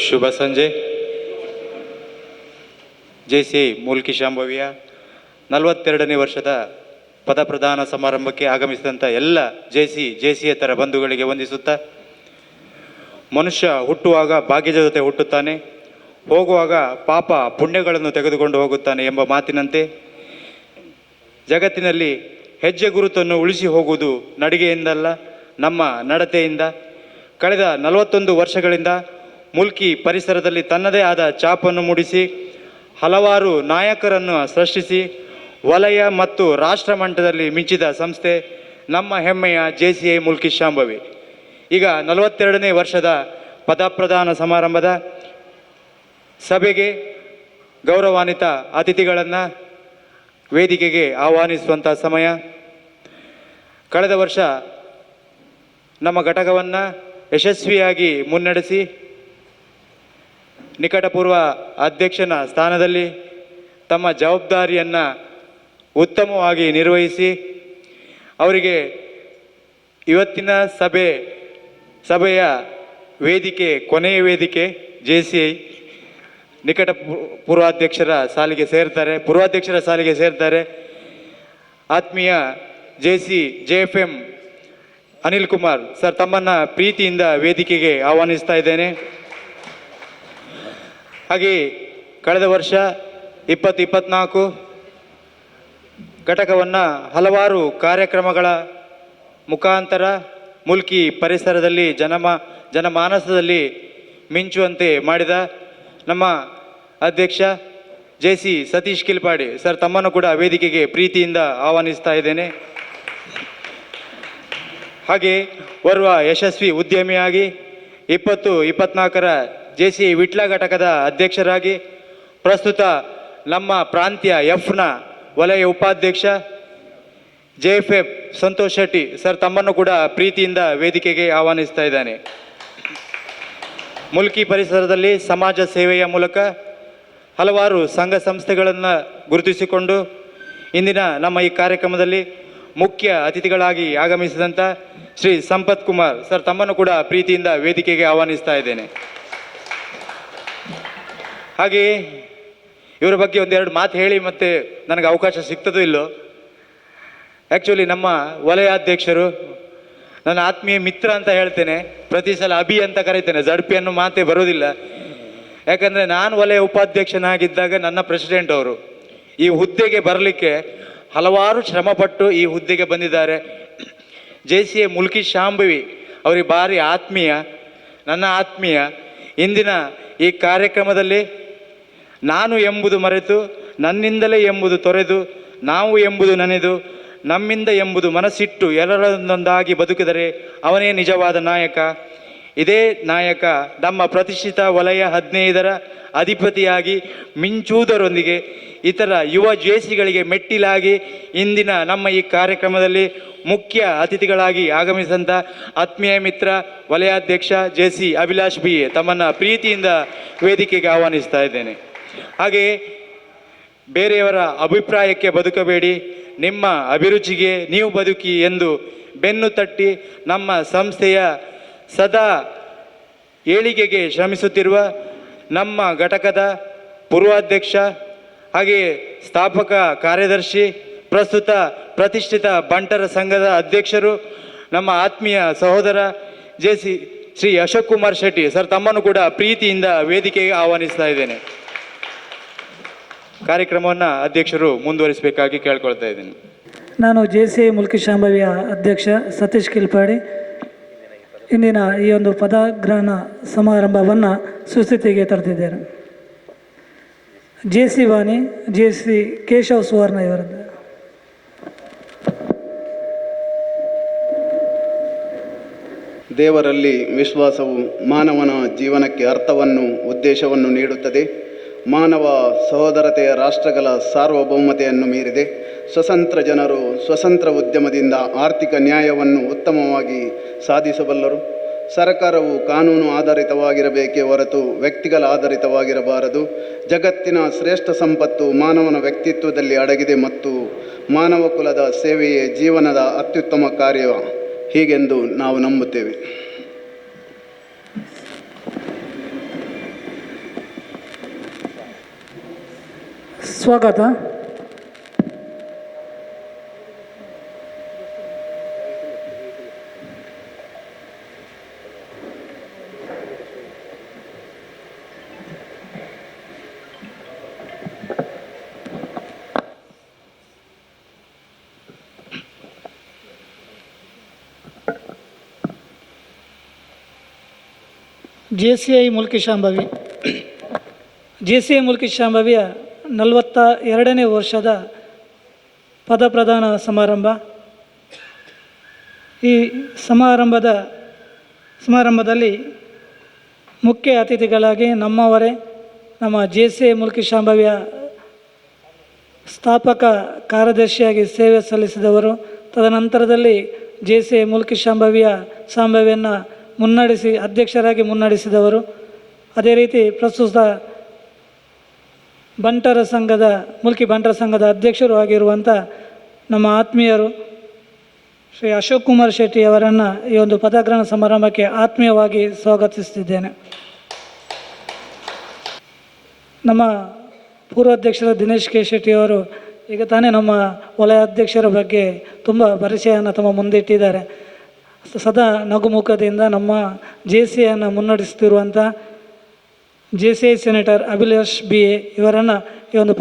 ಶುಭ ಸಂಜೆ. ಜೆ.ಸಿ. ಮೂಲ್ಕಿ ಶಾಂಭವಿಯ 42ನೇ ವರ್ಷದ ಪದಪ್ರದಾನ ಸಮಾರಂಭಕ್ಕೆ ಆಗಮಿಸಿದಂಥ ಎಲ್ಲ ಜೆ.ಸಿ.ಯೇತರ ಬಂಧುಗಳಿಗೆ ವಂದಿಸುತ್ತಾ, ಮನುಷ್ಯ ಹುಟ್ಟುವಾಗ ಭಾಗ್ಯದ ಜೊತೆ ಹುಟ್ಟುತ್ತಾನೆ, ಹೋಗುವಾಗ ಪಾಪ ಪುಣ್ಯಗಳನ್ನು ತೆಗೆದುಕೊಂಡು ಹೋಗುತ್ತಾನೆ ಎಂಬ ಮಾತಿನಂತೆ ಜಗತ್ತಿನಲ್ಲಿ ಹೆಜ್ಜೆ ಗುರುತನ್ನು ಉಳಿಸಿ ಹೋಗುವುದು ನಡಿಗೆಯಿಂದಲ್ಲ, ನಮ್ಮ ನಡತೆಯಿಂದ. ಕಳೆದ 41 ವರ್ಷಗಳಿಂದ ಮೂಲ್ಕಿ ಪರಿಸರದಲ್ಲಿ ತನ್ನದೇ ಆದ ಛಾಪನ್ನು ಮೂಡಿಸಿ ಹಲವಾರು ನಾಯಕರನ್ನು ಸೃಷ್ಟಿಸಿ ವಲಯ ಮತ್ತು ರಾಷ್ಟ್ರ ಮಟ್ಟದಲ್ಲಿ ಮಿಂಚಿದ ಸಂಸ್ಥೆ ನಮ್ಮ ಹೆಮ್ಮೆಯ ಜೆ.ಸಿ.ಐ ಮೂಲ್ಕಿ ಶಾಂಭವಿ. ಈಗ 42ನೇ ವರ್ಷದ ಪದಪ್ರದಾನ ಸಮಾರಂಭದ ಸಭೆಗೆ ಗೌರವಾನ್ವಿತ ಅತಿಥಿಗಳನ್ನು ವೇದಿಕೆಗೆ ಆಹ್ವಾನಿಸುವಂಥ ಸಮಯ. ಕಳೆದ ವರ್ಷ ನಮ್ಮ ಘಟಕವನ್ನು ಯಶಸ್ವಿಯಾಗಿ ಮುನ್ನಡೆಸಿ ನಿಕಟಪೂರ್ವ ಅಧ್ಯಕ್ಷನ ಸ್ಥಾನದಲ್ಲಿ ತಮ್ಮ ಜವಾಬ್ದಾರಿಯನ್ನು ಉತ್ತಮವಾಗಿ ನಿರ್ವಹಿಸಿ ಅವರಿಗೆ ಇವತ್ತಿನ ಸಭೆಯ ವೇದಿಕೆ ಕೊನೆಯ ವೇದಿಕೆ ಜೆ.ಸಿ.ಐ ನಿಕಟ ಪೂರ್ವಾಧ್ಯಕ್ಷರ ಸಾಲಿಗೆ ಸೇರ್ತಾರೆ. ಆತ್ಮೀಯ ಜೆ.ಎಫ್.ಎಂ ಅನಿಲ್ ಕುಮಾರ್ ಸರ್ ತಮ್ಮನ್ನು ಪ್ರೀತಿಯಿಂದ ವೇದಿಕೆಗೆ ಆಹ್ವಾನಿಸ್ತಾ ಇದ್ದೇನೆ. ಹಾಗೆ ಕಳೆದ ವರ್ಷ 2024 ಘಟಕವನ್ನು ಹಲವಾರು ಕಾರ್ಯಕ್ರಮಗಳ ಮುಖಾಂತರ ಮೂಲ್ಕಿ ಪರಿಸರದಲ್ಲಿ ಜನಮಾನಸದಲ್ಲಿ ಮಿಂಚುವಂತೆ ಮಾಡಿದ ನಮ್ಮ ಅಧ್ಯಕ್ಷ ಜೆ.ಸಿ. ಸತೀಶ್ ಕಿಲ್ಪಾಡಿ ಸರ್ ತಮ್ಮನ್ನು ಕೂಡ ವೇದಿಕೆಗೆ ಪ್ರೀತಿಯಿಂದ ಆಹ್ವಾನಿಸ್ತಾ ಇದ್ದೇನೆ. ಹಾಗೆ ಓರ್ವ ಯಶಸ್ವಿ ಉದ್ಯಮಿಯಾಗಿ 2024 ಜೆ.ಸಿ. ವಿಟ್ಲ ಘಟಕದ ಅಧ್ಯಕ್ಷರಾಗಿ ಪ್ರಸ್ತುತ ನಮ್ಮ ಪ್ರಾಂತ್ಯ ಎಫ್ನ ವಲಯ ಉಪಾಧ್ಯಕ್ಷ ಜೆ.ಎಫ್.ಎಫ್ ಸಂತೋಷ್ ಶೆಟ್ಟಿ ಸರ್ ತಮ್ಮನ್ನು ಕೂಡ ಪ್ರೀತಿಯಿಂದ ವೇದಿಕೆಗೆ ಆಹ್ವಾನಿಸ್ತಾ ಇದ್ದಾನೆ. ಮೂಲ್ಕಿ ಪರಿಸರದಲ್ಲಿ ಸಮಾಜ ಸೇವೆಯ ಮೂಲಕ ಹಲವಾರು ಸಂಘ ಸಂಸ್ಥೆಗಳನ್ನು ಗುರುತಿಸಿಕೊಂಡು ಇಂದಿನ ನಮ್ಮ ಈ ಕಾರ್ಯಕ್ರಮದಲ್ಲಿ ಮುಖ್ಯ ಅತಿಥಿಗಳಾಗಿ ಆಗಮಿಸಿದಂಥ ಶ್ರೀ ಸಂಪತ್ ಕುಮಾರ್ ಸರ್ ತಮ್ಮನ್ನು ಕೂಡ ಪ್ರೀತಿಯಿಂದ ವೇದಿಕೆಗೆ ಆಹ್ವಾನಿಸ್ತಾ ಇದ್ದೇನೆ. ಹಾಗೆಯೇ ಇವರ ಬಗ್ಗೆ ಒಂದೆರಡು ಮಾತು ಹೇಳಿ ಮತ್ತೆ ನನಗೆ ಅವಕಾಶ ಸಿಗ್ತದೋ ಇಲ್ಲೋ. ಆ್ಯಕ್ಚುಲಿ ನಮ್ಮ ವಲಯಾಧ್ಯಕ್ಷರು ನನ್ನ ಆತ್ಮೀಯ ಮಿತ್ರ ಅಂತ ಹೇಳ್ತೇನೆ, ಪ್ರತಿ ಸಲ ಅಭಿ ಅಂತ ಕರೀತೇನೆ, ಜಡ್ಪಿ ಅನ್ನೋ ಮಾತೇ ಬರೋದಿಲ್ಲ. ಯಾಕಂದರೆ ನಾನು ವಲಯ ಉಪಾಧ್ಯಕ್ಷನಾಗಿದ್ದಾಗ ನನ್ನ ಪ್ರೆಸಿಡೆಂಟ್ ಅವರು ಈ ಹುದ್ದೆಗೆ ಬರಲಿಕ್ಕೆ ಹಲವಾರು ಶ್ರಮಪಟ್ಟು ಈ ಹುದ್ದೆಗೆ ಬಂದಿದ್ದಾರೆ. ಜೆ.ಸಿ.ಐ ಮೂಲ್ಕಿ ಶಾಂಭವಿ ಅವರಿಗೆ ಭಾರಿ ಆತ್ಮೀಯ, ನನ್ನ ಆತ್ಮೀಯ. ಇಂದಿನ ಈ ಕಾರ್ಯಕ್ರಮದಲ್ಲಿ ನಾನು ಎಂಬುದು ಮರೆತು, ನನ್ನಿಂದಲೇ ಎಂಬುದು ತೊರೆದು, ನಾವು ಎಂಬುದು ನೆನೆದು, ನಮ್ಮಿಂದ ಎಂಬುದು ಮನಸ್ಸಿಟ್ಟು ಎಲ್ಲರನ್ನೊಂದಾಗಿ ಬದುಕಿದರೆ ಅವನೇ ನಿಜವಾದ ನಾಯಕ. ಇದೇ ನಾಯಕ ನಮ್ಮ ಪ್ರತಿಷ್ಠಿತ ವಲಯ 15ರ ಅಧಿಪತಿಯಾಗಿ ಮಿಂಚುವುದರೊಂದಿಗೆ ಇತರ ಯುವ ಜೆ.ಸಿ.ಗಳಿಗೆ ಮೆಟ್ಟಿಲಾಗಿ ಇಂದಿನ ನಮ್ಮ ಈ ಕಾರ್ಯಕ್ರಮದಲ್ಲಿ ಮುಖ್ಯ ಅತಿಥಿಗಳಾಗಿ ಆಗಮಿಸಿದಂಥ ಆತ್ಮೀಯ ಮಿತ್ರ ವಲಯಾಧ್ಯಕ್ಷ ಜೆ.ಸಿ. ಅಭಿಲಾಷ್ ಬಿ ತಮ್ಮನ್ನು ಪ್ರೀತಿಯಿಂದ ವೇದಿಕೆಗೆ ಆಹ್ವಾನಿಸ್ತಾ ಇದ್ದೇನೆ. ಹಾಗೆಯೇ ಬೇರೆಯವರ ಅಭಿಪ್ರಾಯಕ್ಕೆ ಬದುಕಬೇಡಿ, ನಿಮ್ಮ ಅಭಿರುಚಿಗೆ ನೀವು ಬದುಕಿ ಎಂದು ಬೆನ್ನು ತಟ್ಟಿ ನಮ್ಮ ಸಂಸ್ಥೆಯ ಸದಾ ಏಳಿಗೆಗೆ ಶ್ರಮಿಸುತ್ತಿರುವ ನಮ್ಮ ಘಟಕದ ಪೂರ್ವಾಧ್ಯಕ್ಷ ಹಾಗೆಯೇ ಸ್ಥಾಪಕ ಕಾರ್ಯದರ್ಶಿ, ಪ್ರಸ್ತುತ ಪ್ರತಿಷ್ಠಿತ ಬಂಟರ ಸಂಘದ ಅಧ್ಯಕ್ಷರು, ನಮ್ಮ ಆತ್ಮೀಯ ಸಹೋದರ ಜೆ.ಸಿ. ಶ್ರೀ ಅಶೋಕ್ ಕುಮಾರ್ ಶೆಟ್ಟಿ ಸರ್ ತಮ್ಮನ್ನು ಕೂಡ ಪ್ರೀತಿಯಿಂದ ವೇದಿಕೆಗೆ ಆಹ್ವಾನಿಸ್ತಾ ಇದ್ದೇನೆ. ಕಾರ್ಯಕ್ರಮವನ್ನು ಅಧ್ಯಕ್ಷರು ಮುಂದುವರಿಸಬೇಕಾಗಿ ಕೇಳ್ಕೊಳ್ತಾ ಇದ್ದೀನಿ. ನಾನು ಜೆ.ಸಿ.ಐ ಮೂಲ್ಕಿ ಶಾಂಭವಿಯ ಅಧ್ಯಕ್ಷ ಸತೀಶ್ ಕಿಲ್ಪಾಡಿ ಇಂದಿನ ಈ ಒಂದು ಪದಗ್ರಹಣ ಸಮಾರಂಭವನ್ನು ಸುಸ್ಥಿತಿಗೆ ತರ್ತಿದ್ದೇನೆ. ಜೆ.ಸಿ. ವಾಣಿ ಜೆ.ಸಿ. ಕೇಶವ್ ಸುವರ್ಣ ಇವರದ್ದು. ದೇವರಲ್ಲಿ ವಿಶ್ವಾಸವು ಮಾನವನ ಜೀವನಕ್ಕೆ ಅರ್ಥವನ್ನು ಉದ್ದೇಶವನ್ನು ನೀಡುತ್ತದೆ. ಮಾನವ ಸಹೋದರತೆಯ ರಾಷ್ಟ್ರಗಳ ಸಾರ್ವಭೌಮತೆಯನ್ನು ಮೀರಿದೆ. ಸ್ವತಂತ್ರ ಜನರು ಸ್ವತಂತ್ರ ಉದ್ಯಮದಿಂದ ಆರ್ಥಿಕ ನ್ಯಾಯವನ್ನು ಉತ್ತಮವಾಗಿ ಸಾಧಿಸಬಲ್ಲರು. ಸರ್ಕಾರವು ಕಾನೂನು ಆಧಾರಿತವಾಗಿರಬೇಕೇ ಹೊರತು ವ್ಯಕ್ತಿಗಳ ಆಧಾರಿತವಾಗಿರಬಾರದು. ಜಗತ್ತಿನ ಶ್ರೇಷ್ಠ ಸಂಪತ್ತು ಮಾನವನ ವ್ಯಕ್ತಿತ್ವದಲ್ಲಿ ಅಡಗಿದೆ ಮತ್ತು ಮಾನವ ಕುಲದ ಸೇವೆಯೇ ಜೀವನದ ಅತ್ಯುತ್ತಮ ಕಾರ್ಯ, ಹೀಗೆಂದು ನಾವು ನಂಬುತ್ತೇವೆ. ಸ್ವಾಗತ. JCI ಮುಲ್ಕಿ ಶಾಂಭವಿ. JCI ಮುಲ್ಕಿ ಶಾಂಭವಿಯ 42ನೇ ವರ್ಷದ ಪದಪ್ರದಾನ ಸಮಾರಂಭ. ಈ ಸಮಾರಂಭದಲ್ಲಿ ಮುಖ್ಯ ಅತಿಥಿಗಳಾಗಿ ನಮ್ಮವರೇ, ನಮ್ಮ JCI ಮುಲ್ಕಿ ಶಾಂಭವಿಯ ಸ್ಥಾಪಕ ಕಾರ್ಯದರ್ಶಿಯಾಗಿ ಸೇವೆ ಸಲ್ಲಿಸಿದವರು, ತದನಂತರದಲ್ಲಿ JCI ಮುಲ್ಕಿ ಶಾಂಭವಿಯನ್ನು ಅಧ್ಯಕ್ಷರಾಗಿ ಮುನ್ನಡೆಸಿದವರು, ಅದೇ ರೀತಿ ಪ್ರಸ್ತುತ ಮುಲ್ಕಿ ಬಂಟರ ಸಂಘದ ಅಧ್ಯಕ್ಷರು ಆಗಿರುವಂಥ ನಮ್ಮ ಆತ್ಮೀಯರು ಶ್ರೀ ಅಶೋಕ್ ಕುಮಾರ್ ಶೆಟ್ಟಿ ಅವರನ್ನು ಈ ಒಂದು ಪದಗ್ರಹಣ ಸಮಾರಂಭಕ್ಕೆ ಆತ್ಮೀಯವಾಗಿ ಸ್ವಾಗತಿಸುತ್ತಿದ್ದೇನೆ. ನಮ್ಮ ಪೂರ್ವಾಧ್ಯಕ್ಷರ ದಿನೇಶ್ ಕೆ ಶೆಟ್ಟಿಯವರು ಈಗ ತಾನೇ ನಮ್ಮ ವಲಯ ಅಧ್ಯಕ್ಷರ ಬಗ್ಗೆ ತುಂಬ ಪರಿಚಯವನ್ನು ತಮ್ಮ ಮುಂದಿಟ್ಟಿದ್ದಾರೆ. ಸದಾ ನಗುಮುಖದಿಂದ ನಮ್ಮ JCIಯನ್ನು ಮುನ್ನಡೆಸುತ್ತಿರುವಂಥ JCI ಸೆನೆಟರ್ ಅಭಿಲಾಷ್ BA ಇವರನ್ನು ಈ ಒಂದು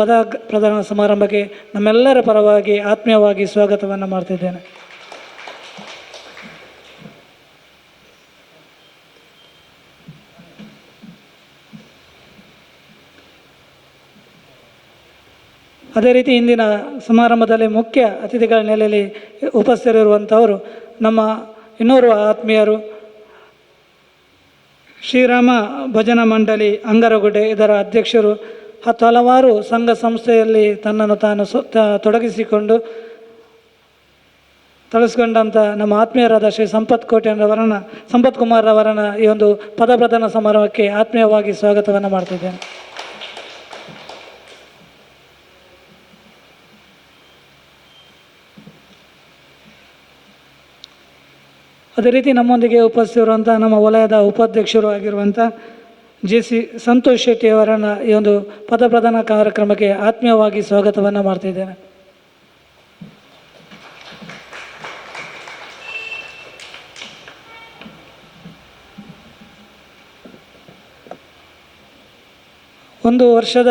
ಪ್ರದಾನ ಸಮಾರಂಭಕ್ಕೆ ನಮ್ಮೆಲ್ಲರ ಪರವಾಗಿ ಆತ್ಮೀಯವಾಗಿ ಸ್ವಾಗತವನ್ನು ಮಾಡ್ತಿದ್ದೇನೆ. ಅದೇ ರೀತಿ ಇಂದಿನ ಸಮಾರಂಭದಲ್ಲಿ ಮುಖ್ಯ ಅತಿಥಿಗಳ ನೆಲೆಯಲ್ಲಿ ಉಪಸ್ಥಿತರಿರುವಂಥವರು ನಮ್ಮ ಇನ್ನೋರ್ವ ಆತ್ಮೀಯರು, ಶ್ರೀರಾಮ ಭಜನಾ ಮಂಡಳಿ ಅಂಗರಗುಡ್ಡೆ, ಇದರ ಅಧ್ಯಕ್ಷರು. ಹಲವಾರು ಸಂಘ ಸಂಸ್ಥೆಯಲ್ಲಿ ತನ್ನನ್ನು ತಾನು ತೊಡಗಿಸಿಕೊಂಡಂಥ ನಮ್ಮ ಆತ್ಮೀಯರಾದ ಶ್ರೀ ಸಂಪತ್ ಕುಮಾರ್ ಅವರನ್ನು ಈ ಒಂದು ಪದಪ್ರದಾನ ಸಮಾರಂಭಕ್ಕೆ ಆತ್ಮೀಯವಾಗಿ ಸ್ವಾಗತವನ್ನು ಮಾಡ್ತಿದ್ದೇನೆ. ಅದೇ ರೀತಿ ನಮ್ಮೊಂದಿಗೆ ಉಪಸ್ಥಿತಿರುವಂಥ ನಮ್ಮ ವಲಯದ ಉಪಾಧ್ಯಕ್ಷರು ಆಗಿರುವಂಥ ಸಂತೋಷ್ ಶೆಟ್ಟಿ ಅವರನ್ನು ಈ ಒಂದು ಪದಪ್ರದಾನ ಕಾರ್ಯಕ್ರಮಕ್ಕೆ ಆತ್ಮೀಯವಾಗಿ ಸ್ವಾಗತವನ್ನು ಮಾಡ್ತಿದ್ದೇನೆ. ಒಂದು ವರ್ಷದ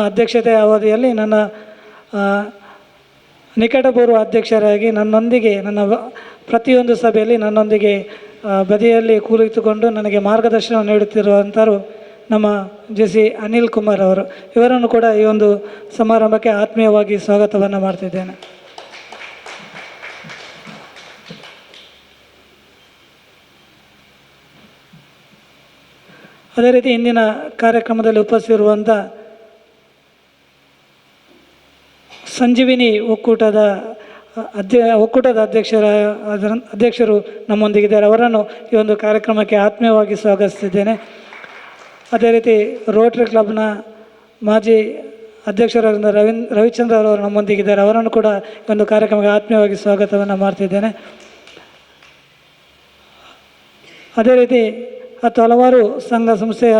ಅಧ್ಯಕ್ಷತೆಯ ಅವಧಿಯಲ್ಲಿ ನನ್ನ ನಿಕಟಪೂರ್ವ ಅಧ್ಯಕ್ಷರಾಗಿ ನನ್ನ ಪ್ರತಿಯೊಂದು ಸಭೆಯಲ್ಲಿ ನನ್ನೊಂದಿಗೆ ಬದಿಯಲ್ಲಿ ಕುಳಿತುಕೊಂಡು ನನಗೆ ಮಾರ್ಗದರ್ಶನ ನೀಡುತ್ತಿರುವಂಥವರು ನಮ್ಮ ಅನಿಲ್ ಕುಮಾರ್ ಅವರು. ಇವರನ್ನು ಕೂಡ ಈ ಒಂದು ಸಮಾರಂಭಕ್ಕೆ ಆತ್ಮೀಯವಾಗಿ ಸ್ವಾಗತವನ್ನು ಮಾಡ್ತಿದ್ದೇನೆ. ಅದೇ ರೀತಿ ಇಂದಿನ ಕಾರ್ಯಕ್ರಮದಲ್ಲಿ ಉಪಸ್ಥಿತಿರುವಂಥ ಸಂಜೀವಿನಿ ಒಕ್ಕೂಟದ ಅಧ್ಯಕ್ಷರು ನಮ್ಮೊಂದಿಗಿದ್ದಾರೆ. ಅವರನ್ನು ಈ ಒಂದು ಕಾರ್ಯಕ್ರಮಕ್ಕೆ ಆತ್ಮೀಯವಾಗಿ ಸ್ವಾಗತಿಸಿದ್ದೇನೆ. ಅದೇ ರೀತಿ ರೋಟರಿ ಕ್ಲಬ್ನ ಮಾಜಿ ಅಧ್ಯಕ್ಷರಾದ ರವಿಚಂದ್ರ ಅವರು ನಮ್ಮೊಂದಿಗಿದ್ದಾರೆ. ಅವರನ್ನು ಕೂಡ ಈ ಒಂದು ಕಾರ್ಯಕ್ರಮಕ್ಕೆ ಆತ್ಮೀಯವಾಗಿ ಸ್ವಾಗತವನ್ನು ಮಾಡ್ತಿದ್ದೇನೆ. ಅದೇ ರೀತಿ ಹಲವಾರು ಸಂಘ ಸಂಸ್ಥೆಯ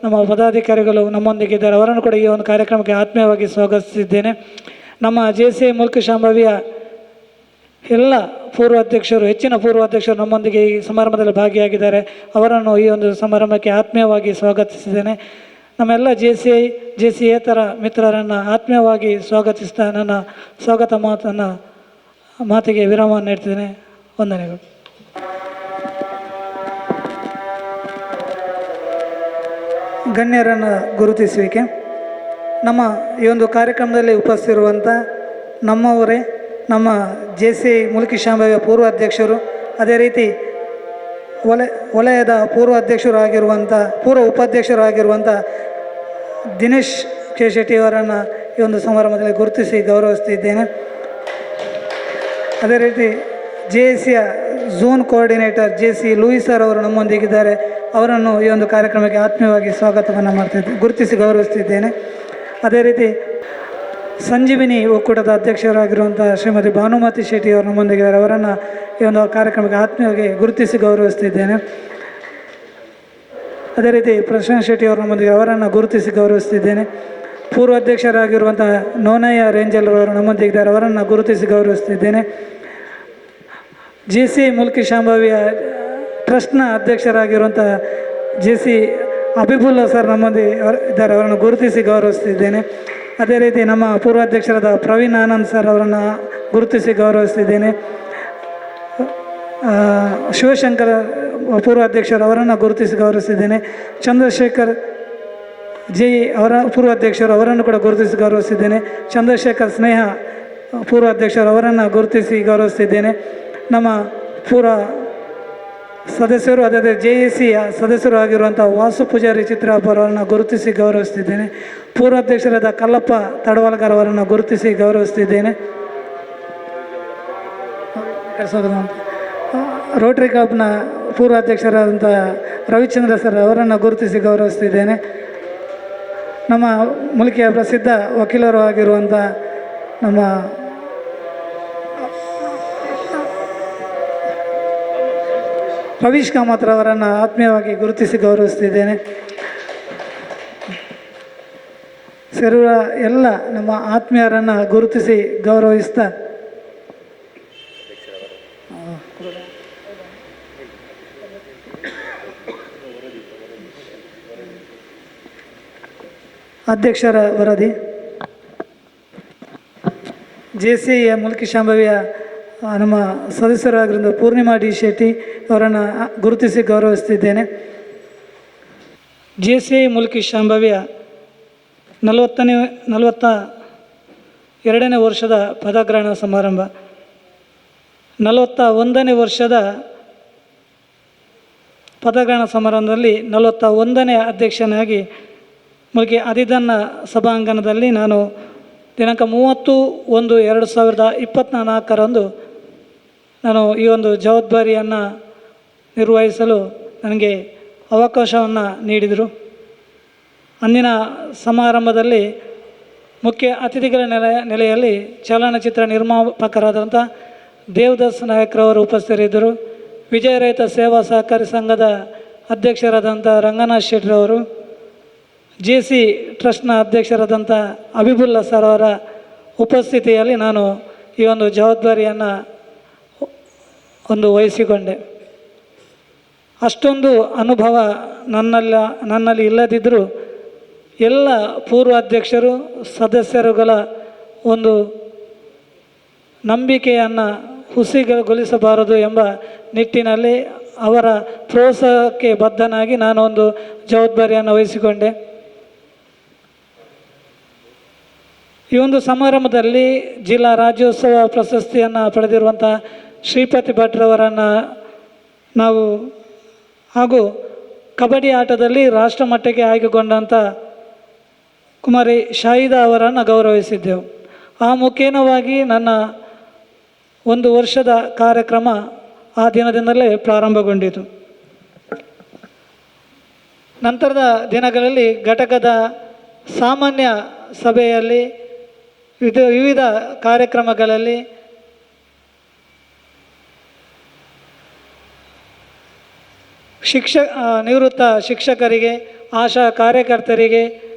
ನಮ್ಮ ಪದಾಧಿಕಾರಿಗಳು ನಮ್ಮೊಂದಿಗಿದ್ದಾರೆ. ಅವರನ್ನು ಕೂಡ ಈ ಒಂದು ಕಾರ್ಯಕ್ರಮಕ್ಕೆ ಆತ್ಮೀಯವಾಗಿ ಸ್ವಾಗತಿಸಿದ್ದೇನೆ. ನಮ್ಮ JCI ಮುಲ್ಕಿ ಶಾಂಭವಿಯ ಎಲ್ಲ ಹೆಚ್ಚಿನ ಪೂರ್ವಾಧ್ಯಕ್ಷರು ನಮ್ಮೊಂದಿಗೆ ಈ ಸಮಾರಂಭದಲ್ಲಿ ಭಾಗಿಯಾಗಿದ್ದಾರೆ. ಅವರನ್ನು ಈ ಒಂದು ಸಮಾರಂಭಕ್ಕೆ ಆತ್ಮೀಯವಾಗಿ ಸ್ವಾಗತಿಸಿದ್ದೇನೆ. ನಮ್ಮೆಲ್ಲ JCIಯೇತರ ಮಿತ್ರರನ್ನು ಆತ್ಮೀಯವಾಗಿ ಸ್ವಾಗತಿಸ್ತಾ ನನ್ನ ಸ್ವಾಗತ ಮಾತಿಗೆ ವಿರಾಮವನ್ನು ನೀಡ್ತಿದ್ದೇನೆ. ವಂದನೆಗಳು. ಗಣ್ಯರನ್ನು ಗುರುತಿಸುವಿಕೆ. ನಮ್ಮ ಈ ಒಂದು ಕಾರ್ಯಕ್ರಮದಲ್ಲಿ ಉಪಸ್ಥಿತಿರುವಂಥ ನಮ್ಮವರೇ, ನಮ್ಮ JCI ಮುಲ್ಕಿ ಶಾಂಭವಿಯ ಪೂರ್ವಾಧ್ಯಕ್ಷರು, ಅದೇ ರೀತಿ ವಲಯದ ಪೂರ್ವ ಉಪಾಧ್ಯಕ್ಷರು ಆಗಿರುವಂಥ ದಿನೇಶ್ ಕೆ ಶೆಟ್ಟಿಯವರನ್ನು ಈ ಒಂದು ಸಮಾರಂಭದಲ್ಲಿ ಗುರುತಿಸಿ ಗೌರವಿಸ್ತಿದ್ದೇನೆ. ಅದೇ ರೀತಿ JCIಯ ಝೋನ್ ಕೋಆರ್ಡಿನೇಟರ್ ಲೂಯಿಸ್ ಸರ್ ಅವರು ನಮ್ಮೊಂದಿಗಿದ್ದಾರೆ. ಅವರನ್ನು ಈ ಒಂದು ಕಾರ್ಯಕ್ರಮಕ್ಕೆ ಆತ್ಮೀಯವಾಗಿ ಸ್ವಾಗತವನ್ನು ಗುರುತಿಸಿ ಗೌರವಿಸ್ತಿದ್ದೇನೆ. ಅದೇ ರೀತಿ ಸಂಜೀವಿನಿ ಒಕ್ಕೂಟದ ಅಧ್ಯಕ್ಷರಾಗಿರುವಂಥ ಶ್ರೀಮತಿ ಭಾನುಮತಿ ಶೆಟ್ಟಿ ಅವರು ನಮ್ಮೊಂದಿಗಿದ್ದಾರೆ. ಅವರನ್ನು ಈ ಒಂದು ಕಾರ್ಯಕ್ರಮಕ್ಕೆ ಆತ್ಮೀಯವಾಗಿ ಗುರುತಿಸಿ ಗೌರವಿಸ್ತಿದ್ದೇನೆ. ಅದೇ ರೀತಿ ಪ್ರಶಾಂತ್ ಶೆಟ್ಟಿ ಅವರು ನಮ್ಮೊಂದಿಗೆ ಅವರನ್ನು ಗುರುತಿಸಿ ಗೌರವಿಸ್ತಿದ್ದೇನೆ. ಪೂರ್ವಾಧ್ಯಕ್ಷರಾಗಿರುವಂಥ ನೋನಯ್ಯ ರೇಂಜಲ್ ಅವರು ನಮ್ಮೊಂದಿಗಿದ್ದಾರೆ, ಅವರನ್ನು ಗುರುತಿಸಿ ಗೌರವಿಸ್ತಿದ್ದೇನೆ. JC ಮುಲ್ಕಿ ಶಾಂಭವಿಯ ಟ್ರಸ್ಟ್ನ ಅಧ್ಯಕ್ಷರಾಗಿರುವಂಥ JC ಅಬಿಬುಲ್ಲಾ ಸರ್ ನಮ್ಮೊಂದಿಗೆ ಇದ್ದಾರೆ, ಅವರನ್ನು ಗುರುತಿಸಿ ಗೌರವಿಸ್ತಿದ್ದೇನೆ. ಅದೇ ರೀತಿ ನಮ್ಮ ಪೂರ್ವಾಧ್ಯಕ್ಷರಾದ ಪ್ರವೀಣ್ ಆನಂದ್ ಸರ್ ಅವರನ್ನು ಗುರುತಿಸಿ ಗೌರವಿಸ್ತಿದ್ದೇನೆ. ಶಿವಶಂಕರ ಪೂರ್ವಾಧ್ಯಕ್ಷರು ಅವರನ್ನು ಗುರುತಿಸಿ ಗೌರವಿಸಿದ್ದೇನೆ. ಚಂದ್ರಶೇಖರ್ JE ಅವರ ಪೂರ್ವಾಧ್ಯಕ್ಷರು ಅವರನ್ನು ಕೂಡ ಗುರುತಿಸಿ ಗೌರವಿಸಿದ್ದೇನೆ. ಚಂದ್ರಶೇಖರ್ ಸ್ನೇಹ ಪೂರ್ವಾಧ್ಯಕ್ಷರು ಅವರನ್ನು ಗುರುತಿಸಿ ಗೌರವಿಸ್ತಿದ್ದೇನೆ. ನಮ್ಮ ಪೂರ್ವ ಸದಸ್ಯರು ಅದೇ JACಯ ಸದಸ್ಯರು ಆಗಿರುವಂಥ ವಾಸು ಪೂಜಾರಿ ಚಿತ್ರಪ್ಪ ಅವರನ್ನು ಗುರುತಿಸಿ ಗೌರವಿಸ್ತಿದ್ದೇನೆ. ಪೂರ್ವಾಧ್ಯಕ್ಷರಾದ ಕಲ್ಲಪ್ಪ ತಡವಾಲ್ಗಾರ್ ಅವರನ್ನು ಗುರುತಿಸಿ ಗೌರವಿಸ್ತಿದ್ದೇನೆ. ರೋಟರಿ ಕ್ಲಬ್ನ ಪೂರ್ವಾಧ್ಯಕ್ಷರಾದಂಥ ರವಿಚಂದ್ರ ಸರ್ ಅವರನ್ನು ಗುರುತಿಸಿ ಗೌರವಿಸ್ತಿದ್ದೇನೆ. ನಮ್ಮ ಮುಲ್ಕಿಯ ಪ್ರಸಿದ್ಧ ವಕೀಲರು ಆಗಿರುವಂಥ ನಮ್ಮ ರವೀಶ್ ಕಾಮತ್ರ ಅವರನ್ನು ಆತ್ಮೀಯವಾಗಿ ಗುರುತಿಸಿ ಗೌರವಿಸ್ತಿದ್ದೇನೆ. ಸೇರುವ ಎಲ್ಲ ನಮ್ಮ ಆತ್ಮೀಯರನ್ನು ಗುರುತಿಸಿ ಗೌರವಿಸ್ತಾ ಅಧ್ಯಕ್ಷರ ವರದಿ. JCಯ ಮುಲ್ಕಿ ಶಾಂಭವಿಯ ನಮ್ಮ ಸದಸ್ಯರಾಗಿರುವ ಪೂರ್ಣಿಮಾ ಡಿ ಶೆಟ್ಟಿ ಅವರನ್ನು ಗುರುತಿಸಿ ಗೌರವಿಸ್ತಿದ್ದೇನೆ. JCI ಮುಲ್ಕಿ ಶಾಂಭವಿಯ 42ನೇ ವರ್ಷದ ಪದಗ್ರಹಣ ಸಮಾರಂಭ, 41ನೇ ವರ್ಷದ ಪದಗ್ರಹಣ ಸಮಾರಂಭದಲ್ಲಿ 41ನೇ ಅಧ್ಯಕ್ಷನಾಗಿ ಮುಲ್ಕಿ ಅದಿದನ್ನ ಸಭಾಂಗಣದಲ್ಲಿ ನಾನು ದಿನಾಂಕ 30/1/2024 ನಾನು ಈ ಒಂದು ಜವಾಬ್ದಾರಿಯನ್ನು ನಿರ್ವಹಿಸಲು ನನಗೆ ಅವಕಾಶವನ್ನು ನೀಡಿದರು. ಅಂದಿನ ಸಮಾರಂಭದಲ್ಲಿ ಮುಖ್ಯ ಅತಿಥಿಗಳ ನೆಲೆಯಲ್ಲಿ ಚಲನಚಿತ್ರ ನಿರ್ಮಾಪಕರಾದಂಥ ದೇವದಾಸ್ ನಾಯಕ್ರವರು ಉಪಸ್ಥಿತರಿದ್ದರು. ವಿಜಯ ರೈತ ಸೇವಾ ಸಹಕಾರಿ ಸಂಘದ ಅಧ್ಯಕ್ಷರಾದಂಥ ರಂಗನಾಥ್ ಶೆಟ್ಟಿರವರು, JC ಟ್ರಸ್ಟ್ನ ಅಧ್ಯಕ್ಷರಾದಂಥ ಅಬಿಬುಲ್ಲಾ ಸರ್ ಅವರ ಉಪಸ್ಥಿತಿಯಲ್ಲಿ ನಾನು ಈ ಒಂದು ಜವಾಬ್ದಾರಿಯನ್ನು ವಹಿಸಿಕೊಂಡೆ. ಅಷ್ಟೊಂದು ಅನುಭವ ನನ್ನಲ್ಲಿ ಇಲ್ಲದಿದ್ದರೂ ಎಲ್ಲ ಪೂರ್ವಾಧ್ಯಕ್ಷರು ಸದಸ್ಯರುಗಳ ಒಂದು ನಂಬಿಕೆಯನ್ನು ಹುಸಿಗೊಳಿಸಬಾರದು ಎಂಬ ನಿಟ್ಟಿನಲ್ಲಿ ಅವರ ಪ್ರೋತ್ಸಾಹಕ್ಕೆ ಬದ್ಧನಾಗಿ ನಾನು ಒಂದು ಜವಾಬ್ದಾರಿಯನ್ನು ವಹಿಸಿಕೊಂಡೆ. ಈ ಒಂದು ಸಮಾರಂಭದಲ್ಲಿ ಜಿಲ್ಲಾ ರಾಜ್ಯೋತ್ಸವ ಪ್ರಶಸ್ತಿಯನ್ನು ಪಡೆದಿರುವಂಥ ಶ್ರೀಪತಿ ಭಟ್ರವರನ್ನು ನಾವು ಹಾಗೂ ಕಬಡ್ಡಿ ಆಟದಲ್ಲಿ ರಾಷ್ಟ್ರಮಟ್ಟಕ್ಕೆ ಆಯ್ಕೆಗೊಂಡಂಥ ಕುಮಾರಿ ಶಾಹಿದಾ ಅವರನ್ನು ಗೌರವಿಸಿದ್ದೆವು. ಆ ಮುಖೇನವಾಗಿ ನನ್ನ 1 ವರ್ಷದ ಕಾರ್ಯಕ್ರಮ ಆ ದಿನದಿಂದಲೇ ಪ್ರಾರಂಭಗೊಂಡಿತು. ನಂತರದ ದಿನಗಳಲ್ಲಿ ಘಟಕದ ಸಾಮಾನ್ಯ ಸಭೆಯಲ್ಲಿ ವಿವಿಧ ಕಾರ್ಯಕ್ರಮಗಳಲ್ಲಿ ನಿವೃತ್ತ ಶಿಕ್ಷಕರಿಗೆ, ಆಶಾ ಕಾರ್ಯಕರ್ತರಿಗೆ,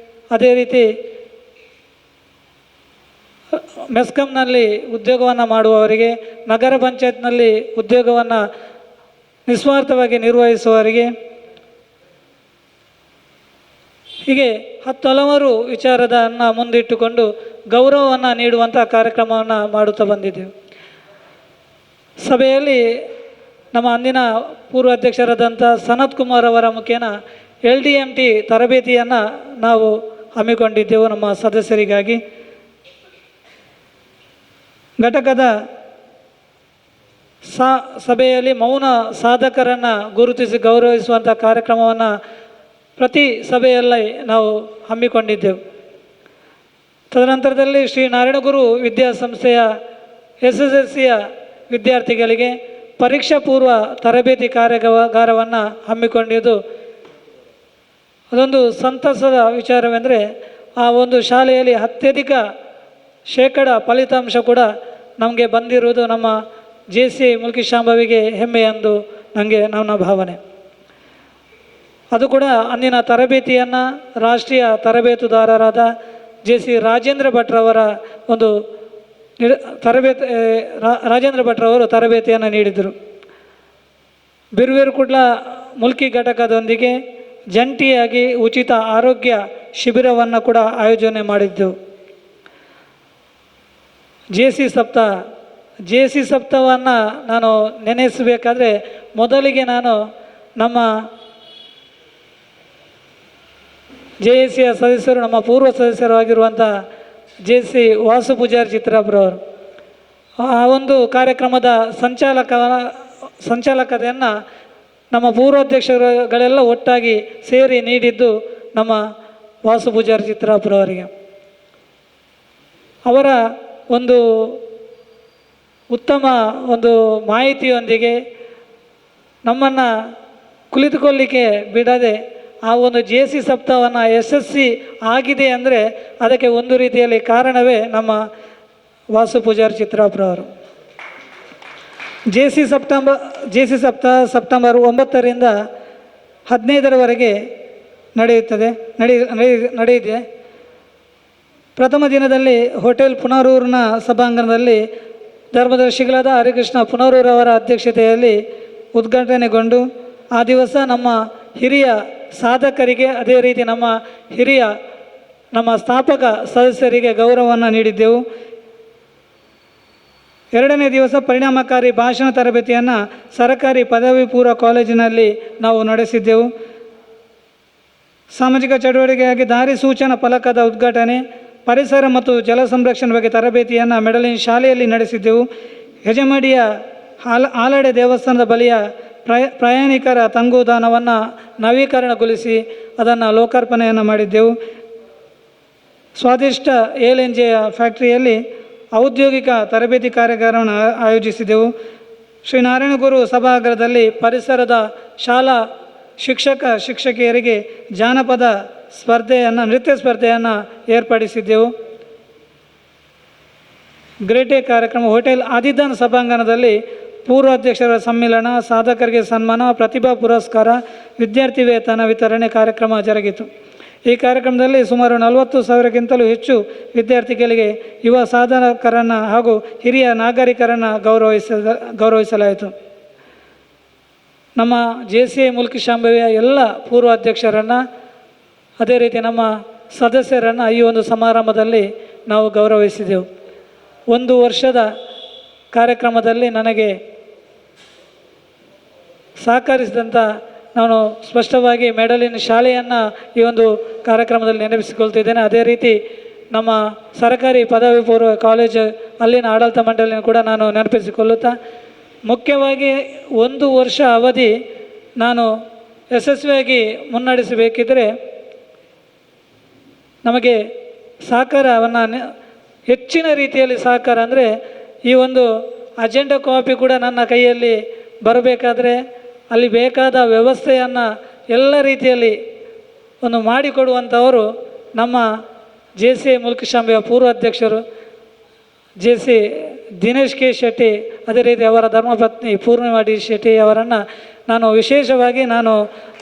ಅದೇ ರೀತಿ ಮೆಸ್ಕಾಂನಲ್ಲಿ ಉದ್ಯೋಗವನ್ನು ಮಾಡುವವರಿಗೆ, ನಗರ ಪಂಚಾಯತ್ನಲ್ಲಿ ಉದ್ಯೋಗವನ್ನು ನಿಸ್ವಾರ್ಥವಾಗಿ ನಿರ್ವಹಿಸುವವರಿಗೆ, ಹೀಗೆ ಹಲವಾರು ವಿಚಾರವನ್ನು ಮುಂದಿಟ್ಟುಕೊಂಡು ಗೌರವವನ್ನು ನೀಡುವಂಥ ಕಾರ್ಯಕ್ರಮವನ್ನು ಮಾಡುತ್ತಾ ಬಂದಿದ್ದೆವು. ಸಭೆಯಲ್ಲಿ ನಮ್ಮ ಅಂದಿನ ಪೂರ್ವಾಧ್ಯಕ್ಷರಾದಂಥ ಸನತ್ ಕುಮಾರ್ ಅವರ ಮುಖೇನ LDMT ತರಬೇತಿಯನ್ನು ನಾವು ಹಮ್ಮಿಕೊಂಡಿದ್ದೆವು ನಮ್ಮ ಸದಸ್ಯರಿಗಾಗಿ. ಘಟಕದ ಸಭೆಯಲ್ಲಿ ಮೌನ ಸಾಧಕರನ್ನು ಗುರುತಿಸಿ ಗೌರವಿಸುವಂಥ ಕಾರ್ಯಕ್ರಮವನ್ನು ಪ್ರತಿ ಸಭೆಯಲ್ಲಿ ನಾವು ಹಮ್ಮಿಕೊಂಡಿದ್ದೆವು. ತದನಂತರದಲ್ಲಿ ಶ್ರೀ ನಾರಾಯಣಗುರು ವಿದ್ಯಾಸಂಸ್ಥೆಯ SSLCಯ ವಿದ್ಯಾರ್ಥಿಗಳಿಗೆ ಪರೀಕ್ಷಾ ಪೂರ್ವ ತರಬೇತಿ ಕಾರ್ಯಾಗಾರವನ್ನು ಹಮ್ಮಿಕೊಂಡಿದ್ದು ಅದೊಂದು ಸಂತಸದ ವಿಚಾರವೆಂದರೆ ಆ ಒಂದು ಶಾಲೆಯಲ್ಲಿ ಅತ್ಯಧಿಕ ಶೇಕಡ ಫಲಿತಾಂಶ ಕೂಡ ನಮಗೆ ಬಂದಿರುವುದು ನಮ್ಮ JCI ಮುಲ್ಕಿ ಶಾಂಭವಿಗೆ ಹೆಮ್ಮೆ ಎಂದು ನನ್ನ ಭಾವನೆ. ಅದು ಕೂಡ ಅಂದಿನ ತರಬೇತಿಯನ್ನು ರಾಷ್ಟ್ರೀಯ ತರಬೇತುದಾರರಾದ JC ರಾಜೇಂದ್ರ ಭಟ್ರವರ ಒಂದು ತರಬೇತಿ ರಾಜೇಂದ್ರ ಭಟ್ರವರು ತರಬೇತಿಯನ್ನು ನೀಡಿದರು. ಬಿರುವೇರುಕುಡ್ಲ ಮುಲ್ಕಿ ಘಟಕದೊಂದಿಗೆ ಜಂಟಿಯಾಗಿ ಉಚಿತ ಆರೋಗ್ಯ ಶಿಬಿರವನ್ನು ಕೂಡ ಆಯೋಜನೆ ಮಾಡಿದ್ದೆವು. JC ಸಪ್ತಾಹವನ್ನು ನಾನು ನೆನೆಸಬೇಕಾದ್ರೆ ಮೊದಲಿಗೆ ನಾನು ನಮ್ಮ JACಯ ಸದಸ್ಯರು, ನಮ್ಮ ಪೂರ್ವ ಸದಸ್ಯರಾಗಿರುವಂಥ JC ವಾಸು ಪೂಜಾರಿ ಚಿತ್ರಾಪುರವರು ಆ ಒಂದು ಕಾರ್ಯಕ್ರಮದ ಸಂಚಾಲಕತೆಯನ್ನು ನಮ್ಮ ಪೂರ್ವಾಧ್ಯಕ್ಷರುಗಳೆಲ್ಲ ಒಟ್ಟಾಗಿ ಸೇರಿ ನೀಡಿದ್ದು ನಮ್ಮ ವಾಸು ಪೂಜಾರಿ ಚಿತ್ರಾಪುರವರಿಗೆ. ಅವರ ಒಂದು ಉತ್ತಮ ಒಂದು ಮಾಹಿತಿಯೊಂದಿಗೆ ನಮ್ಮನ್ನು ಕುಳಿತುಕೊಳ್ಳಿಕ್ಕೆ ಬಿಡದೆ ಆ ಒಂದು JC ಸಪ್ತಾಹವನ್ನು ಯಶಸ್ವಿ ಆಗಿದೆ ಅಂದರೆ ಅದಕ್ಕೆ ಒಂದು ರೀತಿಯಲ್ಲಿ ಕಾರಣವೇ ನಮ್ಮ ವಾಸು ಪೂಜಾರಿ ಚಿತ್ರಾಪುರವರು. JC ಸಪ್ತಾಹ ಸೆಪ್ಟೆಂಬರ್ 9ರಿಂದ 15ರವರೆಗೆ ನಡೆಯುತ್ತೆ. ಪ್ರಥಮ ದಿನದಲ್ಲಿ ಹೋಟೆಲ್ ಪುನರೂರಿನ ಸಭಾಂಗಣದಲ್ಲಿ ಧರ್ಮದರ್ಶಿಗಳಾದ ಹರಿಕೃಷ್ಣ ಪುನರೂರವರ ಅಧ್ಯಕ್ಷತೆಯಲ್ಲಿ ಉದ್ಘಾಟನೆಗೊಂಡು ಆ ದಿವಸ ನಮ್ಮ ಹಿರಿಯ ಸಾಧಕರಿಗೆ, ಅದೇ ರೀತಿ ನಮ್ಮ ಸ್ಥಾಪಕ ಸದಸ್ಯರಿಗೆ ಗೌರವವನ್ನು ನೀಡಿದ್ದೆವು. ಎರಡನೇ ದಿವಸ ಪರಿಣಾಮಕಾರಿ ಭಾಷಣ ತರಬೇತಿಯನ್ನು ಸರಕಾರಿ ಪದವಿ ಪೂರ್ವ ಕಾಲೇಜಿನಲ್ಲಿ ನಾವು ನಡೆಸಿದ್ದೆವು. ಸಾಮಾಜಿಕ ಚಟುವಟಿಕೆಯಾಗಿ ದಾರಿ ಸೂಚನಾ ಫಲಕದ ಉದ್ಘಾಟನೆ, ಪರಿಸರ ಮತ್ತು ಜಲ ಸಂರಕ್ಷಣೆ ಬಗ್ಗೆ ತರಬೇತಿಯನ್ನು ಮೆಡಲಿನ ಶಾಲೆಯಲ್ಲಿ ನಡೆಸಿದ್ದೆವು. ಹೆಜಮಡಿಯ ಆಲಡೆ ದೇವಸ್ಥಾನದ ಬಳಿಯ ಪ್ರಯಾಣಿಕರ ತಂಗುದಾಣವನ್ನು ನವೀಕರಣಗೊಳಿಸಿ ಅದನ್ನು ಲೋಕಾರ್ಪಣೆಯನ್ನು ಮಾಡಿದ್ದೆವು. ಸ್ವಾದಿಷ್ಟ ಏಲೆಂಜೆಯ ಫ್ಯಾಕ್ಟರಿಯಲ್ಲಿ ಔದ್ಯೋಗಿಕ ತರಬೇತಿ ಕಾರ್ಯಕ್ರಮವನ್ನು ಆಯೋಜಿಸಿದೆವು. ಶ್ರೀನಾರಾಯಣಗುರು ಸಭಾಗೃಹದಲ್ಲಿ ಪರಿಸರದ ಶಾಲಾ ಶಿಕ್ಷಕಿಯರಿಗೆ ಜಾನಪದ ನೃತ್ಯ ಸ್ಪರ್ಧೆಯನ್ನು ಏರ್ಪಡಿಸಿದ್ದೆವು. ಗ್ರೇಟೆ ಕಾರ್ಯಕ್ರಮ ಹೋಟೆಲ್ ಆದಿದಾನ್ ಸಭಾಂಗಣದಲ್ಲಿ ಪೂರ್ವಾಧ್ಯಕ್ಷರ ಸಮ್ಮೇಳನ, ಸಾಧಕರಿಗೆ ಸನ್ಮಾನ, ಪ್ರತಿಭಾ ಪುರಸ್ಕಾರ, ವಿದ್ಯಾರ್ಥಿ ವೇತನ ವಿತರಣೆ ಕಾರ್ಯಕ್ರಮ ಜರುಗಿತು. ಈ ಕಾರ್ಯಕ್ರಮದಲ್ಲಿ ಸುಮಾರು 40,000ಕ್ಕಿಂತಲೂ ಹೆಚ್ಚು ವಿದ್ಯಾರ್ಥಿಗಳಿಗೆ, ಯುವ ಸಾಧಕರನ್ನು ಹಾಗೂ ಹಿರಿಯ ನಾಗರಿಕರನ್ನು ಗೌರವಿಸಲಾಯಿತು. ನಮ್ಮ JCI ಮುಲ್ಕಿ ಶಾಂಭವಿಯ ಎಲ್ಲ ಪೂರ್ವಾಧ್ಯಕ್ಷರನ್ನು, ಅದೇ ರೀತಿ ನಮ್ಮ ಸದಸ್ಯರನ್ನು ಈ ಒಂದು ಸಮಾರಂಭದಲ್ಲಿ ನಾವು ಗೌರವಿಸಿದೆವು. 1 ವರ್ಷದ ಕಾರ್ಯಕ್ರಮದಲ್ಲಿ ನನಗೆ ಸಹಕರಿಸಿದಂಥ ನಾನು ಸ್ಪಷ್ಟವಾಗಿ ಮೆಡಲಿನ ಶಾಲೆಯನ್ನು ಈ ಒಂದು ಕಾರ್ಯಕ್ರಮದಲ್ಲಿ ನೆನಪಿಸಿಕೊಳ್ತಿದ್ದೇನೆ. ಅದೇ ರೀತಿ ನಮ್ಮ ಸರ್ಕಾರಿ ಪದವಿ ಪೂರ್ವ ಕಾಲೇಜು ಅಲ್ಲಿನ ಆಡಳಿತ ಮಂಡಳಿಯನ್ನು ಕೂಡ ನಾನು ನೆನಪಿಸಿಕೊಳ್ಳುತ್ತಾ, ಮುಖ್ಯವಾಗಿ 1 ವರ್ಷ ಅವಧಿ ನಾನು ಯಶಸ್ವಿಯಾಗಿ ಮುನ್ನಡೆಸಬೇಕಿದ್ದರೆ ನಮಗೆ ಸಹಕಾರವನ್ನು ಹೆಚ್ಚಿನ ರೀತಿಯಲ್ಲಿ ಸಹಕಾರ ಅಂದರೆ ಈ ಒಂದು ಅಜೆಂಡಾ ಕಾಪಿ ಕೂಡ ನನ್ನ ಕೈಯಲ್ಲಿ ಬರಬೇಕಾದ್ರೆ ಅಲ್ಲಿ ಬೇಕಾದ ವ್ಯವಸ್ಥೆಯನ್ನು ಎಲ್ಲ ರೀತಿಯಲ್ಲಿ ಒಂದು ಮಾಡಿಕೊಡುವಂಥವರು ನಮ್ಮ JCI ಮುಲ್ಕಿ ಶಾಂಭವಿಯ ಪೂರ್ವಾಧ್ಯಕ್ಷರು JC ದಿನೇಶ್ ಕೆ ಶೆಟ್ಟಿ, ಅದೇ ರೀತಿ ಅವರ ಧರ್ಮಪತ್ನಿ ಪೂರ್ಣಿಮಾ ಡಿ ಶೆಟ್ಟಿ ಅವರನ್ನು ನಾನು ವಿಶೇಷವಾಗಿ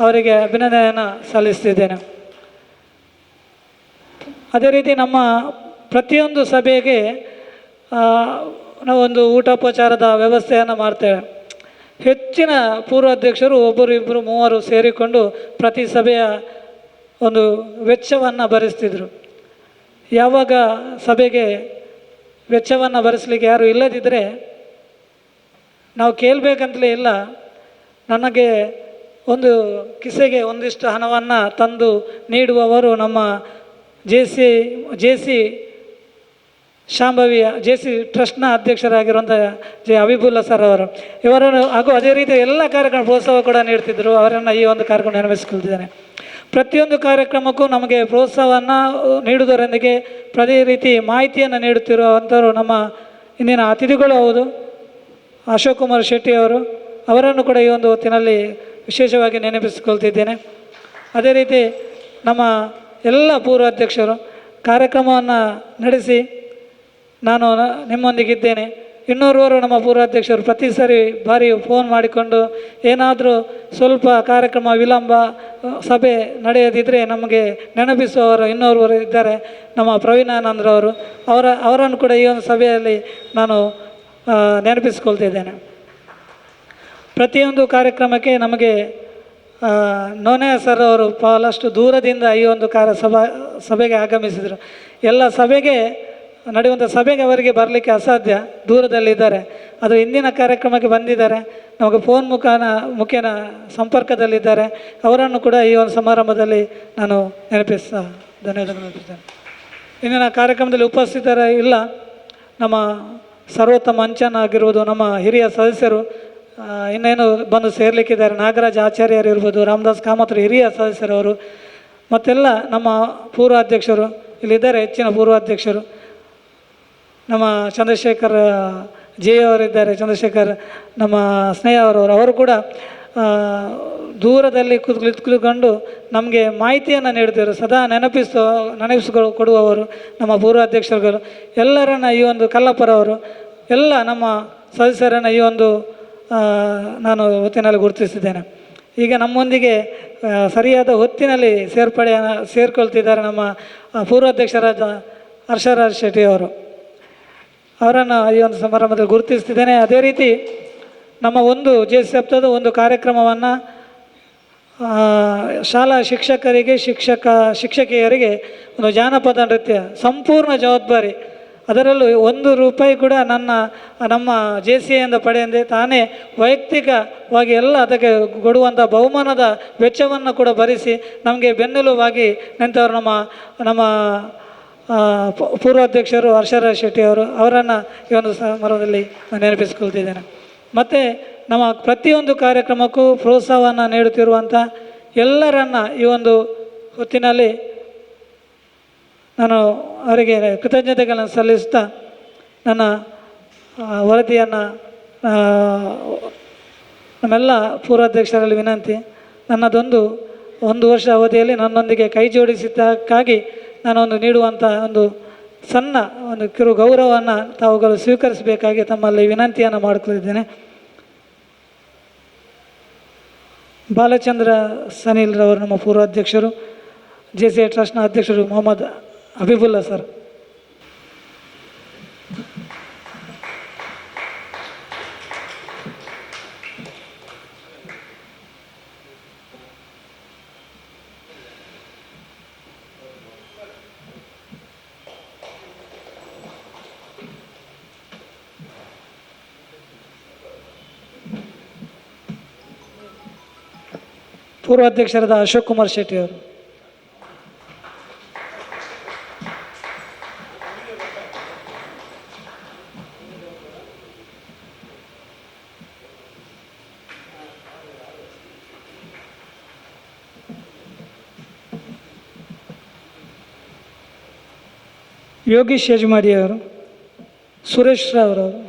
ಅವರಿಗೆ ಅಭಿನಂದನೆಯನ್ನು ಸಲ್ಲಿಸ್ತಿದ್ದೇನೆ. ಅದೇ ರೀತಿ ನಮ್ಮ ಪ್ರತಿಯೊಂದು ಸಭೆಗೆ ನಾವೊಂದು ಊಟೋಪಚಾರದ ವ್ಯವಸ್ಥೆಯನ್ನು ಮಾಡ್ತೇವೆ. ಹೆಚ್ಚಿನ ಪೂರ್ವಾಧ್ಯಕ್ಷರು 1, 2, 3 ಸೇರಿಕೊಂಡು ಪ್ರತಿ ಸಭೆಯ ಒಂದು ವೆಚ್ಚವನ್ನು ಭರಿಸ್ತಿದ್ರು. ಯಾವಾಗ ಸಭೆಗೆ ವೆಚ್ಚವನ್ನು ಭರಿಸಲಿಕ್ಕೆ ಯಾರು ಇಲ್ಲದಿದ್ದರೆ ನಾವು ಕೇಳಬೇಕಂತಲೇ ಇಲ್ಲ, ನನಗೆ ಒಂದು ಕಿಸೆಗೆ ಒಂದಿಷ್ಟು ಹಣವನ್ನು ತಂದು ನೀಡುವವರು ನಮ್ಮ JC ಶಾಂಭವಿಯ JC ಟ್ರಸ್ಟ್ನ ಅಧ್ಯಕ್ಷರಾಗಿರುವಂಥ ಹಬೀಬುಲ್ಲಾ ಸರ್ ಇವರನ್ನು ಹಾಗೂ ಅದೇ ರೀತಿ ಎಲ್ಲ ಕಾರ್ಯಕ್ರಮ ಪ್ರೋತ್ಸಾಹ ಕೂಡ ನೀಡ್ತಿದ್ದರು. ಅವರನ್ನು ಈ ಒಂದು ಕಾರ್ಯಕ್ರಮ ನೆನಪಿಸಿಕೊಳ್ತಿದ್ದೇನೆ. ಪ್ರತಿಯೊಂದು ಕಾರ್ಯಕ್ರಮಕ್ಕೂ ನಮಗೆ ಪ್ರೋತ್ಸಾಹವನ್ನು ನೀಡುವುದರೊಂದಿಗೆ ಪ್ರತಿ ರೀತಿ ಮಾಹಿತಿಯನ್ನು ನೀಡುತ್ತಿರುವಂಥವರು ನಮ್ಮ ಇಂದಿನ ಅತಿಥಿಗಳು ಹೌದು, ಅಶೋಕ್ ಕುಮಾರ್ ಶೆಟ್ಟಿ ಅವರನ್ನು ಕೂಡ ಈ ಒಂದು ಹೊತ್ತಿನಲ್ಲಿ ವಿಶೇಷವಾಗಿ ನೆನಪಿಸಿಕೊಳ್ತಿದ್ದೇನೆ. ಅದೇ ರೀತಿ ನಮ್ಮ ಎಲ್ಲ ಪೂರ್ವಾಧ್ಯಕ್ಷರು ಕಾರ್ಯಕ್ರಮವನ್ನು ನಡೆಸಿ ನಾನು ನಿಮ್ಮೊಂದಿಗಿದ್ದೇನೆ. ಇನ್ನೋರ್ವರು ನಮ್ಮ ಪೂರ್ವಾಧ್ಯಕ್ಷರು ಪ್ರತಿ ಸರಿ ಬಾರಿ ಫೋನ್ ಮಾಡಿಕೊಂಡು ಏನಾದರೂ ಸ್ವಲ್ಪ ಕಾರ್ಯಕ್ರಮ ವಿಳಂಬ ಸಭೆ ನಡೆಯದಿದ್ದರೆ ನಮಗೆ ನೆನಪಿಸುವವರು ಇನ್ನೋರ್ವರು ಇದ್ದಾರೆ, ನಮ್ಮ ಪ್ರವೀಣಾನಂದ್ರವರು. ಅವರನ್ನು ಕೂಡ ಈ ಒಂದು ಸಭೆಯಲ್ಲಿ ನಾನು ನೆನಪಿಸ್ಕೊಳ್ತಿದ್ದೇನೆ. ಪ್ರತಿಯೊಂದು ಕಾರ್ಯಕ್ರಮಕ್ಕೆ ನಮಗೆ ನೋನೆಯ ಸರ್ ಅವರು ಬಹಳಷ್ಟು ದೂರದಿಂದ ಈ ಒಂದು ಸಭೆಗೆ ಆಗಮಿಸಿದರು. ಎಲ್ಲ ಸಭೆಗೆ ನಡೆಯುವಂಥ ಸಭೆಗೆ ಅವರಿಗೆ ಬರಲಿಕ್ಕೆ ಅಸಾಧ್ಯ, ದೂರದಲ್ಲಿದ್ದಾರೆ. ಅದು ಇಂದಿನ ಕಾರ್ಯಕ್ರಮಕ್ಕೆ ಬಂದಿದ್ದಾರೆ, ನಮಗೆ ಫೋನ್ ಮುಖೇನ ಸಂಪರ್ಕದಲ್ಲಿದ್ದಾರೆ. ಅವರನ್ನು ಕೂಡ ಈ ಒಂದು ಸಮಾರಂಭದಲ್ಲಿ ನಾನು ಧನ್ಯವಾದಗಳು. ಇಂದಿನ ಕಾರ್ಯಕ್ರಮದಲ್ಲಿ ಉಪಸ್ಥಿತರ ಇಲ್ಲ ನಮ್ಮ ಸರ್ವೋತ್ತಮ ಅಂಚನ್ ಆಗಿರ್ಬೋದು, ನಮ್ಮ ಹಿರಿಯ ಸದಸ್ಯರು ಇನ್ನೇನು ಬಂದು ಸೇರ್ಲಿಕ್ಕಿದ್ದಾರೆ, ನಾಗರಾಜ್ ಆಚಾರ್ಯರು ಇರ್ಬೋದು, ರಾಮದಾಸ್ ಕಾಮತ್ರು ಹಿರಿಯ ಸದಸ್ಯರವರು, ಮತ್ತೆಲ್ಲ ನಮ್ಮ ಪೂರ್ವಾಧ್ಯಕ್ಷರು ಇಲ್ಲಿದ್ದಾರೆ, ಹೆಚ್ಚಿನ ಪೂರ್ವಾಧ್ಯಕ್ಷರು. ನಮ್ಮ ಚಂದ್ರಶೇಖರ್ ಜೆ ಅವರಿದ್ದಾರೆ, ಚಂದ್ರಶೇಖರ್ ನಮ್ಮ ಸ್ನೇಹ ಅವರು ಕೂಡ ದೂರದಲ್ಲಿ ಕುಳಿತುಕೊಂಡು ನಮಗೆ ಮಾಹಿತಿಯನ್ನು ನೀಡುತ್ತಿದ್ದಾರೆ. ಸದಾ ಕೊಡುವವರು ನಮ್ಮ ಪೂರ್ವಾಧ್ಯಕ್ಷರುಗಳು. ಎಲ್ಲರನ್ನ ಈ ಒಂದು ಕಲ್ಲಪ್ಪರವರು ಎಲ್ಲ ನಮ್ಮ ಸದಸ್ಯರನ್ನು ಈ ಒಂದು ನಾನು ಹೊತ್ತಿನಲ್ಲಿ ಗುರುತಿಸಿದ್ದೇನೆ. ಈಗ ನಮ್ಮೊಂದಿಗೆ ಸರಿಯಾದ ಹೊತ್ತಿನಲ್ಲಿ ಸೇರ್ಕೊಳ್ತಿದ್ದಾರೆ ನಮ್ಮ ಪೂರ್ವಾಧ್ಯಕ್ಷರಾದ ಹರ್ಷರಾಜ್ ಶೆಟ್ಟಿ ಅವರು. ಅವರನ್ನು ಈ ಒಂದು ಸಮಾರಂಭದಲ್ಲಿ ಗುರುತಿಸ್ತಿದ್ದೇನೆ. ಅದೇ ರೀತಿ ನಮ್ಮ ಒಂದು ಸಪ್ತಾಹದ ಒಂದು ಕಾರ್ಯಕ್ರಮವನ್ನು ಶಾಲಾ ಶಿಕ್ಷಕರಿಗೆ ಶಿಕ್ಷಕಿಯರಿಗೆ ಒಂದು ಜಾನಪದ ನೃತ್ಯ ಸಂಪೂರ್ಣ ಜವಾಬ್ದಾರಿ, ಅದರಲ್ಲೂ ₹1 ಕೂಡ ನಮ್ಮ JCAಯಿಂದ ಪಡೆಯದೆ ತಾನೇ ವೈಯಕ್ತಿಕವಾಗಿ ಎಲ್ಲ ಅದಕ್ಕೆ ಕೊಡುವಂಥ ಬಹುಮಾನದ ವೆಚ್ಚವನ್ನು ಕೂಡ ಭರಿಸಿ ನಮಗೆ ಬೆನ್ನೆಲುಬಾಗಿ ನಿಂತವರು ನಮ್ಮ ಪೂರ್ವಾಧ್ಯಕ್ಷರು ಹರ್ಷರಾಜ್ ಶೆಟ್ಟಿ ಅವರನ್ನು ಈ ಒಂದು ಸಮಾರಂಭದಲ್ಲಿ ನೆನಪಿಸಿಕೊಳ್ತಿದ್ದೇನೆ. ಮತ್ತು ನಮ್ಮ ಪ್ರತಿಯೊಂದು ಕಾರ್ಯಕ್ರಮಕ್ಕೂ ಪ್ರೋತ್ಸಾಹವನ್ನು ನೀಡುತ್ತಿರುವಂಥ ಎಲ್ಲರನ್ನ ಈ ಒಂದು ಹೊತ್ತಿನಲ್ಲಿ ನಾನು ಅವರಿಗೆ ಕೃತಜ್ಞತೆಗಳನ್ನು ಸಲ್ಲಿಸುತ್ತಾ ನನ್ನ ವರದಿಯನ್ನು ನಮ್ಮೆಲ್ಲ ಪೂರ್ವಾಧ್ಯಕ್ಷರಲ್ಲಿ ವಿನಂತಿ, ನನ್ನದೊಂದು 1 ವರ್ಷ ಅವಧಿಯಲ್ಲಿ ನನ್ನೊಂದಿಗೆ ಕೈ ಜೋಡಿಸಿದ್ದಕ್ಕಾಗಿ ನಾನೊಂದು ನೀಡುವಂಥ ಒಂದು ಸಣ್ಣ ಒಂದು ಕಿರು ಗೌರವವನ್ನು ತಾವುಗಳು ಸ್ವೀಕರಿಸಬೇಕಾಗಿ ತಮ್ಮಲ್ಲಿ ವಿನಂತಿಯನ್ನು ಮಾಡಿಕೊಂಡಿದ್ದೇನೆ. ಬಾಲಚಂದ್ರ ಸನಿಲ್ರವರು ನಮ್ಮ ಪೂರ್ವಾಧ್ಯಕ್ಷರು, JCA ಟ್ರಸ್ಟ್ನ ಅಧ್ಯಕ್ಷರು ಮೊಹಮ್ಮದ್ ಹಬೀಬುಲ್ಲಾ ಸರ್. ಪೂರ್ವಾಧ್ಯಕ್ಷರಾದ ಅಶೋಕ್ ಕುಮಾರ್ ಶೆಟ್ಟಿ ಅವರು. ಯೋಗೀಶ್ ಯಜಮಾಡಿ ಅವರು, ಸುರೇಶ್ ರಾವ್ ಅವರು,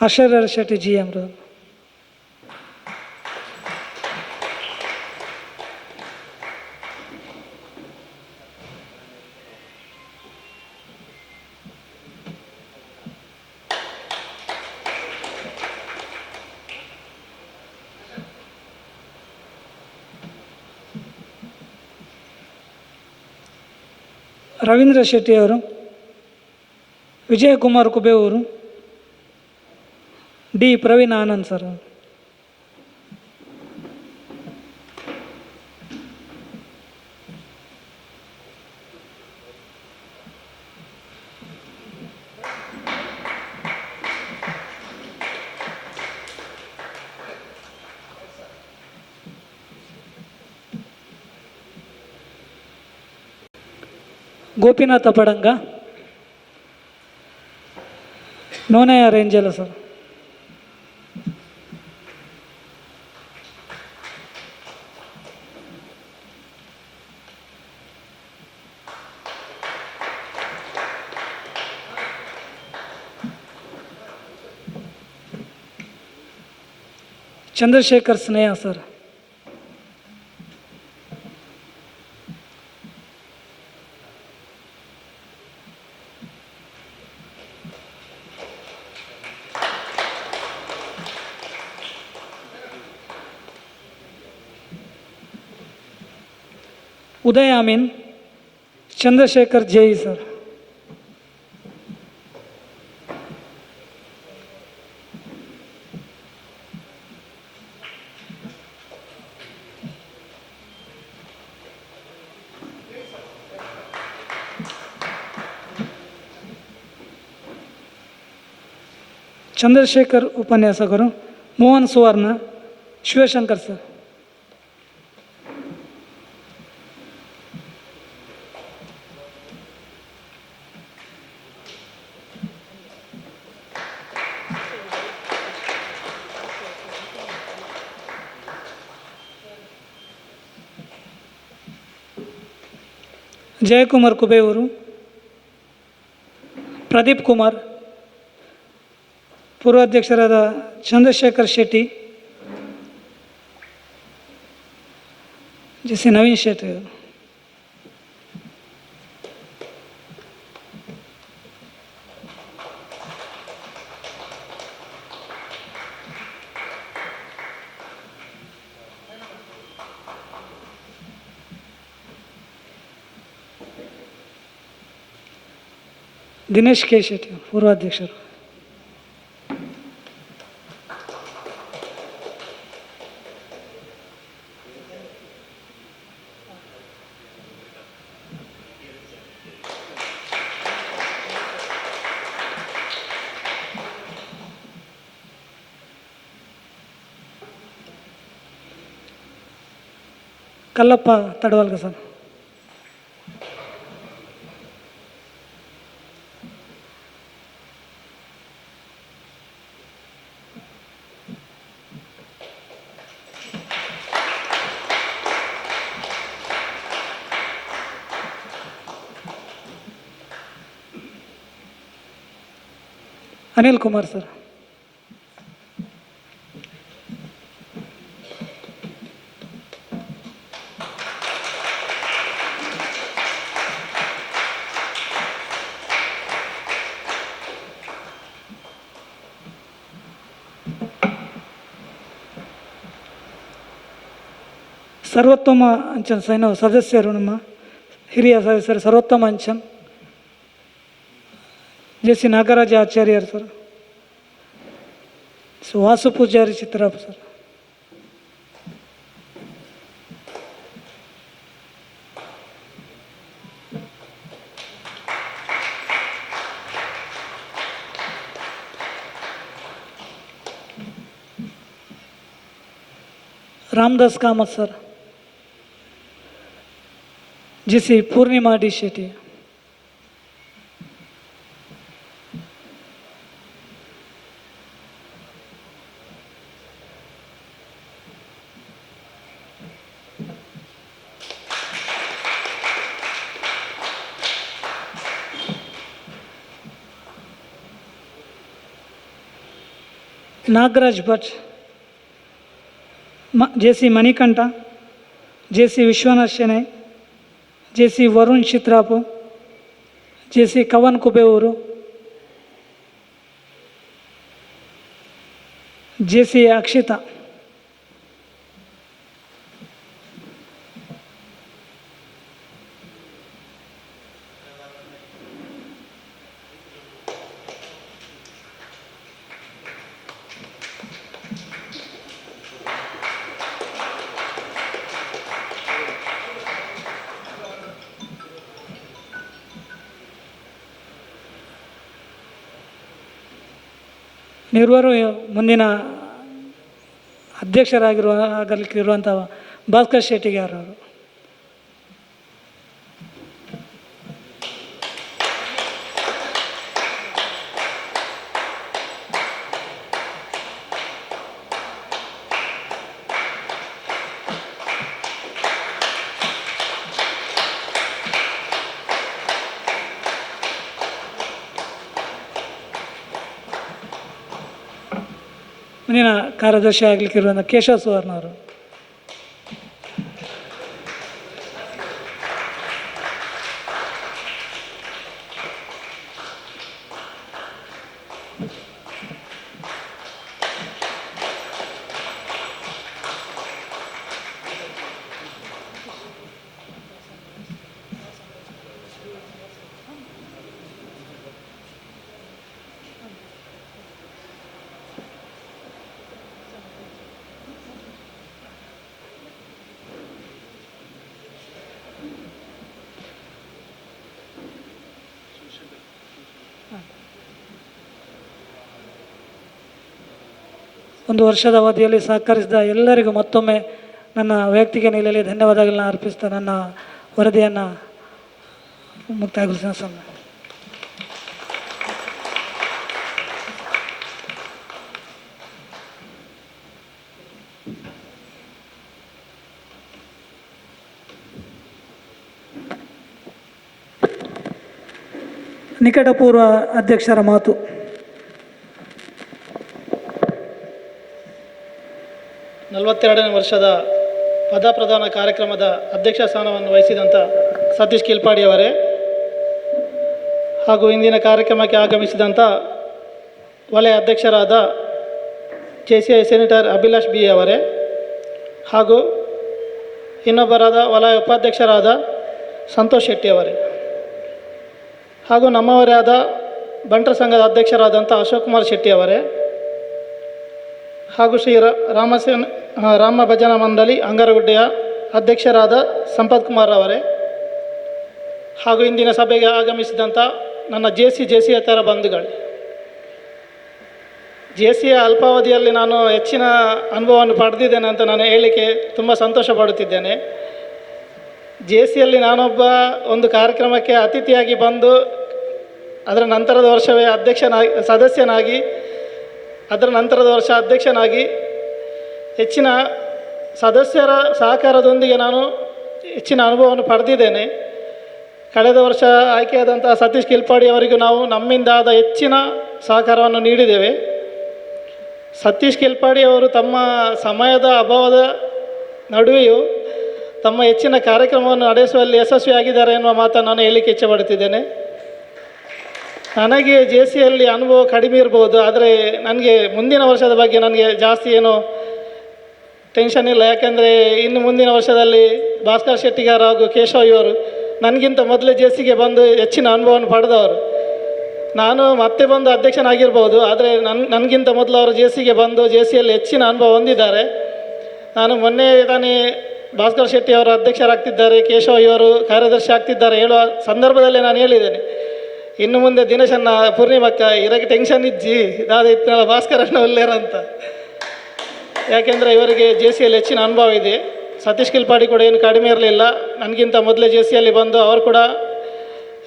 ಹರ್ಷರಾಜ್ ಶೆಟ್ಟಿ GM ರವರು, ರವೀಂದ್ರ ಶೆಟ್ಟಿ ಅವರು, ವಿಜಯಕುಮಾರ್ ಕುಬೇವರು, ಡಿ ಪ್ರವೀಣ್ ಆನಂದ್ ಸರ್. ಗೋಪಿನಾಥ ಪಡಂಗ, ನೋನೆಯ ರೇಂಜಲ್ಲ ಸರ್. ಚಂದ್ರಶೇಖರ್ ಸ್ನೇಹ ಸರ್. ಉದಯ ಅಮೀನ್, ಚಂದ್ರಶೇಖರ್ ಜೈ ಸರ್. ಚಂದ್ರಶೇಖರ್ ಉಪನ್ಯಾಸಕರು, ಮೋಹನ್ ಸುವರ್ಣ, ಶಿವಶಂಕರ್ ಸರ್. ಜಯಕುಮಾರ್ ಕುಬೇವರು, ಪ್ರದೀಪ್ ಕುಮಾರ್, ಪೂರ್ವಾಧ್ಯಕ್ಷರಾದ ಚಂದ್ರಶೇಖರ್ ಶೆಟ್ಟಿ, ಜೆ.ಸಿ. ನವೀನ್ ಶೆಟ್ಟಿ ಅವರು. ದಿನೇಶ್ ಕೆ ಶೆಟ್ಟಿ ಪೂರ್ವಾಧ್ಯಕ್ಷರು. ಕಲ್ಲಪ್ಪ ತಡವಲ್ಗ ಸರ್. ಅನಿಲ್ ಕುಮಾರ್ ಸರ್. ಸರ್ವೋತ್ತಮ ಅಂಚನ್ ಸೈನ್ಯ ಸದಸ್ಯರು, ನಮ್ಮ ಹಿರಿಯ ಸದಸ್ಯರು ಸರ್ವೋತ್ತಮ ಅಂಚನ್, ಜೆ.ಸಿ. ನಾಗರಾಜ ಆಚಾರ್ಯರು sir, Vasu Poojary Chitrappa sir. Ramdas Kamath sir, JC. Poornima D Shetty. Nagaraj Bhat, JC. Manikantha, JC. Vishwanath Shenoy, JC. Varun Chitrapu, JC. Kavan ಕುಬೇವರು, ಜೆ.ಸಿ. ಅಕ್ಷಿತಾ. ನಿರ್ವರು ಮುಂದಿನ ಆಗಲಿಕ್ಕಿರುವಂಥ ಭಾಸ್ಕರ್ ಶೆಟ್ಟಿಗಾರ್ ಅವರು. ಮುಂದಿನ ಕಾರ್ಯದರ್ಶಿ ಆಗಲಿಕ್ಕಿರುವಂಥ ಕೇಶವ ಸುವರ್ಣ ಅವರು. ಒಂದು ವರ್ಷದ ಅವಧಿಯಲ್ಲಿ ಸಹಕರಿಸಿದ ಎಲ್ಲರಿಗೂ ಮತ್ತೊಮ್ಮೆ ನನ್ನ ವೈಯಕ್ತಿಕ ನೆಲೆಯಲ್ಲಿ ಧನ್ಯವಾದಗಳನ್ನ ಅರ್ಪಿಸ್ತಾ ನನ್ನ ವರದಿಯನ್ನು ಮುಕ್ತಾಯಗೊಳಿಸಿದ ಸಮಯ. ನಿಕಟಪೂರ್ವ ಅಧ್ಯಕ್ಷರ ಮಾತು. ನಲವತ್ತೆರಡನೇ ವರ್ಷದ ಪದಪ್ರದಾನ ಕಾರ್ಯಕ್ರಮದ ಅಧ್ಯಕ್ಷ ಸ್ಥಾನವನ್ನು ವಹಿಸಿದಂಥ ಸತೀಶ್ ಕಿಲ್ಪಾಡಿಯವರೇ ಹಾಗೂ ಇಂದಿನ ಕಾರ್ಯಕ್ರಮಕ್ಕೆ ಆಗಮಿಸಿದಂಥ ವಲಯ ಅಧ್ಯಕ್ಷರಾದ JCI ಸೆನೇಟರ್ ಅಭಿಲಾಷ್ ಬಿ ಅವರೇ ಹಾಗೂ ಇನ್ನೊಬ್ಬರಾದ ವಲಯ ಉಪಾಧ್ಯಕ್ಷರಾದ ಸಂತೋಷ್ ಶೆಟ್ಟಿ ಅವರೇ ಹಾಗೂ ನಮ್ಮವರೇ ಆದ ಬಂಟರ ಸಂಘದ ಅಧ್ಯಕ್ಷರಾದಂಥ ಅಶೋಕ್ ಕುಮಾರ್ ಶೆಟ್ಟಿ ಅವರೇ ಹಾಗೂ ಶ್ರೀ ರಾಮ ಭಜನಾ ಮಂಡಳಿ ಅಂಗರಗುಡ್ಡೆಯ ಅಧ್ಯಕ್ಷರಾದ ಸಂಪತ್ ಕುಮಾರ್ ಅವರೇ ಹಾಗೂ ಇಂದಿನ ಸಭೆಗೆ ಆಗಮಿಸಿದಂಥ ನನ್ನ ಜೇಸಿಯೇತರ ಬಂಧುಗಳು. JCಯ ಅಲ್ಪಾವಧಿಯಲ್ಲಿ ನಾನು ಹೆಚ್ಚಿನ ಅನುಭವವನ್ನು ಪಡೆದಿದ್ದೇನೆ ಅಂತ ನಾನು ಹೇಳಲಿಕ್ಕೆ ತುಂಬ ಸಂತೋಷ ಪಡುತ್ತಿದ್ದೇನೆ. JCಯಲ್ಲಿ ನಾನೊಬ್ಬ ಒಂದು ಕಾರ್ಯಕ್ರಮಕ್ಕೆ ಅತಿಥಿಯಾಗಿ ಬಂದು ಅದರ ನಂತರದ ವರ್ಷವೇ ಸದಸ್ಯನಾಗಿ ಅದರ ನಂತರದ ವರ್ಷ ಅಧ್ಯಕ್ಷನಾಗಿ ಹೆಚ್ಚಿನ ಸದಸ್ಯರ ಸಹಕಾರದೊಂದಿಗೆ ನಾನು ಹೆಚ್ಚಿನ ಅನುಭವವನ್ನು ಪಡೆದಿದ್ದೇನೆ. ಕಳೆದ ವರ್ಷ ಆಯ್ಕೆಯಾದಂಥ ಸತೀಶ್ ಕಿಲ್ಪಾಡಿ ಅವರಿಗೂ ನಾವು ನಮ್ಮಿಂದಾದ ಹೆಚ್ಚಿನ ಸಹಕಾರವನ್ನು ನೀಡಿದ್ದೇವೆ. ಸತೀಶ್ ಕಿಲ್ಪಾಡಿ ಅವರು ತಮ್ಮ ಸಮಯದ ಅಭಾವದ ನಡುವೆಯೂ ತಮ್ಮ ಹೆಚ್ಚಿನ ಕಾರ್ಯಕ್ರಮವನ್ನು ನಡೆಸುವಲ್ಲಿ ಯಶಸ್ವಿಯಾಗಿದ್ದಾರೆ ಎನ್ನುವ ಮಾತನ್ನು ನಾನು ಹೇಳಲಿಕ್ಕೆ ಇಚ್ಛೆಪಡುತ್ತಿದ್ದೇನೆ. ನನಗೆ JCಯಲ್ಲಿ ಅನುಭವ ಕಡಿಮೆ ಇರ್ಬೋದು, ಆದರೆ ನನಗೆ ಮುಂದಿನ ವರ್ಷದ ಬಗ್ಗೆ ನನಗೆ ಜಾಸ್ತಿ ಏನು ಟೆನ್ಷನ್ ಇಲ್ಲ. ಯಾಕೆಂದರೆ ಇನ್ನು ಮುಂದಿನ ವರ್ಷದಲ್ಲಿ ಭಾಸ್ಕರ್ ಶೆಟ್ಟಿಗಾರ್ ಹಾಗೂ ಕೇಶವ್ ಇವರು ನನಗಿಂತ ಮೊದಲೇ JCಗೆ ಬಂದು ಹೆಚ್ಚಿನ ಅನುಭವವನ್ನು ಪಡೆದವರು. ನಾನು ಮತ್ತೆ ಬಂದು ಅಧ್ಯಕ್ಷನಾಗಿರ್ಬೋದು, ಆದರೆ ನನಗಿಂತ ಮೊದಲು ಅವರು JCಗೆ ಬಂದು JCಯಲ್ಲಿ ಹೆಚ್ಚಿನ ಅನುಭವ ಹೊಂದಿದ್ದಾರೆ. ನಾನು ಮೊನ್ನೆ ತಾನೇ ಭಾಸ್ಕರ್ ಶೆಟ್ಟಿ ಅವರು ಅಧ್ಯಕ್ಷರಾಗ್ತಿದ್ದಾರೆ, ಕೇಶವ್ ಇವರು ಕಾರ್ಯದರ್ಶಿ ಆಗ್ತಿದ್ದಾರೆ ಹೇಳುವ ಸಂದರ್ಭದಲ್ಲೇ ನಾನು ಹೇಳಿದ್ದೇನೆ, ಇನ್ನು ಮುಂದೆ ದಿನೇಶನ್ನ ಪೂರ್ಣಿಮಕ್ಕ ಇರಕ್ಕೆ ಟೆನ್ಷನ್ ಇಜ್ಜಿ ದಾದ ಇತ್ತಲ್ಲ ಭಾಸ್ಕರನ್ನ ಒಳ್ಳೆಯರಂತ. ಯಾಕೆಂದರೆ ಇವರಿಗೆ JCಯಲ್ಲಿ ಹೆಚ್ಚಿನ ಅನುಭವ ಇದೆ. ಸತೀಶ್ ಕಿಲ್ಪಾಡಿ ಕೂಡ ಏನು ಕಡಿಮೆ ಇರಲಿಲ್ಲ, ನನಗಿಂತ ಮೊದಲೇ JCಯಲ್ಲಿ ಬಂದು ಅವರು ಕೂಡ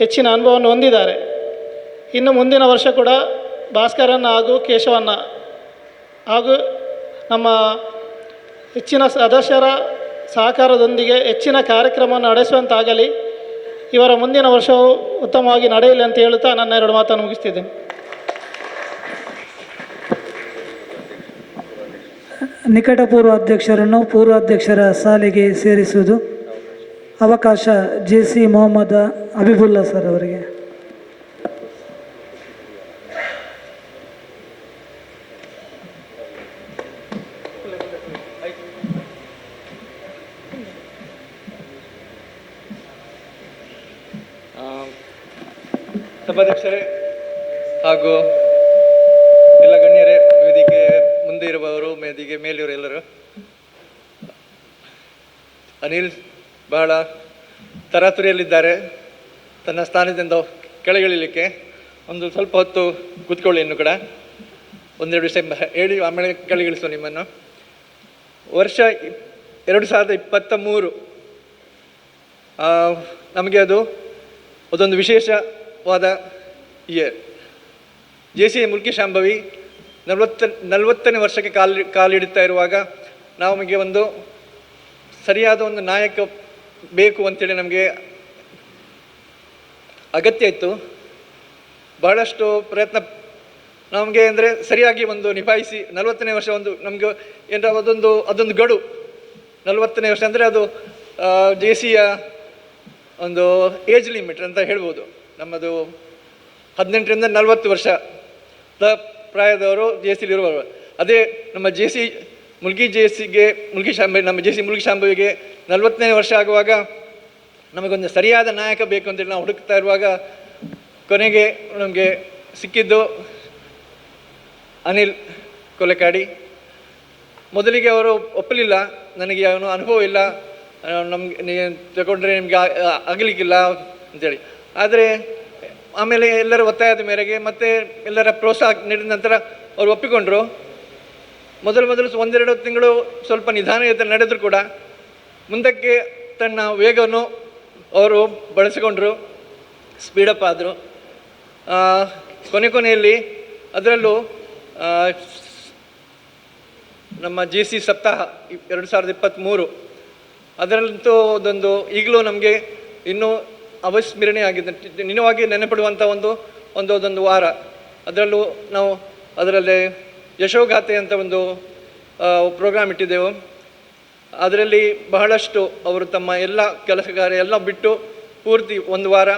ಹೆಚ್ಚಿನ ಅನುಭವವನ್ನು ಹೊಂದಿದ್ದಾರೆ. ಇನ್ನು ಮುಂದಿನ ವರ್ಷ ಕೂಡ ಭಾಸ್ಕರನ್ನ ಹಾಗೂ ಕೇಶವನ್ನ ಹಾಗೂ ನಮ್ಮ ಹೆಚ್ಚಿನ ಸದಸ್ಯರ ಸಹಕಾರದೊಂದಿಗೆ ಹೆಚ್ಚಿನ ಕಾರ್ಯಕ್ರಮವನ್ನು ನಡೆಸುವಂತಾಗಲಿ. ಇವರ ಮುಂದಿನ ವರ್ಷವು ಉತ್ತಮವಾಗಿ ನಡೆಯಲಿ ಅಂತ ಹೇಳುತ್ತಾ ನನ್ನ 2 ಮಾತನ್ನು ಮುಗಿಸ್ತಿದ್ದೇನೆ. ನಿಕಟಪೂರ್ವ ಅಧ್ಯಕ್ಷರನ್ನು ಪೂರ್ವಾಧ್ಯಕ್ಷರ ಸಾಲಿಗೆ ಸೇರಿಸುವುದು ಅವಕಾಶ JC ಮೊಹಮ್ಮದ್ ಅಬಿಬುಲ್ಲಾ ಸರ್ ಅವರಿಗೆ. ಸಭಾಧ್ಯಕ್ಷರೇ ಹಾಗೂ ಎಲ್ಲ ಗಣ್ಯರೇ, ವೇದಿಕೆ ಮುಂದೆ ಇರುವವರು, ವೇದಿಕೆ ಮೇಲಿರುವ ಎಲ್ಲರೂ, ಅನಿಲ್ ಬಹಳ ತರಾತುರಿಯಲ್ಲಿದ್ದಾರೆ. ತನ್ನ ಸ್ಥಾನದಿಂದ ಕೆಳಗಿಳಿಲಿಕ್ಕೆ ಒಂದು ಸ್ವಲ್ಪ ಹೊತ್ತು ಕೂತ್ಕೊಳ್ಳಿ. ಇನ್ನು ಕೂಡ ಒಂದೆರಡು ವಿಷಯ ಹೇಳಿ ಆಮೇಲೆ ಕೆಳಗಿಳಿಸೋ ನಿಮ್ಮನ್ನು. ವರ್ಷ 2023 ನಮಗೆ ಅದೊಂದು ವಿಶೇಷವಾದ ಇಯರ್. JCI ಮುಲ್ಕಿ ಶಾಂಭವಿ 40ನೇ ವರ್ಷಕ್ಕೆ ಕಾಲಿಡುತ್ತಾ ಇರುವಾಗ ನಮಗೆ ಒಂದು ಸರಿಯಾದ ಒಂದು ನಾಯಕ ಬೇಕು ಅಂತೇಳಿ ನಮಗೆ ಅಗತ್ಯ ಇತ್ತು. ಬಹಳಷ್ಟು ಪ್ರಯತ್ನ ನಮಗೆ ಅಂದರೆ ಸರಿಯಾಗಿ ಒಂದು ನಿಭಾಯಿಸಿ 40ನೇ ವರ್ಷ ಒಂದು ನಮಗೆ ಏನರ ಅದೊಂದು ಗಡು. 40ನೇ ವರ್ಷ ಅಂದರೆ ಅದು JCಯ ಒಂದು ಏಜ್ ಲಿಮಿಟ್ ಅಂತ ಹೇಳ್ಬೋದು. ನಮ್ಮದು 18ರಿಂದ 40 ವರ್ಷದ ಪ್ರಾಯದವರು JCಲಿರುವವರು. ಅದೇ ನಮ್ಮ ಮುಲ್ಕಿ ಶಾಂಭವಿ ನಮ್ಮ JC ಮುಲ್ಕಿ ಶಾಂಭವಿಗೆ 40ನೇ ವರ್ಷ ಆಗುವಾಗ ನಮಗೊಂದು ಸರಿಯಾದ ನಾಯಕ ಬೇಕು ಅಂತೇಳಿ ನಾವು ಹುಡುಕ್ತಾ ಇರುವಾಗ ಕೊನೆಗೆ ನಮಗೆ ಸಿಕ್ಕಿದ್ದು ಅನಿಲ್ ಕೊಲೆಕಾಡಿ. ಮೊದಲಿಗೆ ಅವರು ಒಪ್ಪಲಿಲ್ಲ, ನನಗೆ ಅವನು ಅನುಭವ ಇಲ್ಲ, ನಮಗೆ ತಗೊಂಡ್ರೆ ನಿಮಗೆ ಆಗಲಿಕ್ಕಿಲ್ಲ ಅಂತೇಳಿ. ಆದರೆ ಆಮೇಲೆ ಎಲ್ಲರ ಒತ್ತಾಯದ ಮೇರೆಗೆ ಮತ್ತು ಎಲ್ಲರ ಪ್ರೋತ್ಸಾಹ ನೀಡಿದ ನಂತರ ಅವರು ಒಪ್ಪಿಕೊಂಡ್ರು. ಮೊದಲು ಒಂದೆರಡು ತಿಂಗಳು ಸ್ವಲ್ಪ ನಿಧಾನತೆ ನಡೆದರೂ ಕೂಡ ಮುಂದಕ್ಕೆ ತನ್ನ ವೇಗವನ್ನು ಅವರು ಬಳಸಿಕೊಂಡರು, ಸ್ಪೀಡಪ್ ಆದರು. ಕೊನೆಯಲ್ಲಿ ಅದರಲ್ಲೂ ನಮ್ಮ GC ಸಪ್ತಾಹ 2023 ಅದರಲ್ಲಂತೂ ಅದೊಂದು ಈಗಲೂ ನಮಗೆ ಇನ್ನೂ ಅವಿಸ್ಮರಣೀಯ ಆಗಿದೆ, ನಿಜವಾಗಿ ನೆನಪಿಡುವಂಥ ಒಂದೊಂದು ವಾರ. ಅದರಲ್ಲೂ ನಾವು ಅದರಲ್ಲಿ ಯಶೋಗಾಥೆ ಅಂತ ಒಂದು ಪ್ರೋಗ್ರಾಮ್ ಇಟ್ಟಿದ್ದೆವು. ಅದರಲ್ಲಿ ಬಹಳಷ್ಟು ಅವರು ತಮ್ಮ ಎಲ್ಲ ಕೆಲಸ ಕಾರ್ಯ ಎಲ್ಲ ಬಿಟ್ಟು ಪೂರ್ತಿ ಒಂದು ವಾರ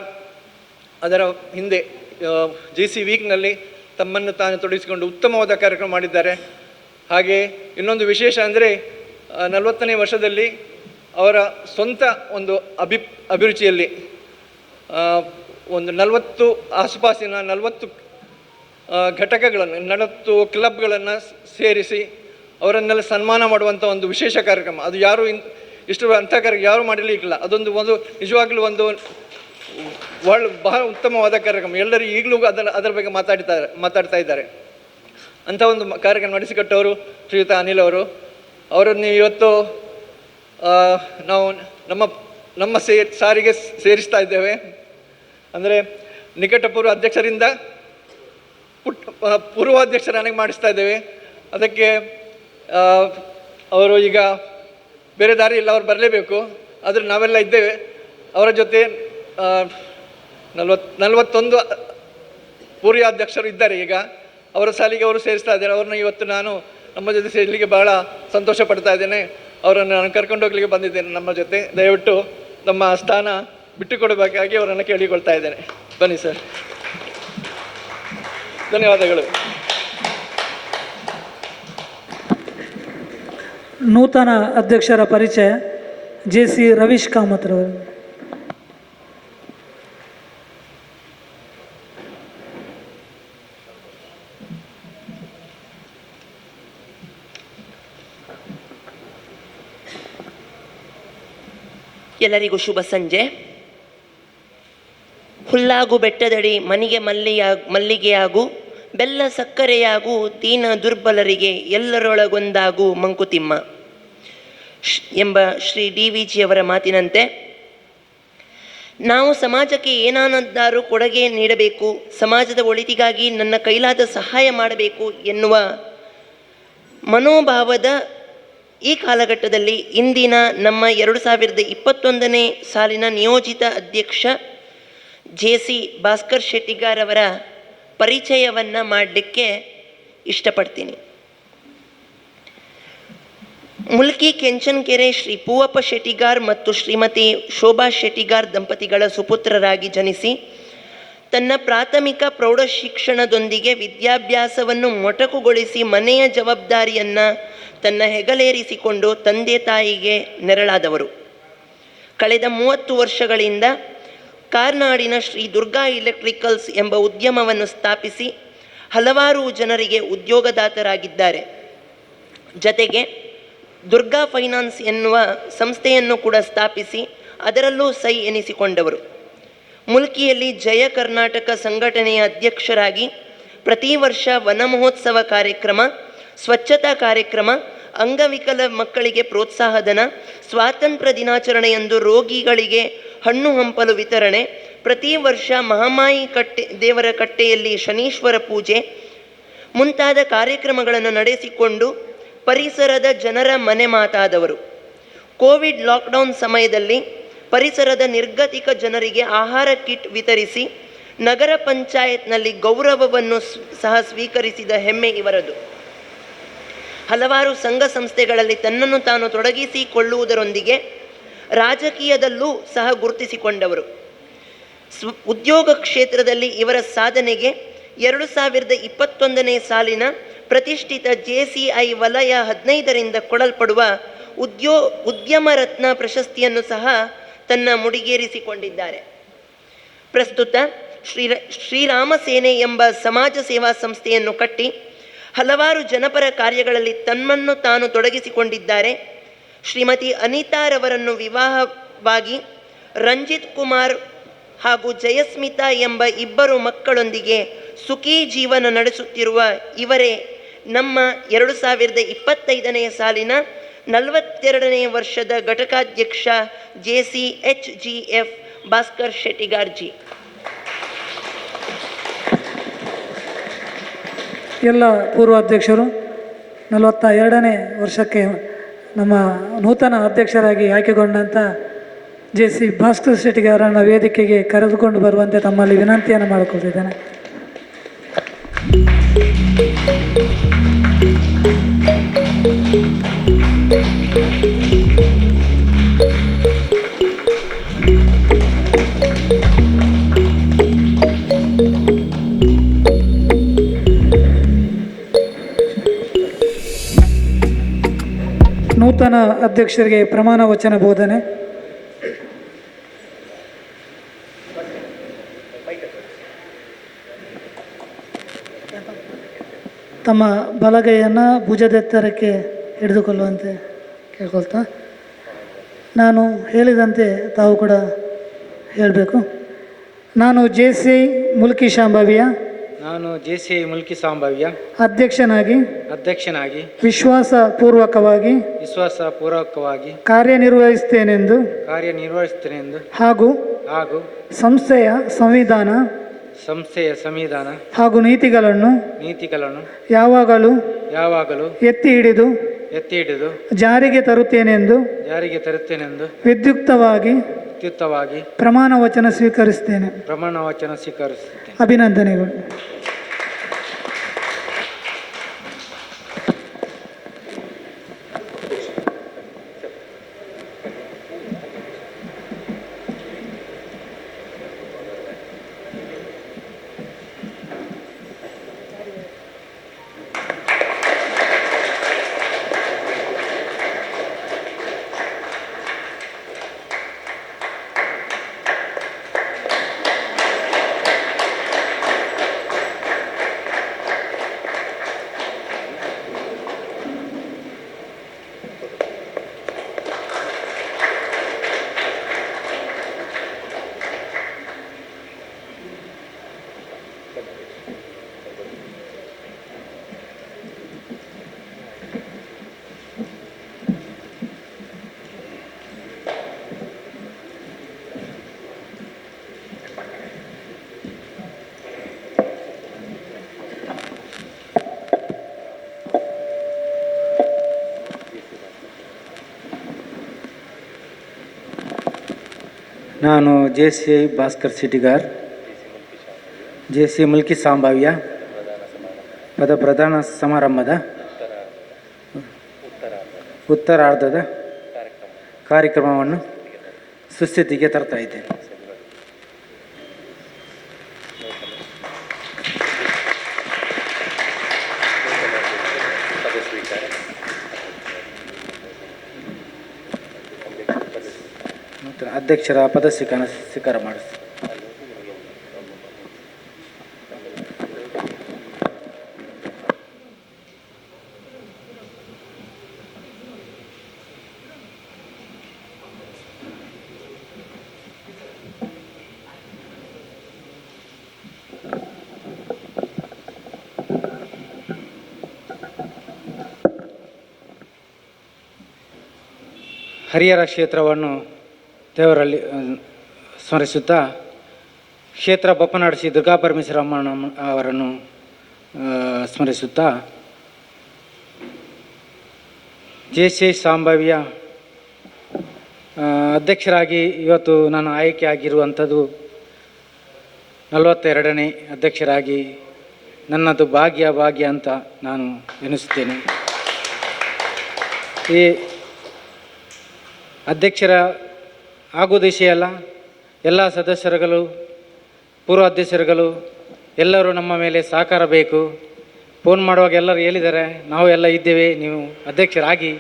ಅದರ ಹಿಂದೆ GC ವೀಕ್ನಲ್ಲಿ ತಮ್ಮನ್ನು ತಾನು ತೊಡಗಿಸಿಕೊಂಡು ಉತ್ತಮವಾದ ಕಾರ್ಯಕ್ರಮ ಮಾಡಿದ್ದಾರೆ. ಹಾಗೆ ಇನ್ನೊಂದು ವಿಶೇಷ ಅಂದರೆ 40ನೇ ವರ್ಷದಲ್ಲಿ ಅವರ ಸ್ವಂತ ಒಂದು ಅಭಿರುಚಿಯಲ್ಲಿ ಒಂದು 40 ಆಸುಪಾಸಿನ 40 ಘಟಕಗಳನ್ನು 40 ಕ್ಲಬ್ಗಳನ್ನು ಸೇರಿಸಿ ಅವರನ್ನೆಲ್ಲ ಸನ್ಮಾನ ಮಾಡುವಂಥ ಒಂದು ವಿಶೇಷ ಕಾರ್ಯಕ್ರಮ. ಅದು ಯಾರು ಇಷ್ಟು ಅಂಥ ಕಾರ್ಯ ಯಾರು ಮಾಡಿರಲಿಕ್ಕಿಲ್ಲ. ಅದೊಂದು ನಿಜವಾಗ್ಲೂ ಒಂದು ಬಹಳ ಉತ್ತಮವಾದ ಕಾರ್ಯಕ್ರಮ. ಎಲ್ಲರೂ ಈಗಲೂ ಅದರ ಬಗ್ಗೆ ಮಾತಾಡ್ತಾ ಇದ್ದಾರೆ. ಅಂಥ ಒಂದು ಕಾರ್ಯಕ್ರಮ ನಡೆಸಿಕೊಟ್ಟವರು ಶ್ರೀಯುತ ಅನಿಲ್ ಅವರನ್ನು ಇವತ್ತು ನಾವು ನಮ್ಮ ಸಾರಿಗೆ ಸೇರಿಸ್ತಾ ಇದ್ದೇವೆ. ಅಂದರೆ ನಿಕಟಪೂರ್ವ ಅಧ್ಯಕ್ಷರಿಂದ ಪೂರ್ವಾಧ್ಯಕ್ಷರನ್ನಾಗಿ ಮಾಡಿಸ್ತಾ ಇದ್ದೇವೆ. ಅದಕ್ಕೆ ಅವರು ಈಗ ಬೇರೆ ದಾರಿ ಇಲ್ಲ, ಅವರು ಬರಲೇಬೇಕು. ಆದರೆ ನಾವೆಲ್ಲ ಇದ್ದೇವೆ ಅವರ ಜೊತೆ. 41 ಪೂರ್ವಾಧ್ಯಕ್ಷರು ಇದ್ದಾರೆ ಈಗ, ಅವರ ಸಾಲಿಗೆ ಅವರು ಸೇರಿಸ್ತಾ ಇದ್ದಾರೆ. ಅವ್ರನ್ನ ಇವತ್ತು ನಾನು ನಮ್ಮ ಜೊತೆ ಸೇರಲಿಕ್ಕೆ ಬಹಳ ಸಂತೋಷ ಪಡ್ತಾ ಇದ್ದೇನೆ. ಅವರನ್ನು ನಾನು ಕರ್ಕೊಂಡು ಹೋಗ್ಲಿಕ್ಕೆ ಬಂದಿದ್ದೇನೆ ನಮ್ಮ ಜೊತೆ. ದಯವಿಟ್ಟು ನಮ್ಮ ಸ್ಥಾನ ಬಿಟ್ಟುಕೊಡಬೇಕಾಗಿ ಅವರನ್ನು ಕೇಳಿಕೊಳ್ತಾ ಇದ್ದೇನೆ. ಬನ್ನಿ ಸರ್. ಧನ್ಯವಾದಗಳು. ನೂತನ ಅಧ್ಯಕ್ಷರ ಪರಿಚಯ JC ರವೀಶ್ ಕಾಮತ್ರವರು. ಎಲ್ಲರಿಗೂ ಶುಭ ಸಂಜೆ. ಹುಲ್ಲಾಗು ಬೆಟ್ಟದಡಿ ಮನಿಗೆ ಮಲ್ಲಿಗೆಯಾಗು, ಬೆಲ್ಲ ಸಕ್ಕರೆಯಾಗು, ದೀನ ದುರ್ಬಲರಿಗೆ ಎಲ್ಲರೊಳಗೊಂದಾಗು ಮಂಕುತಿಮ್ಮ ಎಂಬ ಶ್ರೀ DVG ಅವರ ಮಾತಿನಂತೆ ನಾವು ಸಮಾಜಕ್ಕೆ ಏನಾದರೂ ಕೊಡುಗೆ ನೀಡಬೇಕು, ಸಮಾಜದ ಒಳಿತಿಗಾಗಿ ನನ್ನ ಕೈಲಾದ ಸಹಾಯ ಮಾಡಬೇಕು ಎನ್ನುವ ಮನೋಭಾವದ ಈ ಕಾಲಘಟ್ಟದಲ್ಲಿ ಇಂದಿನ ನಮ್ಮ 2021ನೇ ಸಾಲಿನ ನಿಯೋಜಿತ ಅಧ್ಯಕ್ಷ JC ಭಾಸ್ಕರ್ ಶೆಟ್ಟಿಗಾರ್ ಅವರ ಪರಿಚಯವನ್ನು ಮಾಡಲಿಕ್ಕೆ ಇಷ್ಟಪಡ್ತೀನಿ. ಮುಲ್ಕಿ ಕೆಂಚನಕೆರೆ ಶ್ರೀ ಪೂವಪ್ಪ ಶೆಟ್ಟಿಗಾರ್ ಮತ್ತು ಶ್ರೀಮತಿ ಶೋಭಾ ಶೆಟ್ಟಿಗಾರ್ ದಂಪತಿಗಳ ಸುಪುತ್ರರಾಗಿ ಜನಿಸಿ ತನ್ನ ಪ್ರಾಥಮಿಕ ಪ್ರೌಢಶಿಕ್ಷಣದೊಂದಿಗೆ ವಿದ್ಯಾಭ್ಯಾಸವನ್ನು ಮೊಟಕುಗೊಳಿಸಿ ಮನೆಯ ಜವಾಬ್ದಾರಿಯನ್ನು ತನ್ನ ಹೆಗಲೇರಿಸಿಕೊಂಡು ತಂದೆ ತಾಯಿಗೆ ನೆರಳಾದವರು. ಕಳೆದ 30 ವರ್ಷಗಳಿಂದ ಕಾರ್ನಾಡಿನ ಶ್ರೀ ದುರ್ಗಾ ಎಲೆಕ್ಟ್ರಿಕಲ್ಸ್ ಎಂಬ ಉದ್ಯಮವನ್ನು ಸ್ಥಾಪಿಸಿ ಹಲವಾರು ಜನರಿಗೆ ಉದ್ಯೋಗದಾತರಾಗಿದ್ದಾರೆ. ಜತೆಗೆ ದುರ್ಗಾ ಫೈನಾನ್ಸ್ ಎನ್ನುವ ಸಂಸ್ಥೆಯನ್ನು ಕೂಡ ಸ್ಥಾಪಿಸಿ ಅದರಲ್ಲೂ ಸೈ ಎನಿಸಿಕೊಂಡವರು. ಮುಲ್ಕಿಯಲ್ಲಿ ಜಯ ಕರ್ನಾಟಕ ಸಂಘಟನೆಯ ಅಧ್ಯಕ್ಷರಾಗಿ ಪ್ರತಿ ವರ್ಷ ವನ ಮಹೋತ್ಸವ ಕಾರ್ಯಕ್ರಮ, ಸ್ವಚ್ಛತಾ ಕಾರ್ಯಕ್ರಮ, ಅಂಗವಿಕಲ ಮಕ್ಕಳಿಗೆ ಪ್ರೋತ್ಸಾಹಧನ, ಸ್ವಾತಂತ್ರ್ಯ ದಿನಾಚರಣೆಯಂದು ರೋಗಿಗಳಿಗೆ ಹಣ್ಣು ಹಂಪಲು ವಿತರಣೆ, ಪ್ರತಿ ವರ್ಷ ಮಹಾಮಾಯಿ ದೇವರ ಕಟ್ಟೆಯಲ್ಲಿ ಶನೀಶ್ವರ ಪೂಜೆ ಮುಂತಾದ ಕಾರ್ಯಕ್ರಮಗಳನ್ನು ನಡೆಸಿಕೊಂಡು ಪರಿಸರದ ಜನರ ಮನೆ ಮಾತಾದವರು. ಕೋವಿಡ್ ಲಾಕ್ಡೌನ್ ಸಮಯದಲ್ಲಿ ಪರಿಸರದ ನಿರ್ಗತಿಕ ಜನರಿಗೆ ಆಹಾರ ಕಿಟ್ ವಿತರಿಸಿ ನಗರ ಪಂಚಾಯತ್ನಲ್ಲಿ ಗೌರವವನ್ನು ಸಹ ಸ್ವೀಕರಿಸಿದ ಹೆಮ್ಮೆ ಇವರದು. ಹಲವಾರು ಸಂಘ ಸಂಸ್ಥೆಗಳಲ್ಲಿ ತನ್ನನ್ನು ತಾನು ತೊಡಗಿಸಿಕೊಳ್ಳುವುದರೊಂದಿಗೆ ರಾಜಕೀಯದಲ್ಲೂ ಸಹ ಗುರುತಿಸಿಕೊಂಡವರು. ಉದ್ಯೋಗ ಕ್ಷೇತ್ರದಲ್ಲಿ ಇವರ ಸಾಧನೆಗೆ 2021ನೇ ಸಾಲಿನ ಪ್ರತಿಷ್ಠಿತ JCI ವಲಯ 15ರಿಂದ ಕೊಡಲ್ಪಡುವ ಉದ್ಯಮ ರತ್ನ ಪ್ರಶಸ್ತಿಯನ್ನು ಸಹ ತನ್ನ ಮುಡಿಗೇರಿಸಿಕೊಂಡಿದ್ದಾರೆ. ಪ್ರಸ್ತುತ ಶ್ರೀರಾಮ ಸೇನೆ ಎಂಬ ಸಮಾಜ ಸೇವಾ ಸಂಸ್ಥೆಯನ್ನು ಕಟ್ಟಿ ಹಲವಾರು ಜನಪರ ಕಾರ್ಯಗಳಲ್ಲಿ ತನ್ನನ್ನು ತಾನು ತೊಡಗಿಸಿಕೊಂಡಿದ್ದಾರೆ. ಶ್ರೀಮತಿ ಅನಿತಾರವರನ್ನು ವಿವಾಹವಾಗಿ ರಂಜಿತ್ ಕುಮಾರ್ ಹಾಗೂ ಜಯಸ್ಮಿತಾ ಎಂಬ 2 ಮಕ್ಕಳೊಂದಿಗೆ ಸುಖಿ ಜೀವನ ನಡೆಸುತ್ತಿರುವ ಇವರೇ ನಮ್ಮ 2025ನೇ ಸಾಲಿನ 42ನೇ ವರ್ಷದ ಘಟಕಾಧ್ಯಕ್ಷ JCHGF ಭಾಸ್ಕರ್ ಶೆಟ್ಟಿಗಾರ್ಜಿ. ಎಲ್ಲ ಪೂರ್ವಾಧ್ಯಕ್ಷರು 42ನೇ ವರ್ಷಕ್ಕೆ ನಮ್ಮ ನೂತನ ಅಧ್ಯಕ್ಷರಾಗಿ ಆಯ್ಕೆಗೊಂಡಂಥ JC ಭಾಸ್ಕರ್ ಶೆಟ್ಟಿಗಾರರನ್ನು ವೇದಿಕೆಗೆ ಕರೆದುಕೊಂಡು ಬರುವಂತೆ ತಮ್ಮಲ್ಲಿ ವಿನಂತಿಯನ್ನು ಮಾಡಿಕೊಳ್ತಿದ್ದೇನೆ. ನೂತನ ಅಧ್ಯಕ್ಷರಿಗೆ ಪ್ರಮಾಣ ವಚನ ಬೋಧನೆ. ತಮ್ಮ ಬಲಗೈಯನ್ನು ಭುಜದೆತ್ತರಕ್ಕೆ ಹಿಡಿದುಕೊಳ್ಳುವಂತೆ ಕೇಳ್ಕೊಳ್ತಾ, ನಾನು ಹೇಳಿದಂತೆ ತಾವು ಕೂಡ ಹೇಳಬೇಕು. ನಾನು JC ಮುಲ್ಕಿ ಶಾಂಭವಿಯ JCI ಮುಲ್ಕಿ ಸಂಭಾವ್ಯ ಅಧ್ಯಕ್ಷನಾಗಿ ವಿಶ್ವಾಸಪೂರ್ವಕವಾಗಿ ಕಾರ್ಯನಿರ್ವಹಿಸುತ್ತೇನೆಂದು ಹಾಗೂ ಸಂಸ್ಥೆಯ ಸಂವಿಧಾನ ಹಾಗೂ ನೀತಿಗಳನ್ನು ಯಾವಾಗಲೂ ಎತ್ತಿ ಹಿಡಿದು ಜಾರಿಗೆ ತರುತ್ತೇನೆಂದು ವಿದ್ಯುಕ್ತವಾಗಿ ಪ್ರಮಾಣ ವಚನ ಸ್ವೀಕರಿಸುತ್ತೇನೆ. ಅಭಿನಂದನೆಗಳು. ನಾನು JCI ಭಾಸ್ಕರ್ ಶೆಟ್ಟಿಗಾರ್ JC ಮುಲ್ಕಿ ಸಂಭಾವ್ಯ ಪ್ರಧಾನ ಸಮಾರಂಭದ ಉತ್ತರಾರ್ಧದ ಕಾರ್ಯಕ್ರಮವನ್ನು ಸುಸ್ಥಿತಿಗೆ ತರ್ತಾ ಇದ್ದೇನೆ. ಅಧ್ಯಕ್ಷರ ಪದ ಸ್ವೀಕಾರ ಮಾಡಿಸಿ. ಹರಿಹರ ಕ್ಷೇತ್ರವನ್ನು ದೇವರಲ್ಲಿ ಸ್ಮರಿಸುತ್ತಾ ಕ್ಷೇತ್ರ ಬಪ್ಪನಾಡು ಶ್ರೀ ದುರ್ಗಾಪರಮೇಶ್ವರಮ್ಮನ ಅವರನ್ನು ಸ್ಮರಿಸುತ್ತಾ JCI ಸಂಭಾವ್ಯ ಅಧ್ಯಕ್ಷರಾಗಿ ಇವತ್ತು ನಾನು ಆಯ್ಕೆ ಆಗಿರುವಂಥದ್ದು 42ನೇ ಅಧ್ಯಕ್ಷರಾಗಿ ನನ್ನದು ಭಾಗ್ಯ ಅಂತ ನಾನು ಎನಿಸುತ್ತೇನೆ. ಈ ಅಧ್ಯಕ್ಷರ ಆಗುವುದೇಶಿಯಲ್ಲ, ಎಲ್ಲ ಸದಸ್ಯರುಗಳು ಪೂರ್ವಾಧ್ಯಕ್ಷರುಗಳು ಎಲ್ಲರೂ ನಮ್ಮ ಮೇಲೆ ಸಹಕಾರ ಬೇಕು. ಫೋನ್ ಮಾಡುವಾಗ ಎಲ್ಲರೂ ಹೇಳಿದ್ದಾರೆ, ನಾವು ಎಲ್ಲ ಇದ್ದೇವೆ, ನೀವು ಅಧ್ಯಕ್ಷರಾಗಿ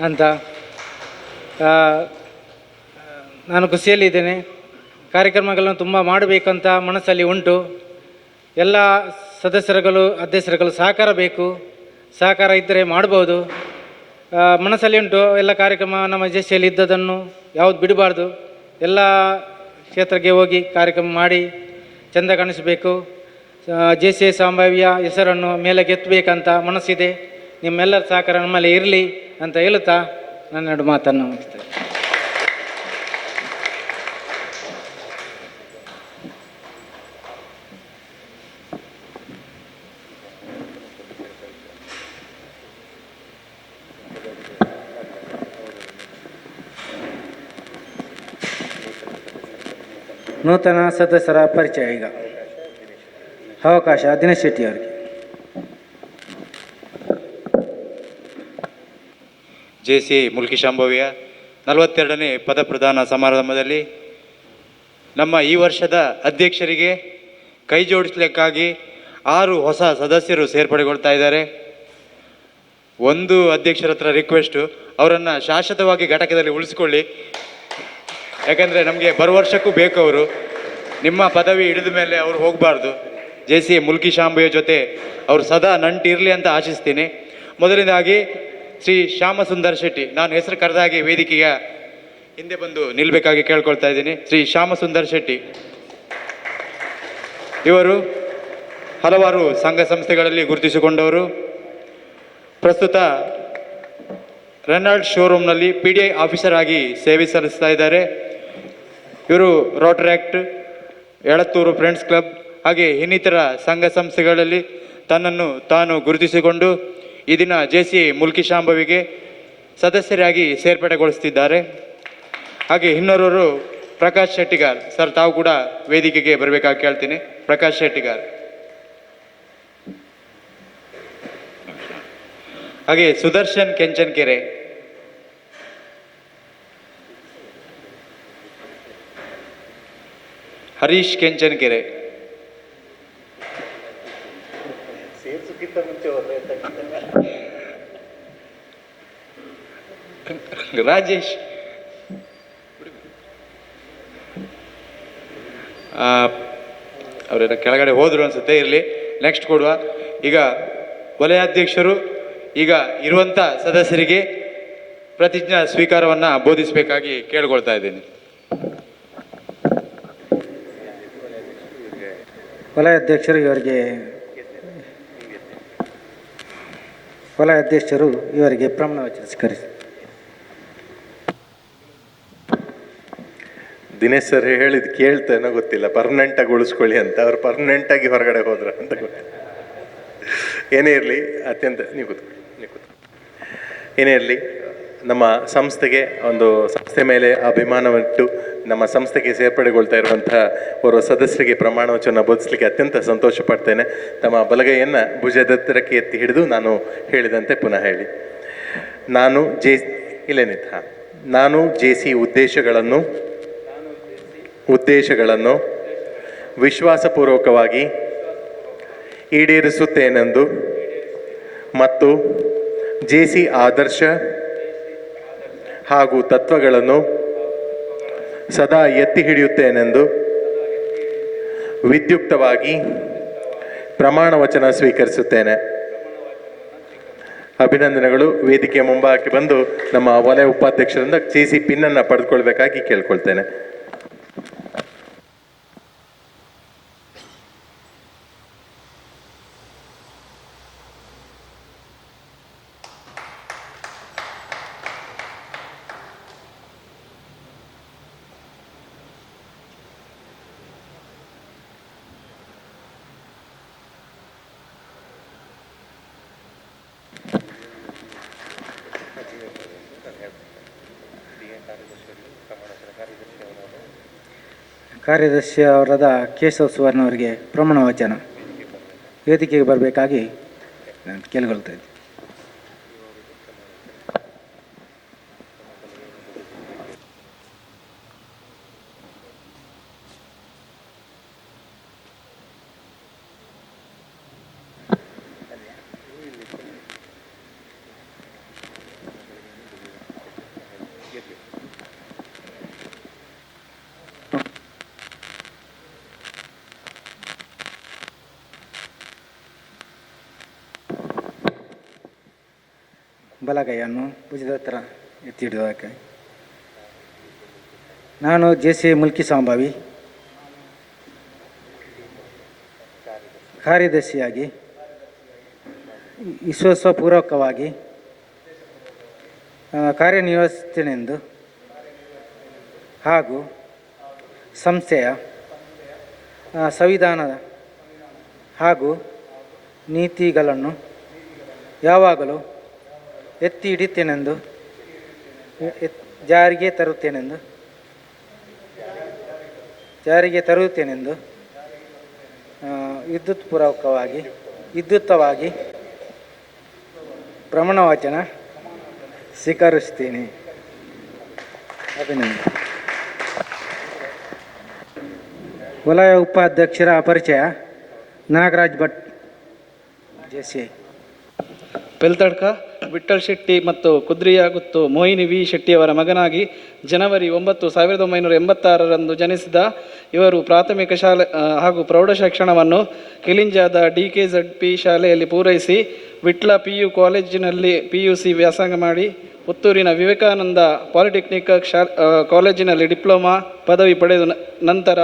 ಅಂತ. ನಾನು ಖುಷಿಯಲ್ಲಿದ್ದೇನೆ. ಕಾರ್ಯಕ್ರಮಗಳನ್ನು ತುಂಬ ಮಾಡಬೇಕಂತ ಮನಸ್ಸಲ್ಲಿ ಉಂಟು. ಎಲ್ಲ ಸದಸ್ಯರುಗಳು ಅಧ್ಯಕ್ಷರುಗಳು ಸಹಕಾರ ಬೇಕು. ಸಹಕಾರ ಇದ್ದರೆ ಮಾಡ್ಬೋದು. ಮನಸ್ಸಲ್ಲಿ ಉಂಟು. ಎಲ್ಲ ಕಾರ್ಯಕ್ರಮ ನಮ್ಮ JCIಯಲ್ಲಿ ಇದ್ದದನ್ನು ಯಾವುದು ಬಿಡಬಾರ್ದು. ಎಲ್ಲ ಕ್ಷೇತ್ರಕ್ಕೆ ಹೋಗಿ ಕಾರ್ಯಕ್ರಮ ಮಾಡಿ ಚೆಂದ ಕಾಣಿಸಬೇಕು. ಜೆ ಸಿ ಸಂಭಾವ್ಯ ಹೆಸರನ್ನು ಮೇಲಕ್ಕೆತ್ತಬೇಕಂತ ಮನಸ್ಸಿದೆ. ನಿಮ್ಮೆಲ್ಲರ ಸಹಕಾರ ನಮ್ಮಲ್ಲಿ ಇರಲಿ ಅಂತ ಹೇಳುತ್ತಾ ನನ್ನೆರಡು ಮಾತನ್ನು ಮುಗಿಸ್ತೇನೆ. ನೂತನ ಸದಸ್ಯರ ಪರಿಚಯ ಈಗ. ಅವಕಾಶ ದಿನೇಶ್ ಶೆಟ್ಟಿ ಅವರಿಗೆ. JCI ಮುಲ್ಕಿ ಶಾಂಭವ್ಯ 42ನೇ ಪದಪ್ರದಾನ ಸಮಾರಂಭದಲ್ಲಿ ನಮ್ಮ ಈ ವರ್ಷದ ಅಧ್ಯಕ್ಷರಿಗೆ ಕೈ ಜೋಡಿಸಲಿಕ್ಕಾಗಿ 6 ಹೊಸ ಸದಸ್ಯರು ಸೇರ್ಪಡೆಗೊಳ್ತಾ ಇದ್ದಾರೆ. ಒಂದು ಅಧ್ಯಕ್ಷರ ಹತ್ರ ರಿಕ್ವೆಸ್ಟು, ಅವರನ್ನು ಶಾಶ್ವತವಾಗಿ ಘಟಕದಲ್ಲಿ ಉಳಿಸ್ಕೊಳ್ಳಿ. ಯಾಕಂದರೆ ನಮಗೆ ಬರುವ ವರ್ಷಕ್ಕೂ ಬೇಕು ಅವರು. ನಿಮ್ಮ ಪದವಿ ಹಿಡಿದ ಮೇಲೆ ಅವರು ಹೋಗಬಾರ್ದು. JCI ಮುಲ್ಕಿ ಶಾಂಭವ್ಯ ಜೊತೆ ಅವರು ಸದಾ ನಂಟು ಇರಲಿ ಅಂತ ಆಶಿಸ್ತೀನಿ. ಮೊದಲನೇದಾಗಿ ಶ್ರೀ ಶ್ಯಾಮಸುಂದರ್ ಶೆಟ್ಟಿ, ನಾನು ಹೆಸರು ಕರೆದಾಗಿ ವೇದಿಕೆಗೆ ಹಿಂದೆ ಬಂದು ನಿಲ್ಲಬೇಕಾಗಿ ಕೇಳ್ಕೊಳ್ತಾ ಇದ್ದೀನಿ. ಶ್ರೀ ಶ್ಯಾಮಸುಂದರ್ ಶೆಟ್ಟಿ ಇವರು ಹಲವಾರು ಸಂಘ ಸಂಸ್ಥೆಗಳಲ್ಲಿ ಗುರುತಿಸಿಕೊಂಡವರು. ಪ್ರಸ್ತುತ ರೆನಾಲ್ಡ್ ಶೋರೂಮ್ನಲ್ಲಿ PDI ಆಫೀಸರ್ ಆಗಿ ಸೇವೆ ಸಲ್ಲಿಸ್ತಾ ಇದ್ದಾರೆ. ಇವರು ರೋಟರಾಕ್ಟ್, ಎಳತ್ತೂರು ಫ್ರೆಂಡ್ಸ್ ಕ್ಲಬ್ ಹಾಗೆ ಇನ್ನಿತರ ಸಂಘ ಸಂಸ್ಥೆಗಳಲ್ಲಿ ತನ್ನನ್ನು ತಾನು ಗುರುತಿಸಿಕೊಂಡು ಈ ದಿನ JCI ಮುಲ್ಕಿ ಶಾಂಭವಿಗೆ ಸದಸ್ಯರಾಗಿ ಸೇರ್ಪಡೆಗೊಳಿಸ್ತಿದ್ದಾರೆ. ಹಾಗೆ ಇನ್ನೋರವರು ಪ್ರಕಾಶ್ ಶೆಟ್ಟಿಗಾರ್ ಸರ್, ತಾವು ಕೂಡ ವೇದಿಕೆಗೆ ಬರಬೇಕಾಗಿ ಕೇಳ್ತೀನಿ. ಪ್ರಕಾಶ್ ಶೆಟ್ಟಿಗಾರ್. ಹಾಗೆ ಸುದರ್ಶನ್ ಕೆಂಚನ್ಕೆರೆ, ಹರೀಶ್ ಕೆಂಚನ್ಕೆರೆ, ರಾಜೇಶ್ ಅವರೆಲ್ಲ ಕೆಳಗಡೆ ಹೋದ್ರು ಅನ್ಸುತ್ತೆ, ಇರಲಿ, ನೆಕ್ಸ್ಟ್ ಕೊಡುವ. ಈಗ ವಲಯಾಧ್ಯಕ್ಷರು ಈಗ ಇರುವಂಥ ಸದಸ್ಯರಿಗೆ ಪ್ರತಿಜ್ಞಾ ಸ್ವೀಕಾರವನ್ನು ಬೋಧಿಸಬೇಕಾಗಿ ಕೇಳ್ಕೊಳ್ತಾ ಇದ್ದೀನಿ. ವಲಯಾಧ್ಯಕ್ಷರು ಇವರಿಗೆ ಪ್ರಮಾಣ ವಚನ ಸ್ವೀಕರಿಸಿ. ದಿನೇಶ್ ಸರ್ ಹೇಳಿದ್ ಕೇಳ್ತೇನೋ ಗೊತ್ತಿಲ್ಲ, ಪರ್ಮನೆಂಟಾಗಿ ಉಳಿಸ್ಕೊಳ್ಳಿ ಅಂತ. ಅವ್ರು ಪರ್ಮನೆಂಟಾಗಿ ಹೊರಗಡೆ ಹೋದ್ರ ಅಂತ ಗೊತ್ತಿಲ್ಲ. ಏನೇ ಇರಲಿ, ಅತ್ಯಂತ ನೀವು ಏನೇ ಇರಲಿ, ನಮ್ಮ ಸಂಸ್ಥೆಗೆ ಒಂದು ಸಂಸ್ಥೆ ಮೇಲೆ ಅಭಿಮಾನವಿಟ್ಟು ನಮ್ಮ ಸಂಸ್ಥೆಗೆ ಸೇರ್ಪಡೆಗೊಳ್ತಾ ಇರುವಂತಹ ಓರ್ವ ಸದಸ್ಯರಿಗೆ ಪ್ರಮಾಣ ವಚನ ಬೋಧಿಸಲಿಕ್ಕೆ ಅತ್ಯಂತ ಸಂತೋಷ ಪಡ್ತೇನೆ. ತಮ್ಮ ಬಲಗೈಯನ್ನು ಭುಜದತ್ತರಕ್ಕೆ ಎತ್ತಿ ಹಿಡಿದು ನಾನು ಹೇಳಿದಂತೆ ಪುನಃ ಹೇಳಿ. ನಾನು JCI ಉದ್ದೇಶಗಳನ್ನು ವಿಶ್ವಾಸಪೂರ್ವಕವಾಗಿ ಈಡೇರಿಸುತ್ತೇನೆಂದು ಮತ್ತು JCI ಆದರ್ಶ ಹಾಗೂ ತತ್ವಗಳನ್ನು ಸದಾ ಎತ್ತಿ ಹಿಡಿಯುತ್ತೇನೆಂದು ವಿದ್ಯುಕ್ತವಾಗಿ ಪ್ರಮಾಣ ವಚನ ಸ್ವೀಕರಿಸುತ್ತೇನೆ. ಅಭಿನಂದನೆಗಳು. ವೇದಿಕೆಯ ಮುಂಭಾಗಕ್ಕೆ ಬಂದು ನಮ್ಮ ವಲಯ ಉಪಾಧ್ಯಕ್ಷರಿಂದ JCI ಪಿನ್ನನ್ನು ಪಡೆದುಕೊಳ್ಬೇಕಾಗಿ ಕೇಳ್ಕೊಳ್ತೇನೆ. ಕಾರ್ಯದರ್ಶಿ ಅವರಾದ ಕೇಶವ್ ಸುವರ್ಣ ಅವರಿಗೆ ಪ್ರಮಾಣ ವಚನ ವೇದಿಕೆಗೆ ಬರಬೇಕಾಗಿ ನಾನು ಕೇಳಿಕೊಳ್ತಾ ಇದ್ದೆ. ಬಲಗೈಯನ್ನು ಭುಜದ ಹತ್ರ ಎತ್ತಿ ಹಿಡಿದಕ್ಕೆ. ನಾನು JCI ಮುಲ್ಕಿ ಶಾಂಭವಿ ಕಾರ್ಯದರ್ಶಿಯಾಗಿ ವಿಶ್ವಾಸಪೂರ್ವಕವಾಗಿ ಕಾರ್ಯನಿರ್ವಹಿಸುತ್ತೇನೆಂದು ಹಾಗೂ ಸಂಸ್ಥೆಯ ಸಂವಿಧಾನದ ಹಾಗೂ ನೀತಿಗಳನ್ನು ಯಾವಾಗಲೂ ಎತ್ತಿ ಹಿಡಿಯುತ್ತೇನೆಂದು ಜಾರಿಗೆ ತರುತ್ತೇನೆಂದು ವಿದ್ಯುಕ್ತವಾಗಿ ಪ್ರಮಾಣ ವಚನ ಸ್ವೀಕರಿಸುತ್ತೇನೆ. ಅಭಿನಂದನೆ. ವಲಯ ಉಪಾಧ್ಯಕ್ಷರ ಪರಿಚಯ. ನಾಗರಾಜ್ ಭಟ್, JCI. ಪೆಲ್ತಡ್ಕ ವಿಠ್ಠಲ್ ಶೆಟ್ಟಿ ಮತ್ತು ಕುದ್ರಿಯ ಗುತ್ತು ಮೋಹಿನಿ ವಿ ಶೆಟ್ಟಿಯವರ ಮಗನಾಗಿ ಜನವರಿ 9, 1986ರಂದು ಜನಿಸಿದ ಇವರು ಪ್ರಾಥಮಿಕ ಶಾಲೆ ಹಾಗೂ ಪ್ರೌಢ ಶಿಕ್ಷಣವನ್ನು ಕಿಲಿಂಜಾದ DKZP ಶಾಲೆಯಲ್ಲಿ ಪೂರೈಸಿ ವಿಟ್ಲ PU ಕಾಲೇಜಿನಲ್ಲಿ PUC ವ್ಯಾಸಂಗ ಮಾಡಿ ಪುತ್ತೂರಿನ ವಿವೇಕಾನಂದ ಪಾಲಿಟೆಕ್ನಿಕ್ ಕಾಲೇಜಿನಲ್ಲಿ ಡಿಪ್ಲೊಮಾ ಪದವಿ ಪಡೆದ ನಂತರ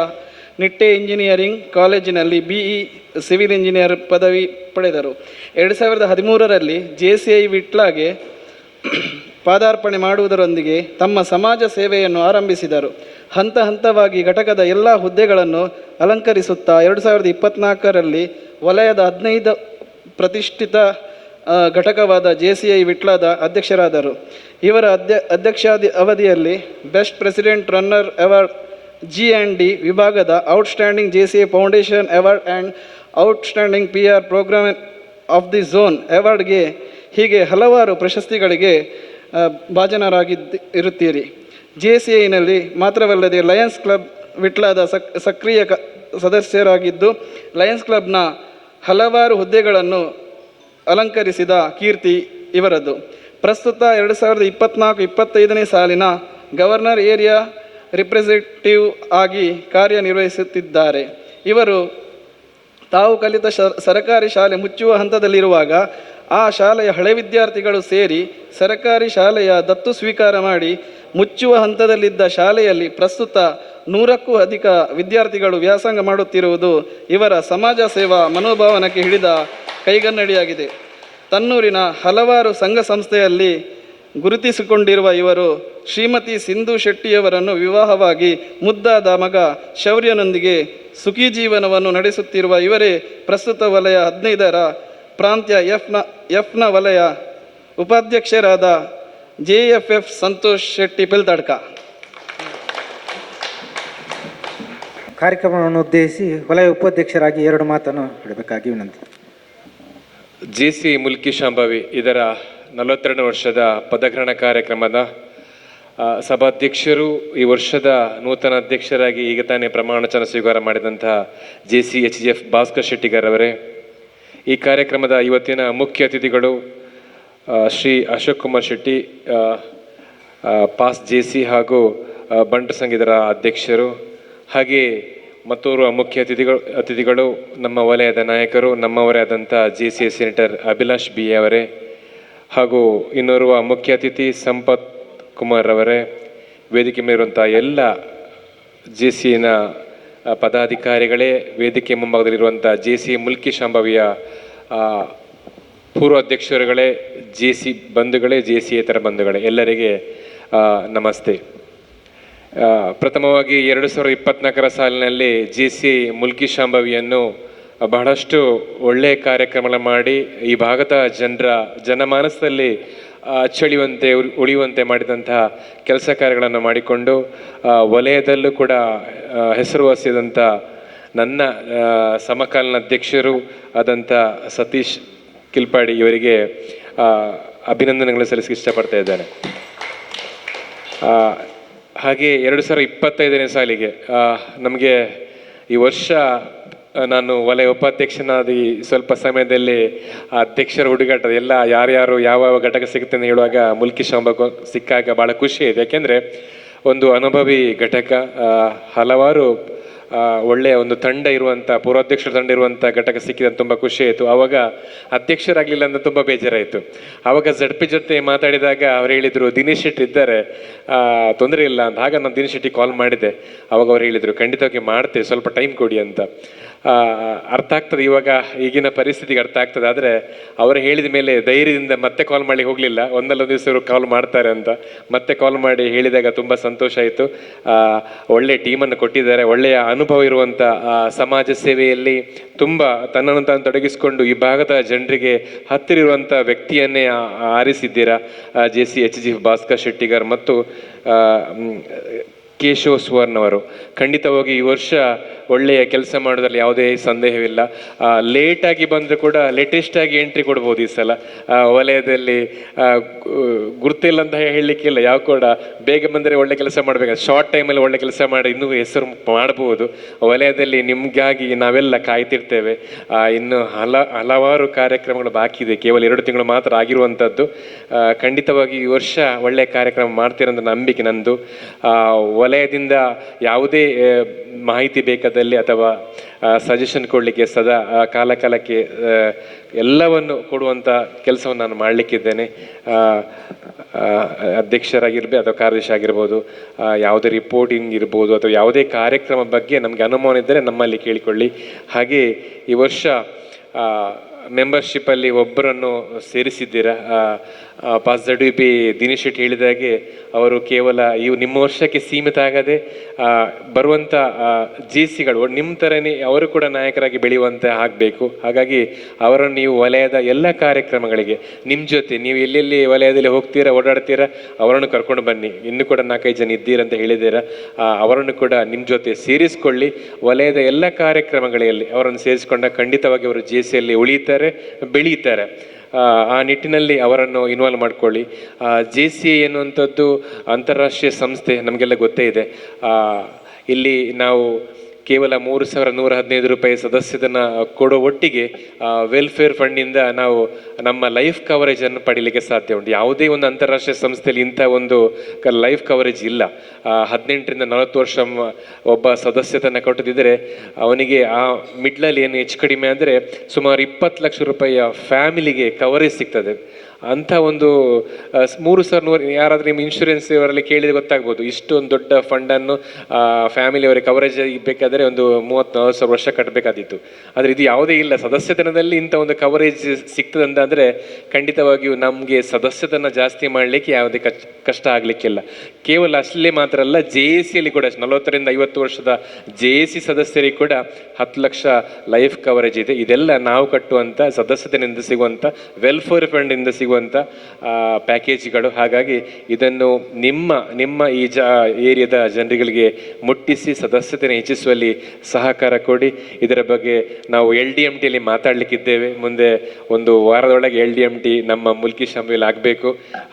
ನಿಟ್ಟೆ ಇಂಜಿನಿಯರಿಂಗ್ ಕಾಲೇಜಿನಲ್ಲಿ BE ಸಿವಿಲ್ ಇಂಜಿನಿಯರ್ ಪದವಿ ಪಡೆದರು. 2013ರಲ್ಲಿ JCI ವಿಟ್ಲಾಗೆ ಪಾದಾರ್ಪಣೆ ಮಾಡುವುದರೊಂದಿಗೆ ತಮ್ಮ ಸಮಾಜ ಸೇವೆಯನ್ನು ಆರಂಭಿಸಿದರು. ಹಂತ ಹಂತವಾಗಿ ಘಟಕದ ಎಲ್ಲ ಹುದ್ದೆಗಳನ್ನು ಅಲಂಕರಿಸುತ್ತಾ 2024ರಲ್ಲಿ ವಲಯದ 15 ಪ್ರತಿಷ್ಠಿತ ಘಟಕವಾದ JCI ವಿಟ್ಲಾದ ಅಧ್ಯಕ್ಷರಾದರು. ಇವರ ಅವಧಿಯಲ್ಲಿ best president runner award G&D ವಿಭಾಗದ outstanding JCI foundation award and outstanding PR programme of the zone ಅವಾರ್ಡ್ಗೆ ಹೀಗೆ ಹಲವಾರು ಪ್ರಶಸ್ತಿಗಳಿಗೆ ಭಾಜನರಾಗಿರುತ್ತೀರಿ. JCIನಲ್ಲಿ ಮಾತ್ರವಲ್ಲದೆ ಲಯನ್ಸ್ ಕ್ಲಬ್ ವಿಟ್ಲಾದ ಸಕ್ರಿಯ ಸದಸ್ಯರಾಗಿದ್ದು ಲಯನ್ಸ್ ಕ್ಲಬ್ನ ಹಲವಾರು ಹುದ್ದೆಗಳನ್ನು ಅಲಂಕರಿಸಿದ ಕೀರ್ತಿ ಇವರದ್ದು. ಪ್ರಸ್ತುತ 2024-25ನೇ ಸಾಲಿನ ಗವರ್ನರ್ ಏರಿಯಾ ರಿಪ್ರೆಸೆಂಟೇಟಿವ್ ಆಗಿ ಕಾರ್ಯನಿರ್ವಹಿಸುತ್ತಿದ್ದಾರೆ. ಇವರು ತಾವು ಕಲಿತ ಸರಕಾರಿ ಶಾಲೆ ಮುಚ್ಚುವ ಹಂತದಲ್ಲಿರುವಾಗ ಆ ಶಾಲೆಯ ಹಳೆ ವಿದ್ಯಾರ್ಥಿಗಳು ಸೇರಿ ಸರಕಾರಿ ಶಾಲೆಯ ದತ್ತು ಸ್ವೀಕಾರ ಮಾಡಿ ಮುಚ್ಚುವ ಹಂತದಲ್ಲಿದ್ದ ಶಾಲೆಯಲ್ಲಿ ಪ್ರಸ್ತುತ 100ಕ್ಕೂ ಅಧಿಕ ವಿದ್ಯಾರ್ಥಿಗಳು ವ್ಯಾಸಂಗ ಮಾಡುತ್ತಿರುವುದು ಇವರ ಸಮಾಜ ಸೇವಾ ಮನೋಭಾವನಕ್ಕೆ ಹಿಡಿದ ಕೈಗನ್ನಡಿಯಾಗಿದೆ. ತನ್ನೂರಿನ ಹಲವಾರು ಸಂಘ ಸಂಸ್ಥೆಯಲ್ಲಿ ಗುರುತಿಸಿಕೊಂಡಿರುವ ಇವರು ಶ್ರೀಮತಿ ಸಿಂಧು ಶೆಟ್ಟಿಯವರನ್ನು ವಿವಾಹವಾಗಿ ಮುದ್ದಾದ ಮಗ ಶೌರ್ಯನೊಂದಿಗೆ ಸುಖಿ ಜೀವನವನ್ನು ನಡೆಸುತ್ತಿರುವ ಇವರೇ ಪ್ರಸ್ತುತ ವಲಯ 15ರ ಪ್ರಾಂತ್ಯ ಎಫ್ನ ವಲಯ ಉಪಾಧ್ಯಕ್ಷರಾದ JFF ಸಂತೋಷ್ ಶೆಟ್ಟಿ ಪೆಲ್ತಡ್ಕ. ಕಾರ್ಯಕ್ರಮವನ್ನು ಉದ್ದೇಶಿಸಿ ವಲಯ ಉಪಾಧ್ಯಕ್ಷರಾಗಿ 2 ಮಾತನ್ನು ಹೇಳಬೇಕಾಗಿ ವಿನಂತಿ. JCI ಮುಲ್ಕಿ ಶಾಂಭವಿ ಇದರ 42 ವರ್ಷದ ಪದಗ್ರಹಣ ಕಾರ್ಯಕ್ರಮದ ಸಭಾಧ್ಯಕ್ಷರು, ಈ ವರ್ಷದ ನೂತನ ಅಧ್ಯಕ್ಷರಾಗಿ ಈಗ ತಾನೇ ಪ್ರಮಾಣವಚನ ಸ್ವೀಕಾರ ಮಾಡಿದಂತಹ JCHF ಭಾಸ್ಕರ್ ಶೆಟ್ಟಿಗಾರವರೇ, ಈ ಕಾರ್ಯಕ್ರಮದ ಇವತ್ತಿನ ಮುಖ್ಯ ಅತಿಥಿಗಳು ಶ್ರೀ ಅಶೋಕ್ ಕುಮಾರ್ ಶೆಟ್ಟಿ, ಪಾಸ್ JC ಹಾಗೂ ಬಂಟ ಸಂಘದ ಅಧ್ಯಕ್ಷರು, ಹಾಗೆ ಮತ್ತೋರ್ವ ಮುಖ್ಯ ಅತಿಥಿಗಳು ನಮ್ಮ ವಲಯದ ನಾಯಕರು, ನಮ್ಮವರೇ ಆದಂಥ JCI ಸೆನೇಟರ್ ಅಭಿಲಾಷ್ BA ಅವರೇ, ಹಾಗೂ ಇನ್ನೋರ್ವ ಮುಖ್ಯ ಅತಿಥಿ ಸಂಪತ್ ಕುಮಾರ್ ಅವರೇ, ವೇದಿಕೆ ಮೇಲಿರುವಂಥ ಎಲ್ಲ JCIನ ಪದಾಧಿಕಾರಿಗಳೇ, ವೇದಿಕೆ ಮುಂಭಾಗದಲ್ಲಿರುವಂಥ JCI ಮುಲ್ಕಿ ಶಾಂಭವಿಯ ಪೂರ್ವ ಅಧ್ಯಕ್ಷರುಗಳೇ, JC ಬಂಧುಗಳೇ, JCIಯೇತರ ಬಂಧುಗಳೇ, ಎಲ್ಲರಿಗೆ ನಮಸ್ತೆ. ಪ್ರಥಮವಾಗಿ 2024ರ ಸಾಲಿನಲ್ಲಿ JCI ಮುಲ್ಕಿ ಶಾಂಭವಿಯನ್ನು ಬಹಳಷ್ಟು ಒಳ್ಳೆಯ ಕಾರ್ಯಕ್ರಮ ಮಾಡಿ ಈ ಭಾಗದ ಜನಮಾನಸದಲ್ಲಿ ಅಚ್ಚಳಿಯುವಂತೆ ಉಳಿಯುವಂತೆ ಮಾಡಿದಂತಹ ಕೆಲಸ ಕಾರ್ಯಗಳನ್ನು ಮಾಡಿಕೊಂಡು ವಲಯದಲ್ಲೂ ಕೂಡ ಹೆಸರುವಾಸಿಯಾದಂಥ ನನ್ನ ಸಮಕಾಲೀನ ಅಧ್ಯಕ್ಷರು ಆದಂಥ ಸತೀಶ್ ಕಿಲ್ಪಾಡಿ ಇವರಿಗೆ ಅಭಿನಂದನೆಗಳು ಸಲ್ಲಿಸಕ್ಕೆ ಇಷ್ಟಪಡ್ತಾ ಇದ್ದೇನೆ. ಹಾಗೆ 2025ನೇ ಸಾಲಿಗೆ ನಮಗೆ ಈ ವರ್ಷ ನಾನು ವಲಯ ಉಪಾಧ್ಯಕ್ಷನಾದ ಸ್ವಲ್ಪ ಸಮಯದಲ್ಲಿ ಅಧ್ಯಕ್ಷರ ಹುಡುಗಾಟ ಎಲ್ಲ ಯಾರ್ಯಾರು ಯಾವ ಘಟಕ ಸಿಗುತ್ತೆ ಅಂತ ಹೇಳುವಾಗ ಮುಲ್ಕಿ ಶಾಂಭವಿ ಸಿಕ್ಕಾಗ ಭಾಳ ಖುಷಿ ಇದೆ. ಯಾಕೆಂದರೆ ಒಂದು ಅನುಭವಿ ಘಟಕ, ಹಲವಾರು ಒಳ್ಳೆಯ ಒಂದು ತಂಡ ಇರುವಂಥ ಪೂರ್ವಾಧ್ಯಕ್ಷರ ತಂಡ ಇರುವಂಥ ಘಟಕ ಸಿಕ್ಕಿದಂತ ತುಂಬ ಖುಷಿ ಆಯಿತು. ಆವಾಗ ಅಧ್ಯಕ್ಷರಾಗಲಿಲ್ಲ ಅಂತ ತುಂಬ ಬೇಜಾರಾಯಿತು. ಆವಾಗ ZP ಜೊತೆ ಮಾತಾಡಿದಾಗ ಅವ್ರು ಹೇಳಿದರು, ದಿನೇಶ್ ಶೆಟ್ಟಿ ಇದ್ದಾರೆ, ತೊಂದರೆ ಇಲ್ಲ ಅಂತ. ಆಗ ನಾನು ದಿನೇಶ್ ಶೆಟ್ಟಿ ಕಾಲ್ ಮಾಡಿದೆ. ಆವಾಗ ಅವ್ರು ಹೇಳಿದರು, ಖಂಡಿತವಾಗಿ ಮಾಡ್ತೇವೆ, ಸ್ವಲ್ಪ ಟೈಮ್ ಕೊಡಿ ಅಂತ. ಅರ್ಥ ಆಗ್ತದೆ ಇವಾಗ, ಈಗಿನ ಪರಿಸ್ಥಿತಿಗೆ ಅರ್ಥ ಆಗ್ತದೆ. ಆದರೆ ಅವರು ಹೇಳಿದ ಮೇಲೆ ಧೈರ್ಯದಿಂದ ಮತ್ತೆ ಕಾಲ್ ಮಾಡಿ ಹೋಗಲಿಲ್ಲ. ಒಂದಲ್ಲ ಒಂದು ದಿವಸ ಇವರು ಕಾಲ್ ಮಾಡ್ತಾರೆ ಅಂತ ಮತ್ತೆ ಕಾಲ್ ಮಾಡಿ ಹೇಳಿದಾಗ ತುಂಬ ಸಂತೋಷ ಆಯಿತು. ಒಳ್ಳೆಯ ಟೀಮನ್ನು ಕೊಟ್ಟಿದ್ದಾರೆ, ಒಳ್ಳೆಯ ಅನುಭವ ಇರುವಂಥ ಸಮಾಜ ಸೇವೆಯಲ್ಲಿ ತುಂಬ ತನ್ನನ್ನು ತಾನು ತೊಡಗಿಸಿಕೊಂಡು ಈ ಭಾಗದ ಜನರಿಗೆ ಹತ್ತಿರಿರುವಂಥ ವ್ಯಕ್ತಿಯನ್ನೇ ಆರಿಸಿದ್ದೀರಾ. JC ಭಾಸ್ಕರ್ ಶೆಟ್ಟಿಗಾರ್ ಮತ್ತು ಕೇಶವ ಸುವರ್ಣ ಅವರು. ಖಂಡಿತವಾಗಿ ಈ ವರ್ಷ ಒಳ್ಳೆಯ ಕೆಲಸ ಮಾಡೋದ್ರಲ್ಲಿ ಯಾವುದೇ ಸಂದೇಹವಿಲ್ಲ. ಲೇಟಾಗಿ ಬಂದರೂ ಕೂಡ ಲೇಟೆಸ್ಟಾಗಿ ಎಂಟ್ರಿ ಕೊಡ್ಬೋದು ಈ ಸಲ. ವಲಯದಲ್ಲಿ ಗುರುತಿಲ್ಲ ಅಂತ ಹೇಳಲಿಕ್ಕಿಲ್ಲ, ಯಾವ ಕೂಡ ಬೇಗ ಬಂದರೆ ಒಳ್ಳೆ ಕೆಲಸ ಮಾಡಬೇಕು. ಶಾರ್ಟ್ ಟೈಮಲ್ಲಿ ಒಳ್ಳೆ ಕೆಲಸ ಮಾಡಿ ಇನ್ನೂ ಹೆಸರು ಮಾಡ್ಬೋದು. ವಲಯದಲ್ಲಿ ನಿಮಗಾಗಿ ನಾವೆಲ್ಲ ಕಾಯ್ತಿರ್ತೇವೆ. ಇನ್ನು ಹಲವಾರು ಕಾರ್ಯಕ್ರಮಗಳು ಬಾಕಿ ಇದೆ, ಕೇವಲ 2 ತಿಂಗಳು ಮಾತ್ರ ಆಗಿರುವಂಥದ್ದು. ಖಂಡಿತವಾಗಿ ಈ ವರ್ಷ ಒಳ್ಳೆಯ ಕಾರ್ಯಕ್ರಮ ಮಾಡ್ತೀರಂತ ನಂಬಿಕೆ ನಂದು. ವಲಯದಿಂದ ಯಾವುದೇ ಮಾಹಿತಿ ಬೇಕಾದಲ್ಲಿ ಅಥವಾ ಸಜೆಷನ್ ಕೊಡಲಿಕ್ಕೆ ಸದಾ ಕಾಲಕ್ಕೆ ಎಲ್ಲವನ್ನು ಕೊಡುವಂಥ ಕೆಲಸವನ್ನು ನಾನು ಮಾಡಲಿಕ್ಕಿದ್ದೇನೆ. ಅಧ್ಯಕ್ಷರಾಗಿರ್ಬೋದು ಅಥವಾ ಕಾರ್ಯದರ್ಶಿ ಆಗಿರ್ಬೋದು, ಯಾವುದೇ ರಿಪೋರ್ಟಿಂಗ್ ಇರ್ಬೋದು ಅಥವಾ ಯಾವುದೇ ಕಾರ್ಯಕ್ರಮ ಬಗ್ಗೆ ನಮಗೆ ಅನುಮಾನ ಇದ್ದರೆ ನಮ್ಮಲ್ಲಿ ಕೇಳಿಕೊಳ್ಳಿ. ಹಾಗೆ ಈ ವರ್ಷ ಮೆಂಬರ್ಶಿಪ್ಪಲ್ಲಿ ಒಬ್ಬರನ್ನು ಸೇರಿಸಿದ್ದೀರಾ. ZDP ದಿನೇಶ್ ಶೆಟ್ಟಿ ಹೇಳಿದಾಗೆ ಅವರು ಕೇವಲ ನಿಮ್ಮ ವರ್ಷಕ್ಕೆ ಸೀಮಿತ ಆಗದೆ ಬರುವಂಥ JCಗಳು ನಿಮ್ಮ ಥರನೇ ಅವರು ಕೂಡ ನಾಯಕರಾಗಿ ಬೆಳೆಯುವಂತೆ ಆಗಬೇಕು. ಹಾಗಾಗಿ ಅವರನ್ನು ನೀವು ವಲಯದ ಎಲ್ಲ ಕಾರ್ಯಕ್ರಮಗಳಿಗೆ ನಿಮ್ಮ ಜೊತೆ ನೀವು ಎಲ್ಲೆಲ್ಲಿ ವಲಯದಲ್ಲಿ ಹೋಗ್ತೀರಾ ಓಡಾಡ್ತೀರಾ ಅವರನ್ನು ಕರ್ಕೊಂಡು ಬನ್ನಿ. ಇನ್ನೂ ಕೂಡ 4-5 ಜನ ಇದ್ದೀರಂತ ಹೇಳಿದ್ದೀರಾ, ಅವರನ್ನು ಕೂಡ ನಿಮ್ಮ ಜೊತೆ ಸೇರಿಸಿಕೊಳ್ಳಿ. ವಲಯದ ಎಲ್ಲ ಕಾರ್ಯಕ್ರಮಗಳಲ್ಲಿ ಅವರನ್ನು ಸೇರಿಸಿಕೊಂಡಾಗ ಖಂಡಿತವಾಗಿ ಅವರು JCಯಲ್ಲಿ ಉಳಿತಾರೆ, ಬೆಳೀತಾರೆ. ಆ ನಿಟ್ಟಿನಲ್ಲಿ ಅವರನ್ನು ಇನ್ವಾಲ್ವ್ ಮಾಡ್ಕೊಳ್ಳಿ. JC ಎನ್ನುವಂಥದ್ದು ಅಂತಾರಾಷ್ಟ್ರೀಯ ಸಂಸ್ಥೆ, ನಮಗೆಲ್ಲ ಗೊತ್ತೇ ಇದೆ. ಇಲ್ಲಿ ನಾವು ಕೇವಲ 3,115 ರೂಪಾಯಿ ಸದಸ್ಯತನ ಕೊಡೋ ಒಟ್ಟಿಗೆ ವೆಲ್ಫೇರ್ ಫಂಡಿಂದ ನಾವು ನಮ್ಮ ಲೈಫ್ ಕವರೇಜನ್ನು ಪಡೀಲಿಕ್ಕೆ ಸಾಧ್ಯ ಉಂಟು. ಯಾವುದೇ ಒಂದು ಅಂತಾರಾಷ್ಟ್ರೀಯ ಸಂಸ್ಥೆಯಲ್ಲಿ ಇಂಥ ಒಂದು ಲೈಫ್ ಕವರೇಜ್ ಇಲ್ಲ. 18ರಿಂದ 40 ವರ್ಷ ಒಬ್ಬ ಸದಸ್ಯತನ ಕೊಟ್ಟದಿದ್ದರೆ ಅವನಿಗೆ ಆ ಮಿಡ್ಲಲ್ಲಿ ಏನು ಹೆಚ್ಚು ಕಡಿಮೆ ಅಂದರೆ ಸುಮಾರು 20 ಲಕ್ಷ ರೂಪಾಯಿಯ ಫ್ಯಾಮಿಲಿಗೆ ಕವರೇಜ್ ಸಿಗ್ತದೆ. ಅಂಥ ಒಂದು 3,100 ಯಾರಾದರೂ ನಿಮ್ಮ ಇನ್ಶೂರೆನ್ಸ್ ಅವರಲ್ಲಿ ಕೇಳಿದರೆ ಗೊತ್ತಾಗ್ಬೋದು. ಇಷ್ಟೊಂದು ದೊಡ್ಡ ಫಂಡನ್ನು ಫ್ಯಾಮಿಲಿಯವರಿಗೆ ಕವರೇಜ್ ಬೇಕಾದರೆ ಒಂದು 30-40 ವರ್ಷ ಕಟ್ಟಬೇಕಾದಿತ್ತು. ಆದರೆ ಇದು ಯಾವುದೇ ಇಲ್ಲ. ಸದಸ್ಯತನದಲ್ಲಿ ಇಂಥ ಒಂದು ಕವರೇಜ್ ಸಿಗ್ತದೆ ಅಂತಂದರೆ ಖಂಡಿತವಾಗಿಯೂ ನಮಗೆ ಸದಸ್ಯತನ ಜಾಸ್ತಿ ಮಾಡಲಿಕ್ಕೆ ಯಾವುದೇ ಕಷ್ಟ ಆಗಲಿಕ್ಕಿಲ್ಲ. ಕೇವಲ ಅಷ್ಟೇ ಮಾತ್ರ ಅಲ್ಲ, JCಯಲ್ಲಿ ಕೂಡ 40ರಿಂದ 50 ವರ್ಷದ JC ಸದಸ್ಯರಿಗೆ ಕೂಡ 10 ಲಕ್ಷ ಲೈಫ್ ಕವರೇಜ್ ಇದೆ. ಇದೆಲ್ಲ ನಾವು ಕಟ್ಟುವಂಥ ಸದಸ್ಯತೆಯಿಂದ ಸಿಗುವಂಥ ವೆಲ್ಫೇರ್ ಫಂಡಿಂದ ಸಿಗುವಂಥ ಪ್ಯಾಕೇಜ್ಗಳು. ಹಾಗಾಗಿ ಇದನ್ನು ನಿಮ್ಮ ಈ ಏರಿಯಾದ ಜನರುಗಳಿಗೆ ಮುಟ್ಟಿಸಿ ಸದಸ್ಯತೆಯನ್ನು ಹೆಚ್ಚಿಸುವಲ್ಲಿ ಸಹಕಾರ ಕೊಡಿ. ಇದರ ಬಗ್ಗೆ ನಾವು LDMTಯಲ್ಲಿ ಮಾತಾಡಲಿಕ್ಕಿದ್ದೇವೆ. ಮುಂದೆ ಒಂದು ವಾರದೊಳಗೆ LDMT ನಮ್ಮ ಮುಲ್ಕಿ ಶಾಮಿಲ್ ಆಗಬೇಕು.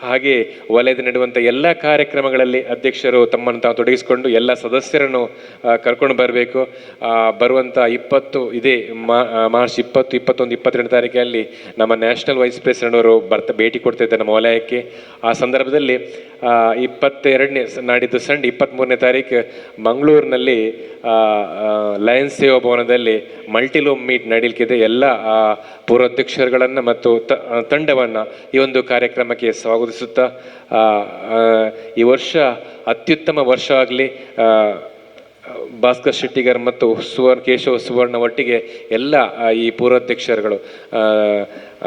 ಹಾಗೆ ವಲಯದ ನಡೆಯುವಂಥ ಎಲ್ಲ ಕಾರ್ಯಕ್ರಮಗಳಲ್ಲಿ ಅಧ್ಯಕ್ಷರು ತಮ್ಮನ್ನು ತಾವು ತೊಡಗಿಸಿಕೊಂಡು ಎಲ್ಲ ಸದಸ್ಯರನ್ನು ಕರ್ಕೊಂಡು ಬರಬೇಕು. ಬರುವಂಥ 20 ಇದೇ ಮಾರ್ಚ್ 20, 21, 22 ತಾರೀಕಲ್ಲಿ ನಮ್ಮ ನ್ಯಾಷನಲ್ ವೈಸ್ ಪ್ರೆಸಿಡೆಂಟ್ ಅವರು ಭೇಟಿ ಕೊಡ್ತಾ ಇದ್ದಾರೆ ನಮ್ಮ ವಲಯಕ್ಕೆ. ಆ ಸಂದರ್ಭದಲ್ಲಿ 22ನೇ ನಾಡಿದ್ದು ಸಂಡೆ 23ನೇ ತಾರೀಕು ಮಂಗಳೂರಿನಲ್ಲಿ ಲಯನ್ಸ್ ಸೇವಾ ಭವನದಲ್ಲಿ ಮಲ್ಟಿಲೋಮ್ ಮೀಟ್ ನಡೀಲಿಕ್ಕಿದೆ. ಎಲ್ಲ ಪೂರ್ವಾಧ್ಯಕ್ಷರುಗಳನ್ನು ಮತ್ತು ತಂಡವನ್ನು ಈ ಒಂದು ಕಾರ್ಯಕ್ರಮಕ್ಕೆ ಸ್ವಾಗತಿಸುತ್ತಾ ಈ ವರ್ಷ ಅತ್ಯುತ್ತಮ ವರ್ಷ ಆಗಲಿ. ಭಾಸ್ಕರ್ ಶೆಟ್ಟಿಗಾರ್ ಮತ್ತು ಕೇಶವ ಸುವರ್ಣ ಒಟ್ಟಿಗೆ ಎಲ್ಲ ಈ ಪೂರ್ವಾಧ್ಯಕ್ಷರುಗಳು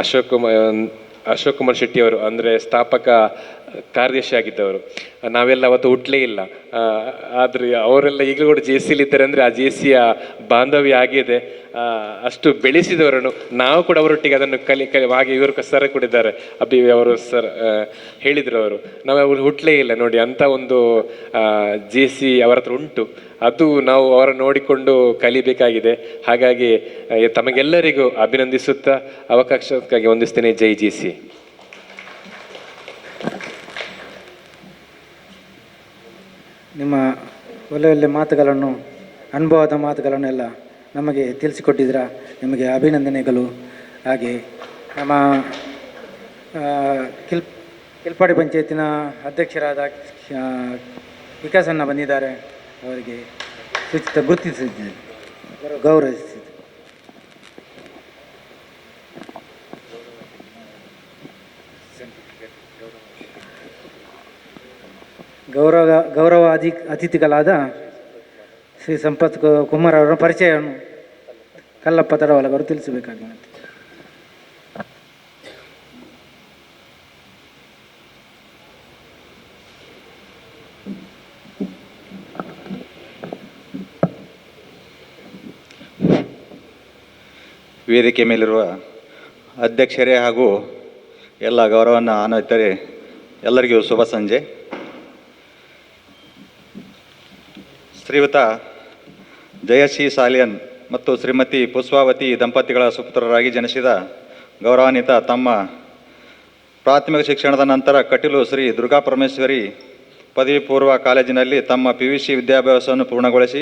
ಅಶೋಕ್ ಕುಮಾರ್ ಶೆಟ್ಟಿ ಅವರು ಅಂದರೆ ಸ್ಥಾಪಕ ಕಾರ್ಯದರ್ಶಿ ಆಗಿದ್ದವರು. ನಾವೆಲ್ಲ ಅವತ್ತು ಹುಟ್ಟಲೇ ಇಲ್ಲ, ಆದರೆ ಅವರೆಲ್ಲ ಈಗಲೂ ಕೂಡ JCಲಿದ್ದಾರೆ ಅಂದರೆ ಆ JCಯ ಬಾಂಧವ್ಯ ಆಗಿದೆ. ಅಷ್ಟು ಬೆಳೆಸಿದವರನ್ನು ನಾವು ಕೂಡ ಅವರೊಟ್ಟಿಗೆ ಅದನ್ನು ಹಾಗೆ ಇವರು ಸರ್ ಕೂಡ ಇದ್ದಾರೆ, ಅವರು ಸರ್ ಹೇಳಿದರು. ನಾವು ಅವರು ಹುಟ್ಟಲೇ ಇಲ್ಲ ನೋಡಿ, ಅಂಥ ಒಂದು JC ಅವರ ಹತ್ರ ಉಂಟು. ಅದು ನಾವು ಅವರನ್ನು ನೋಡಿಕೊಂಡು ಕಲಿಬೇಕಾಗಿದೆ. ಹಾಗಾಗಿ ತಮಗೆಲ್ಲರಿಗೂ ಅಭಿನಂದಿಸುತ್ತಾ ಅವಕಾಶಕ್ಕಾಗಿ ವಂದಿಸ್ತೇನೆ. ಜೈ JC. ನಿಮ್ಮ ಒಳ್ಳೆಯ ಮಾತುಗಳನ್ನು, ಅನುಭವದ ಮಾತುಗಳನ್ನೆಲ್ಲ ನಮಗೆ ತಿಳಿಸಿಕೊಟ್ಟಿದ್ದೀರಾ, ನಿಮಗೆ ಅಭಿನಂದನೆಗಳು. ಹಾಗೆ ನಮ್ಮ ಕಿಲ್ಪಾಡಿ ಪಂಚಾಯತಿನ ಅಧ್ಯಕ್ಷರಾದ ವಿಕಾಸನ್ನ ಬಂದಿದ್ದಾರೆ, ಅವರಿಗೆ ಸೂಚಿತ ಗುರುತಿಸಿದ್ದೇನೆ, ಗೌರವಿಸಿದೆ. ಗೌರವ ಅತಿಥಿಗಳಾದ ಶ್ರೀ ಸಂಪತ್ ಕುಮಾರ್ ಅವರ ಪರಿಚಯವನ್ನು ಕಲ್ಲಪ್ಪ ತಡವಲಗರು ತಿಳಿಸಬೇಕಾಗಿ ವಿನಂತಿ. ವೇದಿಕೆ ಮೇಲಿರುವ ಅಧ್ಯಕ್ಷರೇ ಹಾಗೂ ಎಲ್ಲ ಗೌರವವನ್ನು ಆನಯಿತರೆ ಎಲ್ಲರಿಗೂ ಶುಭ ಸಂಜೆ. ಶ್ರೀಯುತ ಜಯಶ್ರೀ ಸಾಲಿಯನ್ ಮತ್ತು ಶ್ರೀಮತಿ ಪುಷ್ಪಾವತಿ ದಂಪತಿಗಳ ಸುಪುತ್ರರಾಗಿ ಜನಿಸಿದ ಗೌರವಾನ್ವಿತ ತಮ್ಮ ಪ್ರಾಥಮಿಕ ಶಿಕ್ಷಣದ ನಂತರ ಕಟೀಲು ಶ್ರೀ ದುರ್ಗಾ ಪರಮೇಶ್ವರಿ ಪದವಿ ಪೂರ್ವ ಕಾಲೇಜಿನಲ್ಲಿ ತಮ್ಮ PUC ವಿದ್ಯಾಭ್ಯಾಸವನ್ನು ಪೂರ್ಣಗೊಳಿಸಿ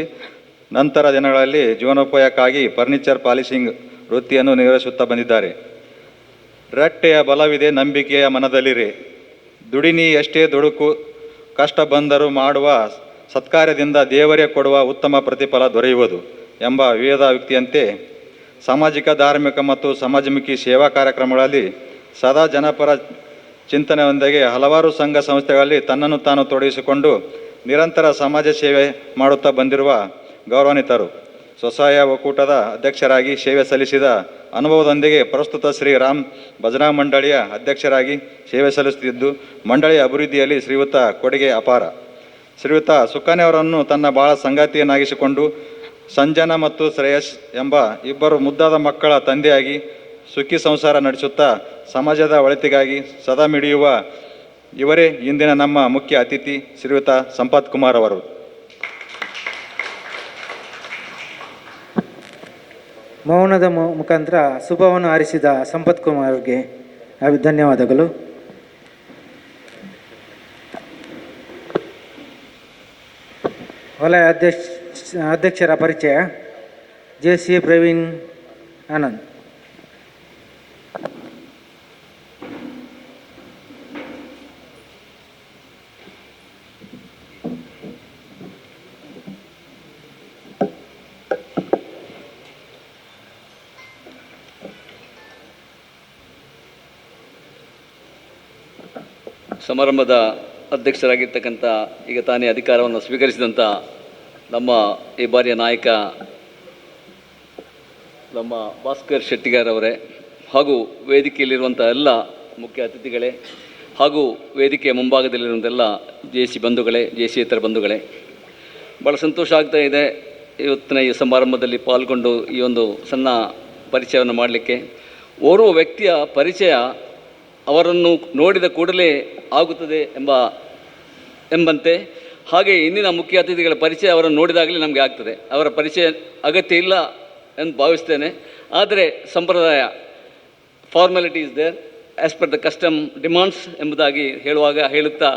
ನಂತರ ದಿನಗಳಲ್ಲಿ ಜೀವನೋಪಾಯಕ್ಕಾಗಿ ಫರ್ನಿಚರ್ ಪಾಲಿಶಿಂಗ್ ವೃತ್ತಿಯನ್ನು ನಿರ್ವಹಿಸುತ್ತಾ ಬಂದಿದ್ದಾರೆ. ರಟ್ಟೆಯ ಬಲವಿದೆ ನಂಬಿಕೆಯ ಮನದಲ್ಲಿರಿ, ದುಡಿನಿ ಎಷ್ಟೇ ದುಡುಕು ಕಷ್ಟ ಬಂದರೂ ಮಾಡುವ ಸತ್ಕಾರ್ಯದಿಂದ ದೇವರೇ ಕೊಡುವ ಉತ್ತಮ ಪ್ರತಿಫಲ ದೊರೆಯುವುದು ಎಂಬ ವೇದ ವ್ಯಕ್ತಿಯಂತೆ ಸಾಮಾಜಿಕ ಧಾರ್ಮಿಕ ಮತ್ತು ಸಮಾಜಮುಖಿ ಸೇವಾ ಕಾರ್ಯಕ್ರಮಗಳಲ್ಲಿ ಸದಾ ಜನಪರ ಚಿಂತನೆಯೊಂದಿಗೆ ಹಲವಾರು ಸಂಘ ಸಂಸ್ಥೆಗಳಲ್ಲಿ ತನ್ನನ್ನು ತಾನು ತೊಡಗಿಸಿಕೊಂಡು ನಿರಂತರ ಸಮಾಜ ಸೇವೆ ಮಾಡುತ್ತಾ ಬಂದಿರುವ ಗೌರವಾನ್ವಿತರು. ಸ್ವಸಹಾಯ ಒಕ್ಕೂಟದ ಅಧ್ಯಕ್ಷರಾಗಿ ಸೇವೆ ಸಲ್ಲಿಸಿದ ಅನುಭವದೊಂದಿಗೆ ಪ್ರಸ್ತುತ ಶ್ರೀರಾಮ್ ಭಜನಾ ಮಂಡಳಿಯ ಅಧ್ಯಕ್ಷರಾಗಿ ಸೇವೆ ಸಲ್ಲಿಸುತ್ತಿದ್ದು ಮಂಡಳಿಯ ಅಭಿವೃದ್ಧಿಯಲ್ಲಿ ಶ್ರೀಯುತ ಕೊಡುಗೆ ಅಪಾರ. ಶ್ರೀಯುತ ಸುಖಾನೆ ಅವರನ್ನು ತನ್ನ ಬಾಳ ಸಂಗಾತಿಯನ್ನಾಗಿಸಿಕೊಂಡು ಸಂಜನಾ ಮತ್ತು ಶ್ರೇಯಸ್ ಎಂಬ ಇಬ್ಬರು ಮುದ್ದಾದ ಮಕ್ಕಳ ತಂದೆಯಾಗಿ ಸುಖಿ ಸಂಸಾರ ನಡೆಸುತ್ತಾ ಸಮಾಜದ ಒಳಿತಿಗಾಗಿ ಸದಾ ಮಿಡಿಯುವ ಇವರೇ ಇಂದಿನ ನಮ್ಮ ಮುಖ್ಯ ಅತಿಥಿ ಶ್ರೀಯುತ ಸಂಪತ್ ಕುಮಾರ್ ಅವರು. ಮೌನದ ಮುಖಾಂತರ ಶುಭವನ್ನು ಹಾರಿಸಿದ ಸಂಪತ್ ಕುಮಾರ್ಗೆ ಧನ್ಯವಾದಗಳು. ವಲಯ ಅಧ್ಯಕ್ಷರ ಪರಿಚಯ. JC ಪ್ರವೀಣ್ ಆನಂದ್. ಸಮಾರಂಭದ ಅಧ್ಯಕ್ಷರಾಗಿರ್ತಕ್ಕಂಥ ಈಗ ತಾನೇ ಅಧಿಕಾರವನ್ನು ಸ್ವೀಕರಿಸಿದಂಥ ನಮ್ಮ ಈ ಬಾರಿಯ ನಾಯಕ ನಮ್ಮ ಭಾಸ್ಕರ್ ಶೆಟ್ಟಿಗಾರ್ ಅವರೇ, ಹಾಗೂ ವೇದಿಕೆಯಲ್ಲಿರುವಂಥ ಎಲ್ಲ ಮುಖ್ಯ ಅತಿಥಿಗಳೇ, ಹಾಗೂ ವೇದಿಕೆಯ ಮುಂಭಾಗದಲ್ಲಿರುವಂಥೆಲ್ಲ JC ಬಂಧುಗಳೇ, JCೇತರ ಬಂಧುಗಳೇ, ಭಾಳ ಸಂತೋಷ ಆಗ್ತಾ ಇದೆ ಇವತ್ತಿನ ಈ ಸಮಾರಂಭದಲ್ಲಿ ಪಾಲ್ಗೊಂಡು ಈ ಒಂದು ಸಣ್ಣ ಪರಿಚಯವನ್ನು ಮಾಡಲಿಕ್ಕೆ. ಓರ್ವ ವ್ಯಕ್ತಿಯ ಪರಿಚಯ ಅವರನ್ನು ನೋಡಿದ ಕೂಡಲೇ ಆಗುತ್ತದೆ ಎಂಬಂತೆ ಹಾಗೆ ಇಂದಿನ ಮುಖ್ಯ ಅತಿಥಿಗಳ ಪರಿಚಯ ಅವರನ್ನು ನೋಡಿದಾಗಲೇ ನಮಗೆ ಆಗ್ತದೆ. ಅವರ ಪರಿಚಯ ಅಗತ್ಯ ಇಲ್ಲ ಎಂದು ಭಾವಿಸ್ತೇನೆ. ಆದರೆ ಸಂಪ್ರದಾಯ formality is there as per the custom demands ಎಂಬುದಾಗಿ ಹೇಳುತ್ತಾ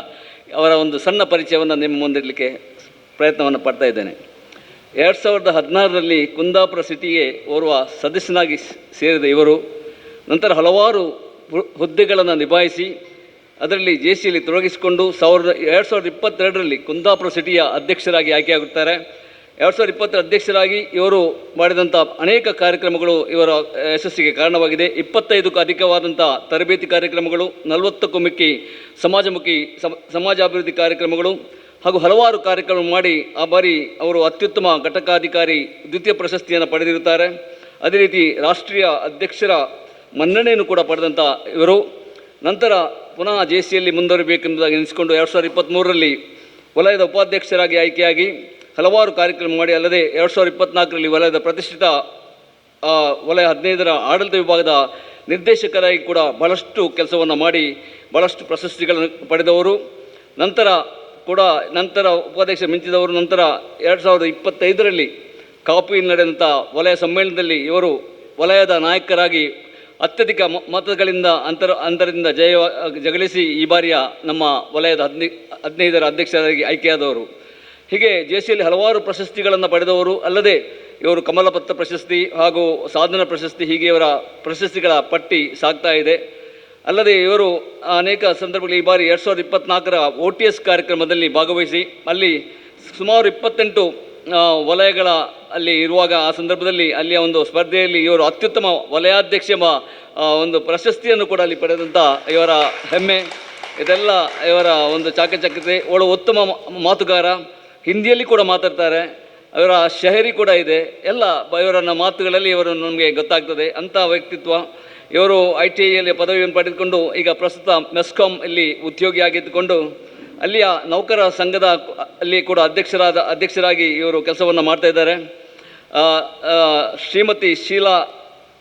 ಅವರ ಒಂದು ಸಣ್ಣ ಪರಿಚಯವನ್ನು ನಿಮ್ಮ ಮುಂದಿಡಲಿಕ್ಕೆ ಪ್ರಯತ್ನವನ್ನು ಪಡ್ತಾ ಇದ್ದೇನೆ. 2016ರಲ್ಲಿ ಕುಂದಾಪುರ ಸಿಟಿಗೆ ಓರ್ವ ಸದಸ್ಯನಾಗಿ ಸೇರಿದ ಇವರು ನಂತರ ಹಲವಾರು ಹುದ್ದೆಗಳನ್ನು ನಿಭಾಯಿಸಿ ಅದರಲ್ಲಿ JCಯಲ್ಲಿ ತೊಡಗಿಸಿಕೊಂಡು 2022ರಲ್ಲಿ ಕುಂದಾಪುರ ಸಿಟಿಯ ಅಧ್ಯಕ್ಷರಾಗಿ ಆಯ್ಕೆಯಾಗುತ್ತಾರೆ. 2020 ಅಧ್ಯಕ್ಷರಾಗಿ ಇವರು ಮಾಡಿದಂಥ ಅನೇಕ ಕಾರ್ಯಕ್ರಮಗಳು ಇವರ ಯಶಸ್ಸಿಗೆ ಕಾರಣವಾಗಿದೆ. 25ಕ್ಕೂ ಅಧಿಕವಾದಂಥ ತರಬೇತಿ ಕಾರ್ಯಕ್ರಮಗಳು, 40ಕ್ಕೂ ಮಿಕ್ಕಿ ಸಮಾಜಾಭಿವೃದ್ಧಿ ಕಾರ್ಯಕ್ರಮಗಳು ಹಾಗೂ ಹಲವಾರು ಕಾರ್ಯಕ್ರಮ ಮಾಡಿ ಆ ಬಾರಿ ಅವರು ಅತ್ಯುತ್ತಮ ಘಟಕಾಧಿಕಾರಿ ದ್ವಿತೀಯ ಪ್ರಶಸ್ತಿಯನ್ನು ಪಡೆದಿರುತ್ತಾರೆ. ಅದೇ ರೀತಿ ರಾಷ್ಟ್ರೀಯ ಅಧ್ಯಕ್ಷರ ಮನ್ನಣೆಯನ್ನು ಕೂಡ ಪಡೆದಂಥ ಇವರು ನಂತರ ಪುನಃ JCಯಲ್ಲಿ ಮುಂದುವರಿಬೇಕೆಂಬುದಾಗಿ ಎನಿಸಿಕೊಂಡು 2023ರಲ್ಲಿ ವಲಯದ ಉಪಾಧ್ಯಕ್ಷರಾಗಿ ಆಯ್ಕೆಯಾಗಿ ಹಲವಾರು ಕಾರ್ಯಕ್ರಮ ಮಾಡಿ, ಅಲ್ಲದೆ 2024ರಲ್ಲಿ ವಲಯದ ಪ್ರತಿಷ್ಠಿತ ವಲಯ 15ರ ಆಡಳಿತ ವಿಭಾಗದ ನಿರ್ದೇಶಕರಾಗಿ ಕೂಡ ಬಹಳಷ್ಟು ಕೆಲಸವನ್ನು ಮಾಡಿ ಬಹಳಷ್ಟು ಪ್ರಶಸ್ತಿಗಳನ್ನು ಪಡೆದವರು. ನಂತರ ಉಪಾಧ್ಯಕ್ಷ ಮಿಂಚಿದವರು. ನಂತರ 2025ರಲ್ಲಿ ಕಾಪುವಿನಲ್ಲಿ ನಡೆದಂಥ ವಲಯ ಸಮ್ಮೇಳನದಲ್ಲಿ ಇವರು ವಲಯದ ನಾಯಕರಾಗಿ ಅತ್ಯಧಿಕ ಮತಗಳಿಂದ ಅಂತರದಿಂದ ಜಗಳಿಸಿ ಈ ಬಾರಿಯ ನಮ್ಮ ವಲಯದ 15ರ ಅಧ್ಯಕ್ಷರಾಗಿ ಆಯ್ಕೆಯಾದವರು. ಹೀಗೆ JCಯಲ್ಲಿ ಹಲವಾರು ಪ್ರಶಸ್ತಿಗಳನ್ನು ಪಡೆದವರು. ಅಲ್ಲದೆ ಇವರು ಕಮಲಪತ್ರ ಪ್ರಶಸ್ತಿ ಹಾಗೂ ಸಾಧನ ಪ್ರಶಸ್ತಿ, ಹೀಗೆ ಇವರ ಪ್ರಶಸ್ತಿಗಳ ಪಟ್ಟಿ ಸಾಗ್ತಾ ಇದೆ. ಅಲ್ಲದೆ ಇವರು ಅನೇಕ ಸಂದರ್ಭಗಳಲ್ಲಿ ಈ ಬಾರಿ 2024ರ OTS ಕಾರ್ಯಕ್ರಮದಲ್ಲಿ ಭಾಗವಹಿಸಿ ಅಲ್ಲಿ ಸುಮಾರು 28 ವಲಯಗಳ ಅಲ್ಲಿ ಇರುವಾಗ ಆ ಸಂದರ್ಭದಲ್ಲಿ ಅಲ್ಲಿಯ ಒಂದು ಸ್ಪರ್ಧೆಯಲ್ಲಿ ಇವರು ಅತ್ಯುತ್ತಮ ವಲಯಾಧ್ಯಕ್ಷ ಎಂಬ ಒಂದು ಪ್ರಶಸ್ತಿಯನ್ನು ಕೂಡ ಅಲ್ಲಿ ಪಡೆದಂಥ ಇವರ ಹೆಮ್ಮೆ, ಇದೆಲ್ಲ ಇವರ ಒಂದು ಚಾಕಚಕ್ಯತೆ. ಒಳ್ಳೆ ಉತ್ತಮ ಮಾತುಗಾರ, ಹಿಂದಿಯಲ್ಲಿ ಕೂಡ ಮಾತಾಡ್ತಾರೆ. ಅವರ ಶಹರಿ ಕೂಡ ಇದೆ. ಎಲ್ಲ ಇವರನ್ನ ಮಾತುಗಳಲ್ಲಿ ಇವರು ನಮಗೆ ಗೊತ್ತಾಗ್ತದೆ. ಅಂಥ ವ್ಯಕ್ತಿತ್ವ. ಇವರು ITIಯಲ್ಲಿ ಪದವಿಯನ್ನು ಪಡೆದುಕೊಂಡು ಈಗ ಪ್ರಸ್ತುತ ಮೆಸ್ಕಾಂ ಇಲ್ಲಿ ಉದ್ಯೋಗಿಯಾಗಿದ್ದುಕೊಂಡು ಅಲ್ಲಿಯ ನೌಕರ ಸಂಘದ ಅಲ್ಲಿ ಕೂಡ ಅಧ್ಯಕ್ಷರಾಗಿ ಇವರು ಕೆಲಸವನ್ನು ಮಾಡ್ತಾ ಇದ್ದಾರೆ. ಶ್ರೀಮತಿ ಶೀಲಾ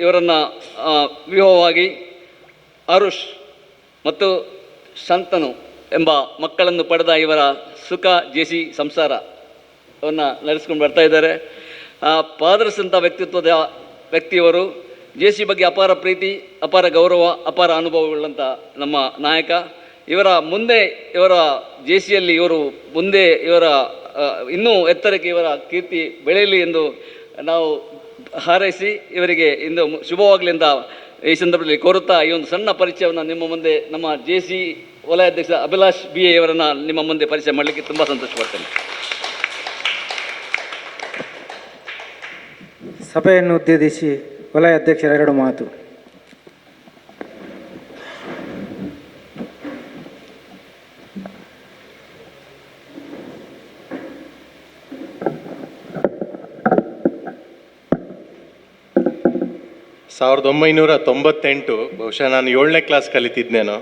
ಇವರನ್ನು ವಿವಾಹವಾಗಿ ಆರುಷ್ ಮತ್ತು ಶಾಂತನು ಎಂಬ ಮಕ್ಕಳನ್ನು ಪಡೆದ ಇವರ ಸುಖ JC ಸಂಸಾರವನ್ನು ನಡೆಸ್ಕೊಂಡು ಬರ್ತಾ ಇದ್ದಾರೆ. ಪಾದರಸಂಥ ವ್ಯಕ್ತಿತ್ವದ ವ್ಯಕ್ತಿಯವರು. JC ಬಗ್ಗೆ ಅಪಾರ ಪ್ರೀತಿ, ಅಪಾರ ಗೌರವ, ಅಪಾರ ಅನುಭವವುಳ್ಳಂಥ ನಮ್ಮ ನಾಯಕ. ಇವರ ಮುಂದೆ ಇವರ JCಯಲ್ಲಿ ಇವರು ಮುಂದೆ ಇವರ ಇನ್ನೂ ಎತ್ತರಕ್ಕೆ ಇವರ ಕೀರ್ತಿ ಬೆಳೆಯಲಿ ಎಂದು ನಾವು ಹಾರೈಸಿ ಇವರಿಗೆ ಇಂದು ಶುಭವಾಗಲಿ ಅಂತ ಈ ಸಂದರ್ಭದಲ್ಲಿ ಕೋರುತ್ತಾ ಈ ಒಂದು ಸಣ್ಣ ಪರಿಚಯವನ್ನು ನಿಮ್ಮ ಮುಂದೆ ನಮ್ಮ JC ವಲಯಾಧ್ಯಕ್ಷ ಅಭಿಲಾಷ್ BA ಅವರನ್ನು ನಿಮ್ಮ ಮುಂದೆ ಪರಿಚಯ ಮಾಡಲಿಕ್ಕೆ ತುಂಬ ಸಂತೋಷಪಡ್ತೇನೆ. ಸಭೆಯನ್ನು ಉದ್ದೇಶಿಸಿ ವಲಯ ಅಧ್ಯಕ್ಷರ 2 ಮಾತು. ಸಾವಿರದ 1998 ಬಹುಶಃ ನಾನು 7ನೇ ಕ್ಲಾಸ್ ಕಲಿತಿದ್ನೇನೋ,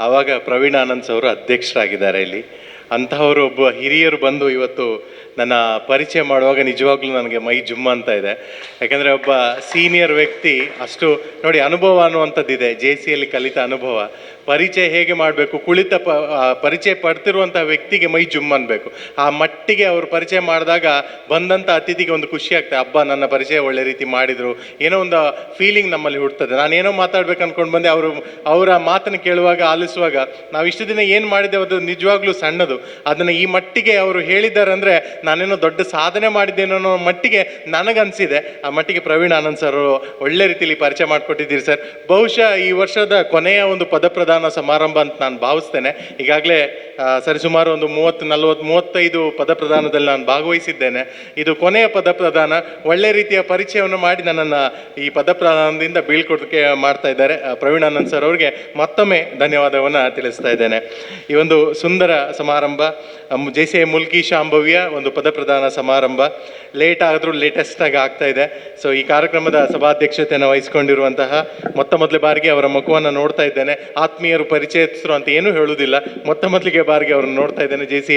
ಆವಾಗ ಪ್ರವೀಣ್ ಆನಂದ್ ಅವರು ಅಧ್ಯಕ್ಷರಾಗಿದ್ದಾರೆ ಇಲ್ಲಿ. ಅಂತಹವರು ಒಬ್ಬ ಹಿರಿಯರು ಬಂದು ಇವತ್ತು ನನ್ನ ಪರಿಚಯ ಮಾಡುವಾಗ ನಿಜವಾಗ್ಲೂ ನನಗೆ ಮೈ ಜುಮ್ಮ ಅಂತ ಇದೆ. ಯಾಕಂದರೆ ಒಬ್ಬ ಸೀನಿಯರ್ ವ್ಯಕ್ತಿ ಅಷ್ಟು ನೋಡಿ ಅನುಭವ ಅನ್ನುವಂಥದ್ದಿದೆ. JCಯಲ್ಲಿ ಕಲಿತ ಅನುಭವ, ಪರಿಚಯ ಹೇಗೆ ಮಾಡಬೇಕು, ಪರಿಚಯ ಪಡ್ತಿರುವಂಥ ವ್ಯಕ್ತಿಗೆ ಮೈ ಜುಮ್ ಅನ್ಬೇಕು. ಆ ಮಟ್ಟಿಗೆ ಅವರು ಪರಿಚಯ ಮಾಡಿದಾಗ ಬಂದಂಥ ಅತಿಥಿಗೆ ಒಂದು ಖುಷಿ ಆಗ್ತದೆ. ಹಬ್ಬ ನನ್ನ ಪರಿಚಯ ಒಳ್ಳೆ ರೀತಿ ಮಾಡಿದರು, ಏನೋ ಒಂದು ಫೀಲಿಂಗ್ ನಮ್ಮಲ್ಲಿ ಹುಡ್ತದೆ. ನಾನೇನೋ ಮಾತಾಡ್ಬೇಕು ಅಂದ್ಕೊಂಡು ಬಂದೆ, ಅವರ ಮಾತನ್ನು ಕೇಳುವಾಗ ಆಲಿಸುವಾಗ ನಾವು ಇಷ್ಟು ದಿನ ಏನು ಮಾಡಿದ್ದೇವೆ ಅದು ನಿಜವಾಗ್ಲೂ ಸಣ್ಣದು. ಅದನ್ನು ಈ ಮಟ್ಟಿಗೆ ಅವರು ಹೇಳಿದ್ದಾರೆ ಅಂದರೆ ನಾನೇನೋ ದೊಡ್ಡ ಸಾಧನೆ ಮಾಡಿದ್ದೇನೋ ಅನ್ನೋ ಮಟ್ಟಿಗೆ ನನಗನ್ಸಿದೆ. ಆ ಮಟ್ಟಿಗೆ ಪ್ರವೀಣ್ ಆನಂದ್ ಸರ್ ಒಳ್ಳೆ ರೀತಿಯಲ್ಲಿ ಪರಿಚಯ ಮಾಡಿಕೊಟ್ಟಿದ್ದೀರಿ ಸರ್. ಬಹುಶಃ ಈ ವರ್ಷದ ಕೊನೆಯ ಒಂದು ಪದಪ್ರದಾನ ಸಮಾರಂಭ ಅಂತ ನಾನು ಭಾವಿಸ್ತೇನೆ. ಈಗಾಗಲೇ ಸರಿಸುಮಾರು ಒಂದು 30-35 ಪದಪ್ರದಾನದಲ್ಲಿ ನಾನು ಭಾಗವಹಿಸಿದ್ದೇನೆ. ಇದು ಕೊನೆಯ ಪದಪ್ರದಾನ. ಒಳ್ಳೆ ರೀತಿಯ ಪರಿಚಯವನ್ನು ಮಾಡಿ ನನ್ನನ್ನು ಈ ಪದಪ್ರದಾನದಿಂದ ಬೀಳ್ಕೊಡಕ್ಕೆ ಮಾಡ್ತಾ ಇದ್ದಾರೆ ಪ್ರವೀಣ್ ಆನಂದ್ ಸರ್ ಅವರಿಗೆ ಮತ್ತೊಮ್ಮೆ ಧನ್ಯವಾದವನ್ನು ತಿಳಿಸ್ತಾ ಇದ್ದೇನೆ. ಈ ಒಂದು ಸುಂದರ ಸಮಾರಂಭ JC ಮುಲ್ಕಿ ಶಾಂಭವ್ಯ ಒಂದು ಪದಪ್ರದಾನ ಸಮಾರಂಭ ಲೇಟ್ ಆದರೂ ಲೇಟೆಸ್ಟಾಗಿ ಆಗ್ತಾ ಇದೆ. ಸೊ ಈ ಕಾರ್ಯಕ್ರಮದ ಸಭಾಧ್ಯಕ್ಷತೆಯನ್ನು ವಹಿಸಿಕೊಂಡಿರುವಂತಹ ಮೊದಲ ಬಾರಿಗೆ ಅವರ ಮುಖವನ್ನು ನೋಡ್ತಾ ಇದ್ದೇನೆ. ಆತ್ಮೀಯರು ಪರಿಚಯಿಸರು ಅಂತ ಏನೂ ಹೇಳುವುದಿಲ್ಲ, ಮೊದಲಿಗೆ ಬಾರಿಗೆ ಅವ್ರನ್ನ ನೋಡ್ತಾ ಇದ್ದೇನೆ. JC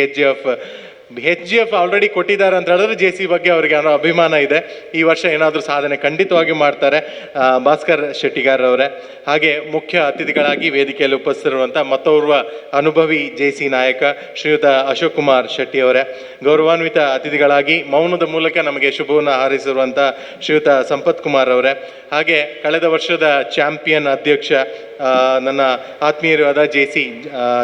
HGF ಆಲ್ರೆಡಿ ಕೊಟ್ಟಿದ್ದಾರೆ ಅಂತ ಹೇಳಿದ್ರೆ JC ಬಗ್ಗೆ ಅವರಿಗೆ ಅಭಿಮಾನ ಇದೆ. ಈ ವರ್ಷ ಏನಾದರೂ ಸಾಧನೆ ಖಂಡಿತವಾಗಿ ಮಾಡ್ತಾರೆ. ಭಾಸ್ಕರ್ ಶೆಟ್ಟಿಗಾರವರೇ, ಹಾಗೆ ಮುಖ್ಯ ಅತಿಥಿಗಳಾಗಿ ವೇದಿಕೆಯಲ್ಲಿ ಉಪಸ್ಥಿತಿರುವಂಥ ಮತ್ತೋರ್ವ ಅನುಭವಿ JC ನಾಯಕ ಶ್ರೀಯುತ ಅಶೋಕ್ ಕುಮಾರ್ ಶೆಟ್ಟಿ ಅವರೇ, ಗೌರವಾನ್ವಿತ ಅತಿಥಿಗಳಾಗಿ ಮೌನದ ಮೂಲಕ ನಮಗೆ ಶುಭವನ್ನು ಹಾರೈಸಿರುವಂಥ ಶ್ರೀಯುತ ಸಂಪತ್ ಕುಮಾರ್ ಅವರೇ, ಹಾಗೆ ಕಳೆದ ವರ್ಷದ ಚಾಂಪಿಯನ್ ಅಧ್ಯಕ್ಷ ನನ್ನ ಆತ್ಮೀಯರಾದ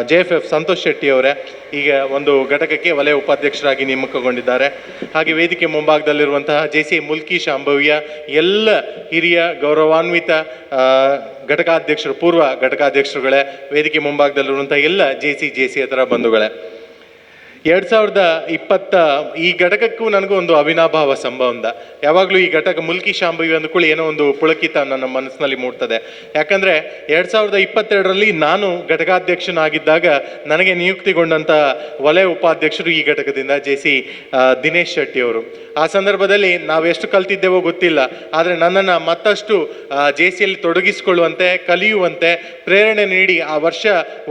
JFF ಸಂತೋಷ್ ಶೆಟ್ಟಿ ಅವರೇ ಈಗ ಒಂದು ಘಟಕಕ್ಕೆ ವಲಯ ಉಪಾಧ್ಯಕ್ಷರಾಗಿ ನೇಮಕಗೊಂಡಿದ್ದಾರೆ. ಹಾಗೆ ವೇದಿಕೆ ಮುಂಭಾಗದಲ್ಲಿರುವಂತಹ JC ಮುಲ್ಕಿ ಶಾಂಭವ್ಯ ಎಲ್ಲ ಹಿರಿಯ ಗೌರವಾನ್ವಿತ ಘಟಕಾಧ್ಯಕ್ಷರು, ಪೂರ್ವ ಘಟಕಾಧ್ಯಕ್ಷರುಗಳೇ, ವೇದಿಕೆ ಮುಂಭಾಗದಲ್ಲಿರುವಂಥ ಎಲ್ಲ JC ಅದರ ಬಂಧುಗಳೇ, 2020 ಈ ಘಟಕಕ್ಕೂ ನನಗೂ ಒಂದು ಅವಿನಾಭಾವ ಸಂಬಂಧ. ಯಾವಾಗಲೂ ಈ ಘಟಕ ಮುಲ್ಕಿ ಶಾಂಭವಿ ಅಂದ್ಕೊಳ್ಳಿ ಏನೋ ಒಂದು ಪುಳಕಿತ ನನ್ನ ಮನಸ್ಸಿನಲ್ಲಿ ಮೂಡ್ತದೆ. ಯಾಕಂದರೆ 2022ರಲ್ಲಿ ನಾನು ಘಟಕಾಧ್ಯಕ್ಷನಾಗಿದ್ದಾಗ ನನಗೆ ನಿಯುಕ್ತಿಗೊಂಡಂಥ ವಲಯ ಉಪಾಧ್ಯಕ್ಷರು ಈ ಘಟಕದಿಂದ JC ದಿನೇಶ್ ಶೆಟ್ಟಿ ಅವರು. ಆ ಸಂದರ್ಭದಲ್ಲಿ ನಾವೆಷ್ಟು ಕಲ್ತಿದ್ದೇವೋ ಗೊತ್ತಿಲ್ಲ, ಆದರೆ ನನ್ನನ್ನು ಮತ್ತಷ್ಟು JCಯಲ್ಲಿ ತೊಡಗಿಸಿಕೊಳ್ಳುವಂತೆ, ಕಲಿಯುವಂತೆ ಪ್ರೇರಣೆ ನೀಡಿ ಆ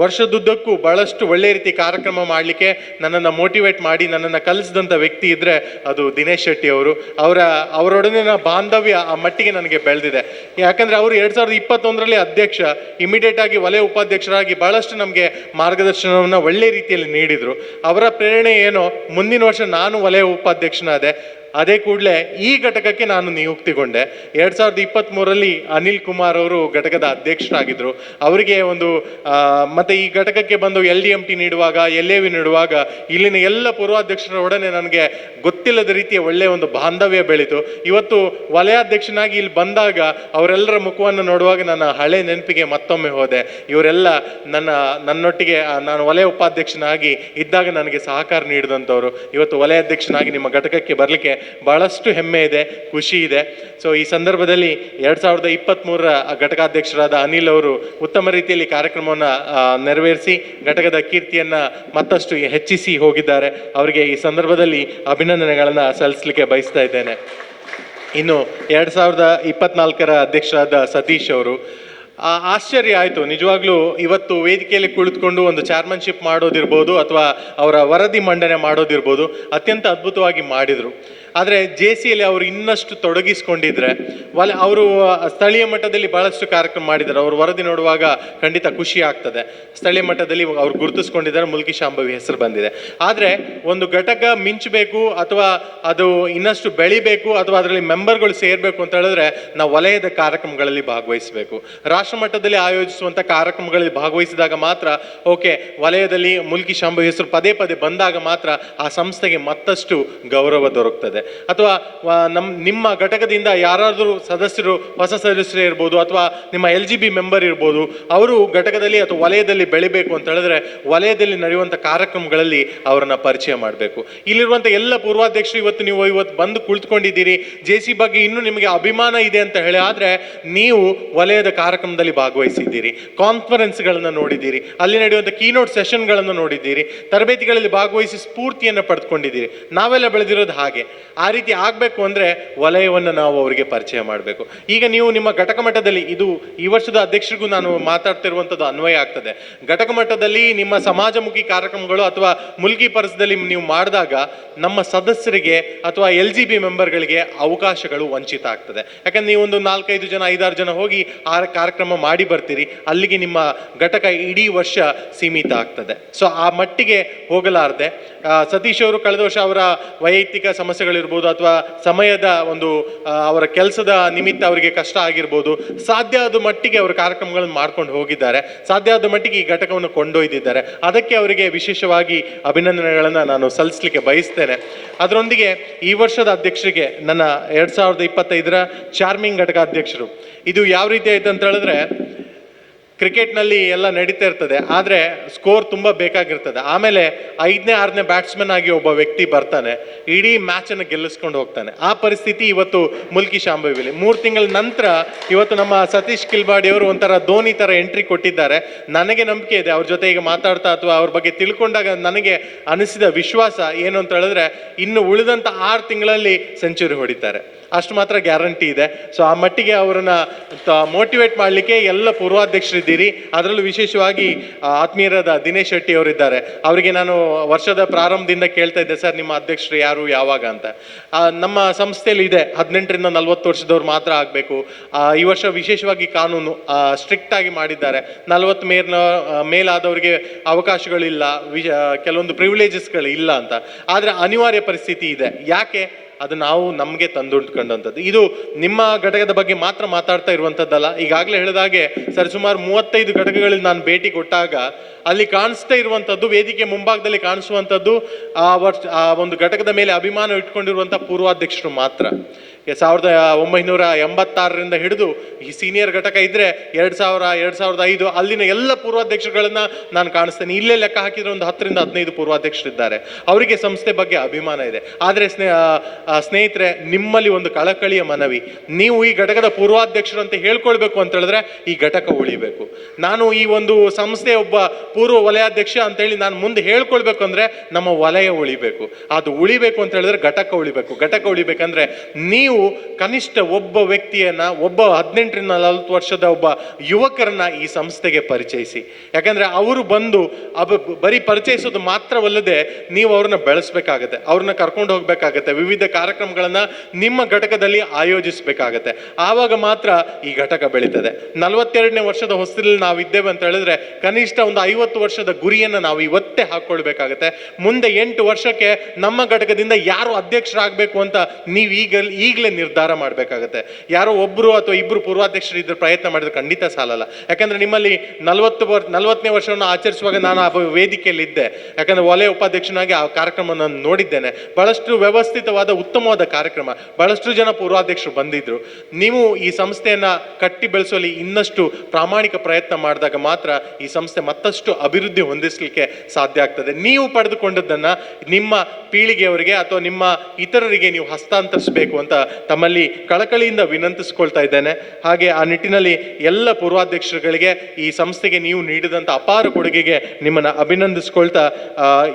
ವರ್ಷದುದ್ದಕ್ಕೂ ಭಾಳಷ್ಟು ಒಳ್ಳೆ ರೀತಿ ಕಾರ್ಯಕ್ರಮ ಮಾಡಲಿಕ್ಕೆ ನನ್ನನ್ನು ಮೋಟಿವೇಟ್ ಮಾಡಿ ನನ್ನನ್ನು ಕಲಿಸಿದಂಥ ವ್ಯಕ್ತಿ ಇದ್ದರೆ ಅದು ದಿನೇಶ್ ಶೆಟ್ಟಿ ಅವರು. ಅವರೊಡನೆ ಬಾಂಧವ್ಯ ಆ ಮಟ್ಟಿಗೆ ನನಗೆ ಬೆಳೆದಿದೆ. ಯಾಕಂದರೆ ಅವರು 2021ರಲ್ಲಿ ಅಧ್ಯಕ್ಷ, ಇಮಿಡಿಯೇಟ್ ಆಗಿ ವಲಯ ಉಪಾಧ್ಯಕ್ಷರಾಗಿ ಭಾಳಷ್ಟು ನಮಗೆ ಮಾರ್ಗದರ್ಶನವನ್ನು ಒಳ್ಳೆ ರೀತಿಯಲ್ಲಿ ನೀಡಿದರು. ಅವರ ಪ್ರೇರಣೆ ಏನೋ ಮುಂದಿನ ವರ್ಷ ನಾನು ವಲಯ ಉಪಾಧ್ಯಕ್ಷನಾದೆ. ಅದೇ ಕೂಡಲೇ ಈ ಘಟಕಕ್ಕೆ ನಾನು ನಿಯುಕ್ತಿಗೊಂಡೆ. 2023ರಲ್ಲಿ ಅನಿಲ್ ಕುಮಾರ್ ಅವರು ಘಟಕದ ಅಧ್ಯಕ್ಷರಾಗಿದ್ದರು. ಅವರಿಗೆ ಒಂದು ಮತ್ತು ಈ ಘಟಕಕ್ಕೆ ಬಂದು LDMT ನೀಡುವಾಗ, LAV ನೀಡುವಾಗ ಇಲ್ಲಿನ ಎಲ್ಲ ಪೂರ್ವಾಧ್ಯಕ್ಷರೊಡನೆ ನನಗೆ ಗೊತ್ತಿಲ್ಲದ ರೀತಿಯ ಒಳ್ಳೆಯ ಒಂದು ಬಾಂಧವ್ಯ ಬೆಳೀತು. ಇವತ್ತು ವಲಯಾಧ್ಯಕ್ಷನಾಗಿ ಇಲ್ಲಿ ಬಂದಾಗ ಅವರೆಲ್ಲರ ಮುಖವನ್ನು ನೋಡುವಾಗ ನನ್ನ ಹಳೆ ನೆನಪಿಗೆ ಮತ್ತೊಮ್ಮೆ ಹೋದೆ. ಇವರೆಲ್ಲ ನನ್ನೊಟ್ಟಿಗೆ ನಾನು ವಲಯ ಉಪಾಧ್ಯಕ್ಷನಾಗಿ ಇದ್ದಾಗ ನನಗೆ ಸಹಕಾರ ನೀಡಿದಂಥವ್ರು ಇವತ್ತು ವಲಯಾಧ್ಯಕ್ಷನಾಗಿ ನಿಮ್ಮ ಘಟಕಕ್ಕೆ ಬರಲಿಕ್ಕೆ ಭಾಳಷ್ಟು ಹೆಮ್ಮೆ ಇದೆ, ಖುಷಿ ಇದೆ. ಸೊ ಈ ಸಂದರ್ಭದಲ್ಲಿ 2023ರ ಘಟಕಾಧ್ಯಕ್ಷರಾದ ಅನಿಲ್ ಅವರು ಉತ್ತಮ ರೀತಿಯಲ್ಲಿ ಕಾರ್ಯಕ್ರಮವನ್ನು ನೆರವೇರಿಸಿ ಘಟಕದ ಕೀರ್ತಿಯನ್ನು ಮತ್ತಷ್ಟು ಹೆಚ್ಚಿಸಿ ಹೋಗಿದ್ದಾರೆ. ಅವರಿಗೆ ಈ ಸಂದರ್ಭದಲ್ಲಿ ಅಭಿನಂದನೆಗಳನ್ನು ಸಲ್ಲಿಸಲಿಕ್ಕೆ ಬಯಸ್ತಾ ಇದ್ದೇನೆ. ಇನ್ನು 2024ರ ಅಧ್ಯಕ್ಷರಾದ ಸತೀಶ್ ಅವರು, ಆಶ್ಚರ್ಯ ಆಯಿತು ನಿಜವಾಗ್ಲೂ. ಇವತ್ತು ವೇದಿಕೆಯಲ್ಲಿ ಕುಳಿತುಕೊಂಡು ಒಂದು ಚಾರ್ಮನ್ಶಿಪ್ ಮಾಡೋದಿರ್ಬೋದು ಅಥವಾ ಅವರ ವರದಿ ಮಂಡನೆ ಮಾಡೋದಿರ್ಬೋದು, ಅತ್ಯಂತ ಅದ್ಭುತವಾಗಿ ಮಾಡಿದರು. ಆದರೆ JCಯಲ್ಲಿ ಅವರು ಇನ್ನಷ್ಟು ತೊಡಗಿಸ್ಕೊಂಡಿದ್ರೆ ಅವರು ಸ್ಥಳೀಯ ಮಟ್ಟದಲ್ಲಿ ಭಾಳಷ್ಟು ಕಾರ್ಯಕ್ರಮ ಮಾಡಿದ್ದಾರೆ. ಅವರು ವರದಿ ನೋಡುವಾಗ ಖಂಡಿತ ಖುಷಿ ಆಗ್ತದೆ. ಸ್ಥಳೀಯ ಮಟ್ಟದಲ್ಲಿ ಅವ್ರು ಗುರುತಿಸ್ಕೊಂಡಿದ್ದಾರೆ, ಮುಲ್ಕಿ ಶಾಂಭವಿ ಹೆಸರು ಬಂದಿದೆ. ಆದರೆ ಒಂದು ಘಟಕ ಮಿಂಚಬೇಕು ಅಥವಾ ಅದು ಇನ್ನಷ್ಟು ಬೆಳಿಬೇಕು ಅಥವಾ ಅದರಲ್ಲಿ ಮೆಂಬರ್ಗಳು ಸೇರಬೇಕು ಅಂತ ಹೇಳಿದ್ರೆ ನಾವು ವಲಯದ ಕಾರ್ಯಕ್ರಮಗಳಲ್ಲಿ ಭಾಗವಹಿಸಬೇಕು. ರಾಷ್ಟ್ರ ಮಟ್ಟದಲ್ಲಿ ಆಯೋಜಿಸುವಂಥ ಕಾರ್ಯಕ್ರಮಗಳಲ್ಲಿ ಭಾಗವಹಿಸಿದಾಗ ಮಾತ್ರ ಓಕೆ, ವಲಯದಲ್ಲಿ ಮುಲ್ಕಿ ಶಾಂಭವಿ ಹೆಸರು ಪದೇ ಪದೇ ಬಂದಾಗ ಮಾತ್ರ ಆ ಸಂಸ್ಥೆಗೆ ಮತ್ತಷ್ಟು ಗೌರವ ದೊರಕ್ತದೆ. ಅಥವಾ ನಿಮ್ಮ ಘಟಕದಿಂದ ಯಾರಾದರೂ ಸದಸ್ಯರು, ಹೊಸ ಸದಸ್ಯರು ಇರ್ಬೋದು ಅಥವಾ ನಿಮ್ಮ LGB ಮೆಂಬರ್ ಇರ್ಬೋದು, ಅವರು ಘಟಕದಲ್ಲಿ ಅಥವಾ ವಲಯದಲ್ಲಿ ಬೆಳಿಬೇಕು ಅಂತ ಹೇಳಿದ್ರೆ ವಲಯದಲ್ಲಿ ನಡೆಯುವಂಥ ಕಾರ್ಯಕ್ರಮಗಳಲ್ಲಿ ಅವರನ್ನು ಪರಿಚಯ ಮಾಡಬೇಕು. ಇಲ್ಲಿರುವಂಥ ಎಲ್ಲ ಪೂರ್ವಾಧ್ಯಕ್ಷರು ಇವತ್ತು ಬಂದು ಕುಳಿತುಕೊಂಡಿದ್ದೀರಿ, JC ಬಗ್ಗೆ ಇನ್ನೂ ನಿಮಗೆ ಅಭಿಮಾನ ಇದೆ ಅಂತ ಹೇಳಿ. ಆದರೆ ನೀವು ವಲಯದ ಕಾರ್ಯಕ್ರಮದಲ್ಲಿ ಭಾಗವಹಿಸಿದ್ದೀರಿ, ಕಾನ್ಫರೆನ್ಸ್ಗಳನ್ನು ನೋಡಿದ್ದೀರಿ, ಅಲ್ಲಿ ನಡೆಯುವಂಥ ಕೀನೋಟ್ ಸೆಷನ್ಗಳನ್ನು ನೋಡಿದ್ದೀರಿ, ತರಬೇತಿಗಳಲ್ಲಿ ಭಾಗವಹಿಸಿ ಸ್ಫೂರ್ತಿಯನ್ನು ಪಡೆದುಕೊಂಡಿದ್ದೀರಿ. ನಾವೆಲ್ಲ ಬೆಳೆದಿರೋದು ಹಾಗೆ. ಆ ರೀತಿ ಆಗಬೇಕು ಅಂದರೆ ವಲಯವನ್ನು ನಾವು ಅವರಿಗೆ ಪರಿಚಯ ಮಾಡಬೇಕು. ಈಗ ನೀವು ನಿಮ್ಮ ಘಟಕ ಮಟ್ಟದಲ್ಲಿ, ಇದು ಈ ವರ್ಷದ ಅಧ್ಯಕ್ಷರಿಗೂ ನಾನು ಮಾತಾಡ್ತಿರುವಂಥದ್ದು ಅನ್ವಯ ಆಗ್ತದೆ. ಘಟಕ ಮಟ್ಟದಲ್ಲಿ ನಿಮ್ಮ ಸಮಾಜಮುಖಿ ಕಾರ್ಯಕ್ರಮಗಳು ಅಥವಾ ಮುಲ್ಕಿ ಪರ್ಸದಲ್ಲಿ ನೀವು ಮಾಡಿದಾಗ ನಮ್ಮ ಸದಸ್ಯರಿಗೆ ಅಥವಾ LGB ಮೆಂಬರ್ಗಳಿಗೆ ಅವಕಾಶಗಳು ವಂಚಿತ ಆಗ್ತದೆ. ಯಾಕಂದ್ರೆ ನೀವು ಒಂದು 4-5 ಜನ 5-6 ಜನ ಹೋಗಿ ಆ ಕಾರ್ಯಕ್ರಮ ಮಾಡಿ ಬರ್ತೀರಿ, ಅಲ್ಲಿಗೆ ನಿಮ್ಮ ಘಟಕ ಇಡೀ ವರ್ಷ ಸೀಮಿತ ಆಗ್ತದೆ. ಸೊ ಆ ಮಟ್ಟಿಗೆ ಹೋಗಲಾರದೆ ಸತೀಶ್ ಅವರು ಕಳೆದ ವರ್ಷ ಅವರ ವೈಯಕ್ತಿಕ ಸಮಸ್ಯೆಗಳಿರ್ಬೋದು ಅಥವಾ ಸಮಯದ ಒಂದು ಅವರ ಕೆಲಸದ ನಿಮಿತ್ತ ಅವರಿಗೆ ಕಷ್ಟ ಆಗಿರ್ಬೋದು, ಸಾಧ್ಯ ಆದ ಮಟ್ಟಿಗೆ ಅವರ ಕಾರ್ಯಕ್ರಮಗಳನ್ನು ಮಾಡ್ಕೊಂಡು ಹೋಗಿದ್ದಾರೆ, ಸಾಧ್ಯ ಆದ ಮಟ್ಟಿಗೆ ಈ ಘಟಕವನ್ನು ಕೊಂಡೊಯ್ದಿದ್ದಾರೆ. ಅದಕ್ಕೆ ಅವರಿಗೆ ವಿಶೇಷವಾಗಿ ಅಭಿನಂದನೆಗಳನ್ನು ನಾನು ಸಲ್ಲಿಸಲಿಕ್ಕೆ ಬಯಸ್ತೇನೆ. ಅದರೊಂದಿಗೆ ಈ ವರ್ಷದ ಅಧ್ಯಕ್ಷರಿಗೆ ನನ್ನ 2025ರ ಚಾರ್ಮಿಂಗ್ ಘಟಕ ಅಧ್ಯಕ್ಷರು, ಇದು ಯಾವ ರೀತಿ ಆಯ್ತು ಅಂತ ಹೇಳಿದ್ರೆ, ಕ್ರಿಕೆಟ್ನಲ್ಲಿ ಎಲ್ಲ ನಡೀತಾ ಇರ್ತದೆ, ಆದರೆ ಸ್ಕೋರ್ ತುಂಬ ಬೇಕಾಗಿರ್ತದೆ. ಆಮೇಲೆ 5ನೇ 6ನೇ ಬ್ಯಾಟ್ಸ್ಮನ್ ಆಗಿ ಒಬ್ಬ ವ್ಯಕ್ತಿ ಬರ್ತಾನೆ, ಇಡೀ ಮ್ಯಾಚನ್ನು ಗೆಲ್ಲಿಸ್ಕೊಂಡು ಹೋಗ್ತಾನೆ. ಆ ಪರಿಸ್ಥಿತಿ ಇವತ್ತು ಮುಲ್ಕಿ ಶಾಂಭವಿಲಿ 3 ತಿಂಗಳ ನಂತರ ಇವತ್ತು ನಮ್ಮ ಸತೀಶ್ ಕಿಲ್ಬಾಡಿ ಅವರು ಒಂಥರ ಧೋನಿ ಥರ ಎಂಟ್ರಿ ಕೊಟ್ಟಿದ್ದಾರೆ. ನನಗೆ ನಂಬಿಕೆ ಇದೆ, ಅವ್ರ ಜೊತೆ ಈಗ ಮಾತಾಡ್ತಾ ಅಥವಾ ಅವ್ರ ಬಗ್ಗೆ ತಿಳ್ಕೊಂಡಾಗ ನನಗೆ ಅನಿಸಿದ ವಿಶ್ವಾಸ ಏನು ಅಂತ ಹೇಳಿದ್ರೆ, ಇನ್ನು ಉಳಿದಂಥ 6 ತಿಂಗಳಲ್ಲಿ ಸೆಂಚುರಿ ಹೊಡಿತಾರೆ, ಅಷ್ಟು ಮಾತ್ರ ಗ್ಯಾರಂಟಿ ಇದೆ. ಸೊ ಆ ಮಟ್ಟಿಗೆ ಅವರನ್ನು ಮೋಟಿವೇಟ್ ಮಾಡಲಿಕ್ಕೆ ಎಲ್ಲ ಪೂರ್ವಾಧ್ಯಕ್ಷರಿದ್ದೀರಿ. ಅದರಲ್ಲೂ ವಿಶೇಷವಾಗಿ ಆತ್ಮೀಯರಾದ ದಿನೇಶ್ ಶೆಟ್ಟಿ ಅವರಿದ್ದಾರೆ. ಅವರಿಗೆ ನಾನು ವರ್ಷದ ಪ್ರಾರಂಭದಿಂದ ಕೇಳ್ತಾ ಇದ್ದೆ, ಸರ್ ನಿಮ್ಮ ಅಧ್ಯಕ್ಷರು ಯಾರು, ಯಾವಾಗ ಅಂತ. ನಮ್ಮ ಸಂಸ್ಥೆಯಲ್ಲಿ ಇದೆ 18ರಿಂದ 40 ವರ್ಷದವ್ರು ಮಾತ್ರ ಆಗಬೇಕು. ಈ ವರ್ಷ ವಿಶೇಷವಾಗಿ ಕಾನೂನು ಸ್ಟ್ರಿಕ್ಟ್ ಆಗಿ ಮಾಡಿದ್ದಾರೆ. 40 ಮೇಲಾದವರಿಗೆ ಅವಕಾಶಗಳಿಲ್ಲ, ಕೆಲವೊಂದು ಪ್ರಿವಿಲೇಜಸ್ಗಳು ಇಲ್ಲ ಅಂತ. ಆದರೆ ಅನಿವಾರ್ಯ ಪರಿಸ್ಥಿತಿ ಇದೆ. ಯಾಕೆ? ಅದು ನಾವು ನಮಗೆ ತಂದುಕೊಂಡಂಥದ್ದು. ಇದು ನಿಮ್ಮ ಘಟಕದ ಬಗ್ಗೆ ಮಾತ್ರ ಮಾತಾಡ್ತಾ ಇರುವಂಥದ್ದಲ್ಲ. ಈಗಾಗಲೇ ಹೇಳಿದಾಗೆ ಸರಿಸುಮಾರು 35 ಘಟಕಗಳಲ್ಲಿ ನಾನು ಭೇಟಿ ಕೊಟ್ಟಾಗ ಅಲ್ಲಿ ಕಾಣಿಸ್ತಾ ಇರುವಂಥದ್ದು, ವೇದಿಕೆ ಮುಂಭಾಗದಲ್ಲಿ ಕಾಣಿಸುವಂಥದ್ದು ಆ ಒಂದು ಘಟಕದ ಮೇಲೆ ಅಭಿಮಾನ ಇಟ್ಕೊಂಡಿರುವಂಥ ಪೂರ್ವಾಧ್ಯಕ್ಷರು ಮಾತ್ರ. 1986ರಿಂದ ಹಿಡಿದು ಈ ಸೀನಿಯರ್ ಘಟಕ ಇದ್ದರೆ 2000, 2005 ಅಲ್ಲಿನ ಎಲ್ಲ ಪೂರ್ವಾಧ್ಯಕ್ಷರುಗಳನ್ನ ನಾನು ಕಾಣಿಸ್ತೇನೆ. ಇಲ್ಲೇ ಲೆಕ್ಕ ಹಾಕಿದ್ರೆ ಒಂದು 10ರಿಂದ 15 ಪೂರ್ವಾಧ್ಯಕ್ಷರಿದ್ದಾರೆ. ಅವರಿಗೆ ಸಂಸ್ಥೆ ಬಗ್ಗೆ ಅಭಿಮಾನ ಇದೆ. ಆದರೆ ಸ್ನೇಹಿತರೆ, ನಿಮ್ಮಲ್ಲಿ ಒಂದು ಕಳಕಳಿಯ ಮನವಿ, ನೀವು ಈ ಘಟಕದ ಪೂರ್ವಾಧ್ಯಕ್ಷರು ಅಂತ ಹೇಳ್ಕೊಳ್ಬೇಕು ಅಂತ ಹೇಳಿದ್ರೆ ಈ ಘಟಕ ಉಳಿಬೇಕು. ನಾನು ಈ ಒಂದು ಸಂಸ್ಥೆಯ ಒಬ್ಬ ಪೂರ್ವ ವಲಯಾಧ್ಯಕ್ಷ ಅಂತೇಳಿ ನಾನು ಮುಂದೆ ಹೇಳ್ಕೊಳ್ಬೇಕು ಅಂದರೆ ನಮ್ಮ ವಲಯ ಉಳಿಬೇಕು. ಅದು ಉಳಿಬೇಕು ಅಂತ ಹೇಳಿದ್ರೆ ಘಟಕ ಉಳಿಬೇಕು. ಘಟಕ ಉಳಿಬೇಕಂದ್ರೆ ನೀವು ಕನಿಷ್ಠ ಒಬ್ಬ ವ್ಯಕ್ತಿಯನ್ನ, ಒಬ್ಬ 18ರಿಂದ 40 ವರ್ಷದ ಒಬ್ಬ ಯುವಕರನ್ನ ಈ ಸಂಸ್ಥೆಗೆ ಪರಿಚಯಿಸಿ. ಯಾಕಂದ್ರೆ ಅವರು ಬಂದು ಬರೀ ಪರಿಚಯಿಸೋದು ಮಾತ್ರವಲ್ಲದೆ ನೀವು ಅವ್ರನ್ನ ಬೆಳೆಸ್ಬೇಕಾಗತ್ತೆ, ಅವ್ರನ್ನ ಕರ್ಕೊಂಡು ಹೋಗ್ಬೇಕಾಗತ್ತೆ, ವಿವಿಧ ಕಾರ್ಯಕ್ರಮಗಳನ್ನ ನಿಮ್ಮ ಘಟಕದಲ್ಲಿ ಆಯೋಜಿಸಬೇಕಾಗತ್ತೆ. ಆವಾಗ ಮಾತ್ರ ಈ ಘಟಕ ಬೆಳೀತದೆ. 42ನೇ ವರ್ಷದ ಹೊಸದಲ್ಲಿ ನಾವು ಇದ್ದೇವೆ ಅಂತ ಹೇಳಿದ್ರೆ ಕನಿಷ್ಠ ಒಂದು 50 ವರ್ಷದ ಗುರಿಯನ್ನು ನಾವು ಇವತ್ತೇ ಹಾಕೊಳ್ಬೇಕಾಗತ್ತೆ. ಮುಂದೆ 8 ವರ್ಷಕ್ಕೆ ನಮ್ಮ ಘಟಕದಿಂದ ಯಾರು ಅಧ್ಯಕ್ಷರಾಗಬೇಕು ಅಂತ ನೀವು ಈಗಲೇ ನಿರ್ಧಾರ ಮಾಡಬೇಕಾಗತ್ತೆ. ಯಾರೋ ಒಬ್ಬರು ಅಥವಾ ಇಬ್ಬರು ಪೂರ್ವಾಧ್ಯಕ್ಷರು ಇದ್ರ ಪ್ರಯತ್ನ ಮಾಡಿದ್ರೆ ಖಂಡಿತ ಸಾಲಲ್ಲ. ಯಾಕಂದ್ರೆ ನಿಮ್ಮಲ್ಲಿ 40ನೇ ವರ್ಷವನ್ನು ಆಚರಿಸುವಾಗ ನಾನು ಆ ವೇದಿಕೆಯಲ್ಲಿ ಇದ್ದೆ. ಯಾಕಂದ್ರೆ ವಲಯ ಉಪಾಧ್ಯಕ್ಷನಾಗಿ ಆ ಕಾರ್ಯಕ್ರಮವನ್ನು ನೋಡಿದ್ದೇನೆ. ಬಹಳಷ್ಟು ವ್ಯವಸ್ಥಿತವಾದ ಉತ್ತಮವಾದ ಕಾರ್ಯಕ್ರಮ. ಬಹಳಷ್ಟು ಜನ ಪೂರ್ವಾಧ್ಯಕ್ಷರು ಬಂದಿದ್ರು. ನೀವು ಈ ಸಂಸ್ಥೆಯನ್ನ ಕಟ್ಟಿ ಬೆಳೆಸುವಲ್ಲಿ ಇನ್ನಷ್ಟು ಪ್ರಾಮಾಣಿಕ ಪ್ರಯತ್ನ ಮಾಡಿದಾಗ ಮಾತ್ರ ಈ ಸಂಸ್ಥೆ ಮತ್ತಷ್ಟು ಅಭಿವೃದ್ಧಿ ಹೊಂದಿಸಲಿಕ್ಕೆ ಸಾಧ್ಯ ಆಗ್ತದೆ. ನೀವು ಪಡೆದುಕೊಂಡದ್ದನ್ನ ನಿಮ್ಮ ಪೀಳಿಗೆಯವರಿಗೆ ಅಥವಾ ನಿಮ್ಮ ಇತರರಿಗೆ ನೀವು ಹಸ್ತಾಂತರಿಸಬೇಕು ಅಂತ ತಮ್ಮಲ್ಲಿ ಕಳಕಳಿಯಿಂದ ವಿನಂತಿಸ್ಕೊಳ್ತಾ ಇದ್ದೇನೆ. ಹಾಗೆ ಆ ನಿಟ್ಟಿನಲ್ಲಿ ಎಲ್ಲ ಪೂರ್ವಾಧ್ಯಕ್ಷರುಗಳಿಗೆ ಈ ಸಂಸ್ಥೆಗೆ ನೀವು ನೀಡಿದಂಥ ಅಪಾರ ಕೊಡುಗೆಗೆ ನಿಮ್ಮನ್ನು ಅಭಿನಂದಿಸ್ಕೊಳ್ತಾ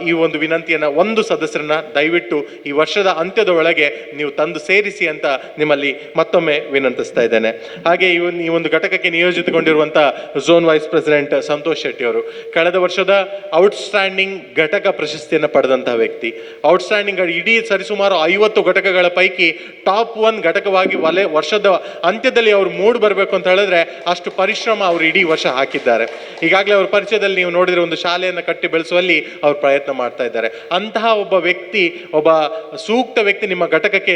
ಈ ಒಂದು ವಿನಂತಿಯನ್ನ, ಒಂದು ಸದಸ್ಯರನ್ನ ದಯವಿಟ್ಟು ಈ ವರ್ಷದ ಅಂತ್ಯದ ಒಳಗೆ ನೀವು ತಂದು ಸೇರಿಸಿ ಅಂತ ನಿಮ್ಮಲ್ಲಿ ಮತ್ತೊಮ್ಮೆ ವಿನಂತಿಸ್ತಾ ಇದ್ದೇನೆ. ಹಾಗೆ ಈ ಒಂದು ಘಟಕಕ್ಕೆ ನಿಯೋಜಿತಗೊಂಡಿರುವಂಥ zone vice president Santosh Shetty ಅವರು ಕಳೆದ ವರ್ಷದ ಔಟ್ಸ್ಟ್ಯಾಂಡಿಂಗ್ ಘಟಕ ಪ್ರಶಸ್ತಿಯನ್ನು ಪಡೆದಂತಹ ವ್ಯಕ್ತಿ. ಔಟ್ಸ್ಟ್ಯಾಂಡಿಂಗ್ ಇಡೀ ಸರಿಸುಮಾರು 50 ಘಟಕಗಳ ಪೈಕಿ ಟಾಪ್ 1 ಘಟಕವಾಗಿ ವರ್ಷದ ಅಂತ್ಯದಲ್ಲಿ ಅವರು ಮೂಡ್ ಬರಬೇಕು ಅಂತ ಹೇಳಿದ್ರೆ ಅಷ್ಟು ಪರಿಶ್ರಮ ಅವರು ಇಡೀ ವರ್ಷ ಹಾಕಿದ್ದಾರೆ. ಈಗಾಗಲೇ ಅವ್ರ ಪರಿಚಯದಲ್ಲಿ ನೀವು ನೋಡಿದ್ರೆ ಒಂದು ಶಾಲೆಯನ್ನು ಕಟ್ಟಿ ಬೆಳೆಸುವಲ್ಲಿ ಅವ್ರು ಪ್ರಯತ್ನ ಮಾಡ್ತಾ ಇದ್ದಾರೆ. ಅಂತಹ ಒಬ್ಬ ವ್ಯಕ್ತಿ, ಒಬ್ಬ ಸೂಕ್ತ ವ್ಯಕ್ತಿ ನಿಮ್ಮ ಘಟಕಕ್ಕೆ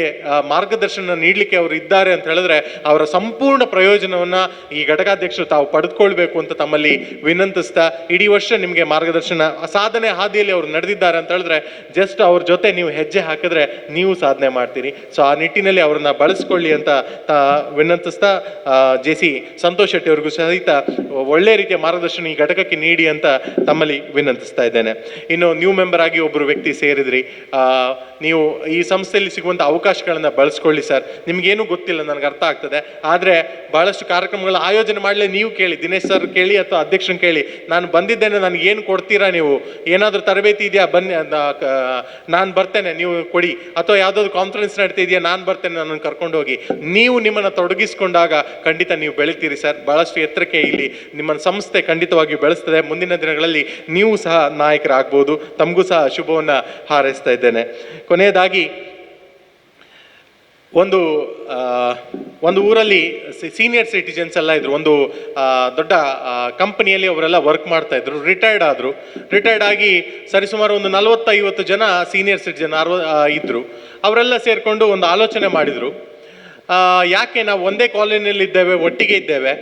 ಮಾರ್ಗದರ್ಶನ ನೀಡಲಿಕ್ಕೆ ಅವರು ಇದ್ದಾರೆ ಅಂತ ಹೇಳಿದ್ರೆ ಅವರ ಸಂಪೂರ್ಣ ಪ್ರಯೋಜನವನ್ನ ಈ ಘಟಕಾಧ್ಯಕ್ಷರು ತಾವು ಪಡೆದುಕೊಳ್ಬೇಕು ಅಂತ ತಮ್ಮಲ್ಲಿ ವಿನಂತಿಸ್ತಾ, ಇಡೀ ವರ್ಷ ನಿಮಗೆ ಮಾರ್ಗದರ್ಶನ ಸಾಧನೆ ಹಾದಿಯಲ್ಲಿ ಅವರು ನಡೆದಿದ್ದಾರೆ ಅಂತ ಹೇಳಿದ್ರೆ ಜಸ್ಟ್ ಅವ್ರ ಜೊತೆ ನೀವು ಹೆಜ್ಜೆ ಹಾಕಿದ್ರೆ ನೀವು ಸಾಧನೆ ಮಾಡ್ತೀರಿ. ಸೊ ಆ ನಿಟ್ಟಿನಲ್ಲಿ ಅವ್ರನ್ನ ಬಳಸ್ಕೊಳ್ಳಿ ಅಂತ ವಿನಂತಿಸ್ತಾ ಜೆ.ಸಿ. ಸಂತೋಷ್ ಶೆಟ್ಟಿ ಅವ್ರಿಗೂ ಸಹಿತ ಒಳ್ಳೆ ರೀತಿಯ ಮಾರ್ಗದರ್ಶನ ಈ ಘಟಕಕ್ಕೆ ನೀಡಿ ಅಂತ ತಮ್ಮಲ್ಲಿ ವಿನಂತಿಸ್ತಾ ಇದ್ದೇನೆ. ಇನ್ನು ನ್ಯೂ ಮೆಂಬರ್ ಆಗಿ ಒಬ್ಬರು ವ್ಯಕ್ತಿ ಸೇರಿದ್ರಿ. ನೀವು ಈ ಸಂಸ್ಥೆಯಲ್ಲಿ ಸಿಗುವಂಥ ಅವಕಾಶಗಳನ್ನ ಬಳಸ್ಕೊಳ್ಳಿ ಸರ್. ನಿಮ್ಗೇನು ಗೊತ್ತಿಲ್ಲ, ನನಗೆ ಅರ್ಥ ಆಗ್ತದೆ. ಆದರೆ ಬಹಳಷ್ಟು ಕಾರ್ಯಕ್ರಮಗಳ ಆಯೋಜನೆ ಮಾಡಲಿ, ನೀವು ಕೇಳಿ, ದಿನೇಶ್ ಸರ್ ಕೇಳಿ ಅಥವಾ ಅಧ್ಯಕ್ಷರನ್ನ ಕೇಳಿ, ನಾನು ಬಂದಿದ್ದೇನೆ, ನನಗೆ ಏನು ಕೊಡ್ತೀರಾ, ನೀವು ಏನಾದರೂ ತರಬೇತಿ ಇದೆಯಾ, ಬನ್ನಿ, ನಾನು ಬರ್ತೇನೆ, ನೀವು ಕೊಡಿ, ಅಥವಾ ಯಾವುದಾದ್ರು ಕಾನ್ಫರೆನ್ಸ್ ನಡೀತಾ ಇದೆಯಾ, ನಾನು ಬರ್ತೇನೆ, ನನ್ನನ್ನು ಕರ್ಕೊಂಡು ಹೋಗಿ. ನೀವು ನಿಮ್ಮನ್ನು ತೊಡಗಿಸ್ಕೊಂಡಾಗ ಖಂಡಿತ ನೀವು ಬೆಳಿತೀರಿ ಸರ್. ಬಹಳಷ್ಟು ಎತ್ತರಕ್ಕೆ ಇಲ್ಲಿ ನಿಮ್ಮ ಸಂಸ್ಥೆ ಖಂಡಿತವಾಗಿ ಬೆಳೆಸ್ತದೆ. ಮುಂದಿನ ದಿನಗಳಲ್ಲಿ ನೀವು ಸಹ ನಾಯಕರಾಗ್ಬೋದು. ತಮಗೂ ಸಹ ಶುಭವನ್ನು ಹಾರೈಸ್ತಾ ಇದ್ದೇನೆ. ಕೊನೆಯದಾಗಿ ಒಂದು ಊರಲ್ಲಿ ಸೀನಿಯರ್ ಸಿಟಿಜನ್ಸ್ ಎಲ್ಲ ಇದ್ರು. ಒಂದು ದೊಡ್ಡ ಕಂಪನಿಯಲ್ಲಿ ಅವರೆಲ್ಲ ವರ್ಕ್ ಮಾಡ್ತಾ ಇದ್ರು. ರಿಟೈರ್ಡ್ ಆಗಿ ಸರಿಸುಮಾರು ಒಂದು 40-50 ಜನ ಸೀನಿಯರ್ ಸಿಟಿಜನ್ ಇದ್ರು. ಅವರೆಲ್ಲ ಸೇರಿಕೊಂಡು ಒಂದು ಆಲೋಚನೆ ಮಾಡಿದ್ರು, ಯಾಕೆ ನಾವು ಒಂದೇ ಕಾಲೋನಿಯಲ್ಲಿ ಇದ್ದೇವೆ, ಒಟ್ಟಿಗೆ ಇದ್ದೇವೆ,